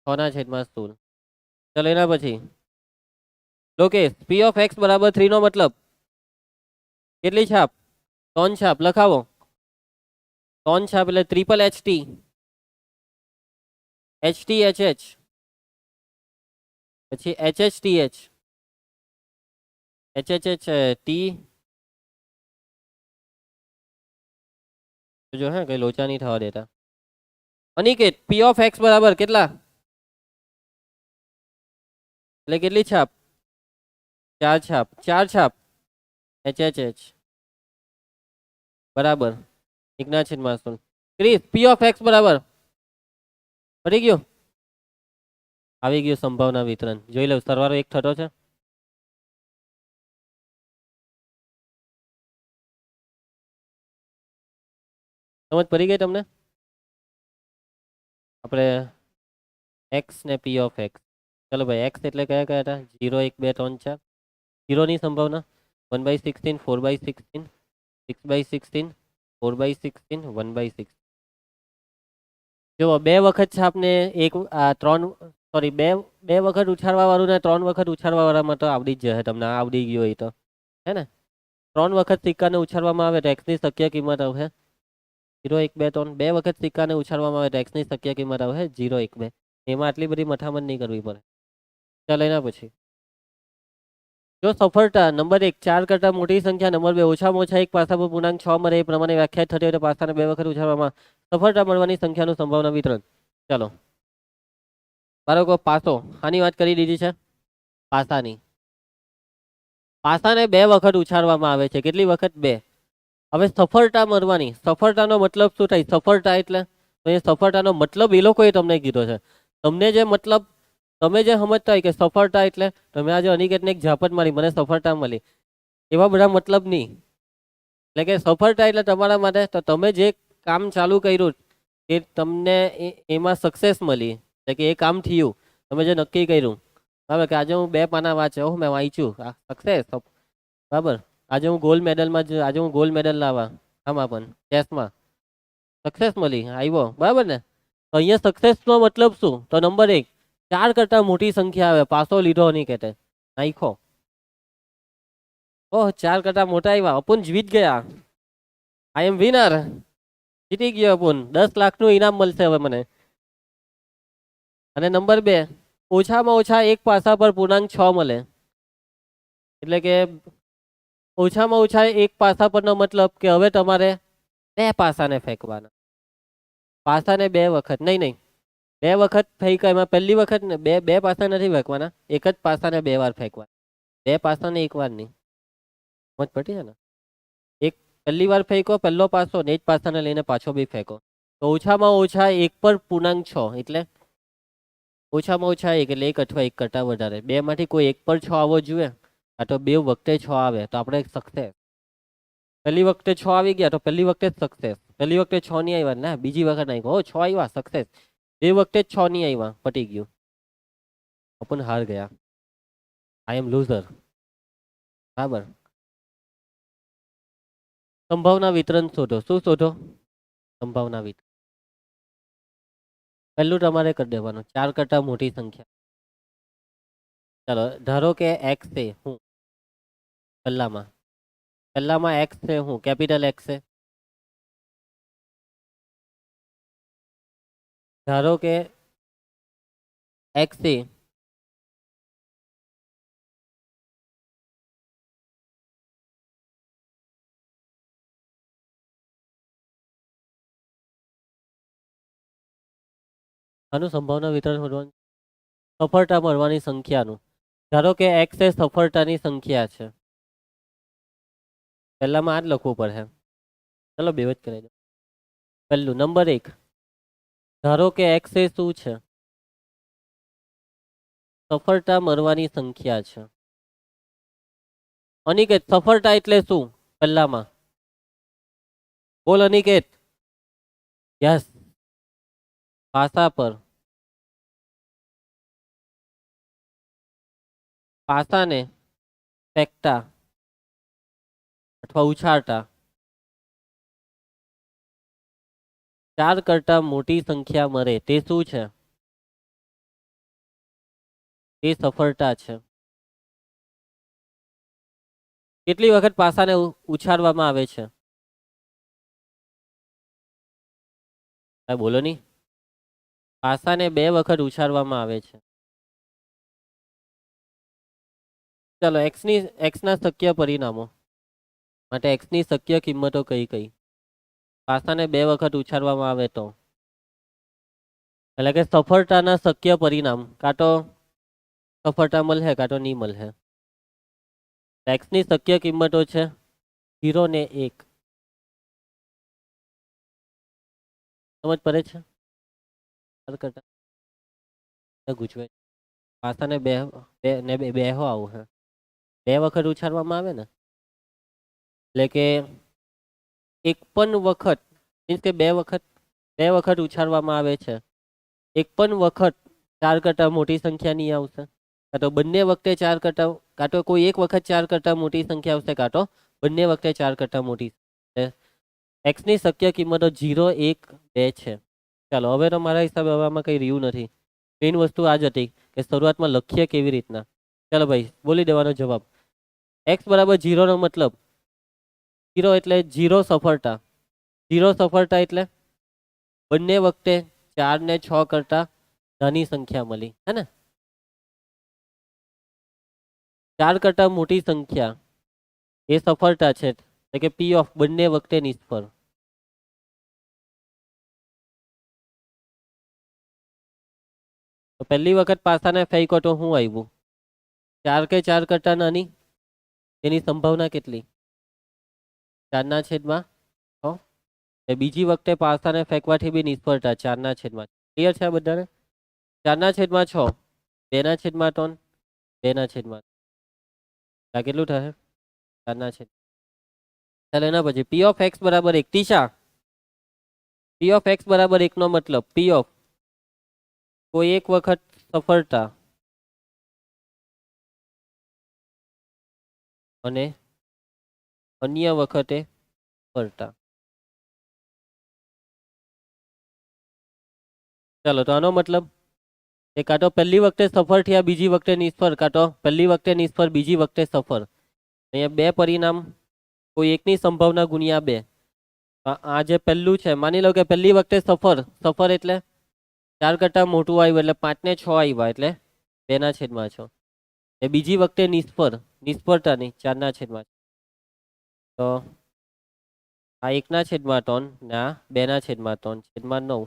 છના છેદમાં 16. ચાલો એના પછી લોકેશ, પી ઓફ એક્સ બરાબર 3 નો મતલબ કેટલી છાપ? 3 છાપ. લખાવો. 3 છાપ એટલે triple H T, H T H H, પછી H H T H, H H H T. જો હે કઈ લોચા નહીં થવા દેતા. અનિકેત, પી ઓફ એક્સ બરાબર કેટલા? એટલે કેટલી છાપ? 4 છાપ. 4 છાપ એચ એચ એચ બરાબર 1/16. ક્રિસ, પી ઓફ એક્સ બરાબર પડી ગયું? આવી ગયું સંભાવના વિતરણ. જોઈ લો, સરવાળો 1 થતો છે. સમજ પડી ગઈ તમને? આપણે એક્સ ને પી ઓફ એક્સ. ચલો ભાઈ, એક્સ એટલે કયા કયા હતા? 0, 1, 2, 3, 4. 0 ની સંભાવના 1/16, 4/16, 6/16, 4/16, 1/16. જો 2 વખત છાપને 3 સોરી 2 વખત ઉછાળવા વાળું ને 3 વખત ઉછાળવા વાળામાં તો આવડી જ જશે તમને. આવડી ગયું હોય તો હે ને? 3 વખત સિક્કાને ઉછાળવામાં આવે તો એક્સની શક્ય કિંમત આવશે 0, 1, 2, 3. 2 વખત સિક્કાને ઉછાળવામાં આવે તો એક્સની શક્ય કિંમત આવશે 0, 1, 2. એમાં આટલી બધી મથામણ નહીં કરવી પડે. ચાલો એના પછી જો સફળતા નંબર 1 4 કરતા મોટી સંખ્યા નંબર 2 ઓછામાં ઓછા એક પાસા પર પૂર્ણાંક 6 મળે એ પ્રમાણે વ્યાખ્યાયિત થતી હોય તો પાસાને 2 વખત ઉછાળવામાં સફળતા મળવાની સંખ્યાનું સંભાવના વિતરણ. ચાલો બાળકો, પાસો આની વાત કરી દીધી છે. પાસાની, પાસાને 2 વખત ઉછાળવામાં આવે છે. કેટલી વખત? 2. હવે સફળતા મળવાની. સફળતાનો મતલબ શું થાય? સફળતા એટલે તો એ સફળતાનો મતલબ એ લોકોએ તમને કીધો છે. તમને જે મતલબ તમે જે સમજતા હોય કે સફળતા એટલે તમે આજે અનિકેતને એક ઝાપટ મારી મને સફળતા મળી, એવા બધા મતલબ નહીં. એટલે કે સફળતા એટલે તમારા માટે તો તમે જે કામ ચાલુ કર્યું એ તમને એમાં સક્સેસ મળી, એટલે કે એ કામ થયું, તમે જે નક્કી કર્યું બરાબર કે આજે હું 2 પાના વાંચ્યા, મેં વાંચ્યું, સક્સેસ બરાબર. આજે હું ગોલ્ડ મેડલમાં આજે હું ગોલ્ડ મેડલ લાવવા આમાં પણ ચેસમાં સક્સેસ મળી, આવ્યો બરાબર ને. તો અહીંયા સક્સેસનો મતલબ શું? તો નંબર 1, 4 કરતા મોટી સંખ્યા આવે, પાસો લીધો નહીં કહેતે નાખો. ઓહ 4 કરતા મોટા આવ્યા, અપુન જીત ગયા, આઈ એમ વિનર, જીતી ગયો અપુન, 10 લાખનું ઇનામ મળશે હવે મને. અને નંબર 2, ઓછામાં ઓછા એક પાસા પર પૂર્ણાંક 6 મળે, એટલે કે ઓછામાં ઓછા એક પાસા પરનો મતલબ કે હવે તમારે 2 પાસાને ફેંકવાના. પાસાને 2 વખત નહીં 2 વખત ફેંકા, એમાં પહેલી વખત ને બે પાસા નથી ફેંકવાના, એક જ પાસાને 2 વાર ફેંકવા, 2 પાસાને એક વાર નહીં. સમજ પડી છે ને? એક પહેલી વાર ફેંકો પહેલો પાસો ને એ જ પાસાને લઈને પાછો બી ફેંકો. તો ઓછામાં ઓછા એક પર પૂર્ણાંક 6, એટલે ઓછામાં ઓછા એક એટલે 1 અથવા 1 કરતાં વધારે, 2 માંથી કોઈ એક પર 6 આવવો જોઈએ, આ તો 2 વખતે 6 આવે તો આપણે સક્સેસ. પહેલી વખતે 6 આવી ગયા તો પહેલી વખતે જ સક્સેસ, પહેલી વખતે 6 નહીં આવ્યા ના બીજી વખત આવી ગયો 6 આવ્યા સક્સેસ, 2 વખતે જ 6 નહીં આવ્યા પટી ગયું, अपन हार गया, आई एम लूजर बराबर. संभावना वितरण शोधो, શું શોધો? સંભાવના વિતરણ. પહેલું તમારે કરી દેવાનું 4 કરતા મોટી સંખ્યા. ચાલો ધારો કે x છે, હું પહેલામાં x છે, હું કેપિટલ x છે. ધારો કે x છે આનું સંભાવના વિતરણ શોધવાનું, સફળતા મળવાની સંખ્યાનું. ધારો કે x એ સફળતાની સંખ્યા છે, પહેલામાં આ જ લખવું પડે, ચલો બે જ કરી દો. પહેલું નંબર 1, ધારો કે x એ શું છે? સફળતા મળવાની સંખ્યા છે. અનિકેત સફળતા એટલે શું પહેલામાં? બોલ અનિકેત. યસ, પાસા પર, પાસાને ફેંકતા અથવા ઉછાળતા 4 કરતા મોટી સંખ્યા મળે તે શું છે? એ સફળતા છે. કેટલી વખત પાસાને ઉછાળવામાં આવે છે? બોલો નહીં. પાસાને 2 વખત ઉછાળવામાં આવે છે. ચાલો એક્સના શક્ય પરિણામો માટે એક્સની શક્ય કિંમતો કઈ કઈ? પાસાને 2 વખત ઉછાળવામાં આવે તો એટલે કે સફળતાના શક્ય પરિણામ કાં તો સફળતા મળે કાં તો નહીં મળે. એક્સની શક્ય કિંમતો છે 0 ને 1. સમજ પડે છે? ગુજવે પાસાને 2 હો આવું હે 2 વખત ઉછાળવામાં આવે ને, એટલે કે એક પણ વખત મીન્સ કે 2 વખત ઉછાળવામાં આવે છે. એક પણ વખત 4 કરતા મોટી સંખ્યા નહીં આવશે, કાં તો બંને વખતે 4 કરતા, કાં તો કોઈ એક વખત 4 કરતા મોટી સંખ્યા આવશે, કાં તો બંને વખતે 4 કરતા મોટી. એક્સની શક્ય કિંમતો 0, 1, 2 છે. ચાલો હવે તો મારા હિસાબે હવે આમાં કંઈ રહ્યું નથી. મેઇન વસ્તુ આ જ હતી કે શરૂઆતમાં લખીએ કેવી રીતના. ચાલો ભાઈ બોલી દેવાનો જવાબ. એક્સ બરાબર 0 નો મતલબ 0 એટલે 0 સફળતા. 0 સફળતા એટલે બંને વખતે 4 ને 6 કરતા નાની સંખ્યા મળી હે ને. 4 કરતા મોટી સંખ્યા એ સફળતા છે, એટલે કે પી ઓફ બંને વખતે નિષ્ફળ. તો પહેલી વખત પાસાને ફેંકો તો શું આવ્યું? 4 કે 4 કરતા નાની, એની સંભાવના કેટલી? 4 ના છેદમાં 6. ને બીજી વખતે પાસાને ફેંકવાથી બી નિષ્ફળતા 4/6. ક્લિયર છે આ બધાને? 4/6, 2/3, 2/3. આ કેટલું થશે? 4/6. ચાલો એના પછી પી ઓફ એક્સ બરાબર 1. તીશા, પી ઓફ એક્સ બરાબર 1 નો મતલબ પી ઓફ કોઈ એક વખત સફળતા અને અન્ય વખતે સફળતા. ચાલો તો આનો મતલબ એ કાં તો પહેલી વખતે સફળ થયા બીજી વખતે નિષ્ફળ, કાં તો પહેલી વખતે નિષ્ફળ બીજી વખતે સફળ. અહીંયા બે પરિણામ, કોઈ એકની સંભાવના ગુણ્યા 2. આ જે પહેલું છે, માની લો કે પહેલી વખતે સફળ એટલે 4 કરતા મોટું આવ્યું એટલે 5/6 આવ્યા એટલે 2/6. એ બીજી વખતે નિષ્ફળતા નહીં 4/6. તો આ 1/3 ને આ 2/3 છેદમાં 9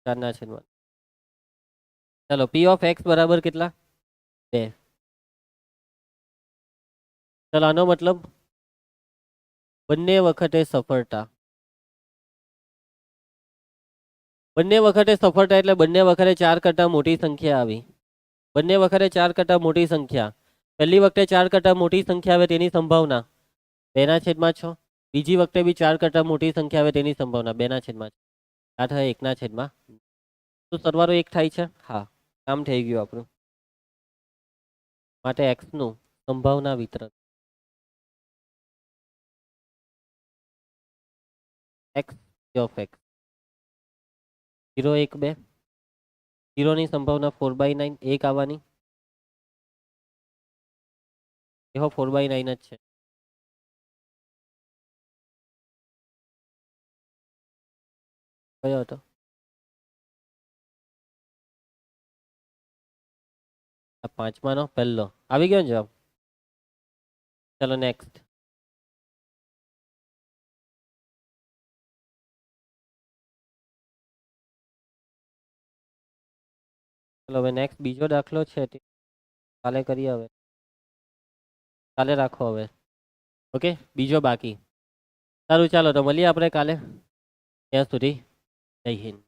4/6. ચાલો પી ઓફ એક્સ બરાબર કેટલા? 2. ચાલો આનો મતલબ બંને વખતે સફળતા. બંને વખતે સફળતા એટલે બંને વખતે 4 કરતા મોટી સંખ્યા આવી. બંને વખતે 4 કરતા મોટી સંખ્યા. પહેલી વખતે 4 કરતા મોટી સંખ્યા આવે તેની સંભાવના 2/6. બીજી વખતે બી 4 કરતા મોટી સંખ્યા આવે તેની સંભાવના 2/6. આ થાય 1/6. તો સરવાળો 1 થાય છે. હા, કામ થઈ ગયું આપણું. માટે એક્સ નું સંભાવના વિતરણ એક્સ ઓફ એક્સ 0, 1, 2. 0 ની સંભાવના 4/9 1 આવવાની. એહો 4/9 જ છે. કયો હતો? આ પાંચમાનો પહેલો આવી ગયો ને જવાબ. ચલો નેક્સ્ટ. ચલો હવે નેક્સ્ટ બીજો દાખલો છે તે કાલે કરીએ. હવે કાલે રાખો હવે. ઓકે, બીજો બાકી. સારું ચાલો તો મળીએ આપણે કાલે. ત્યાં સુધી જય હિન્દ.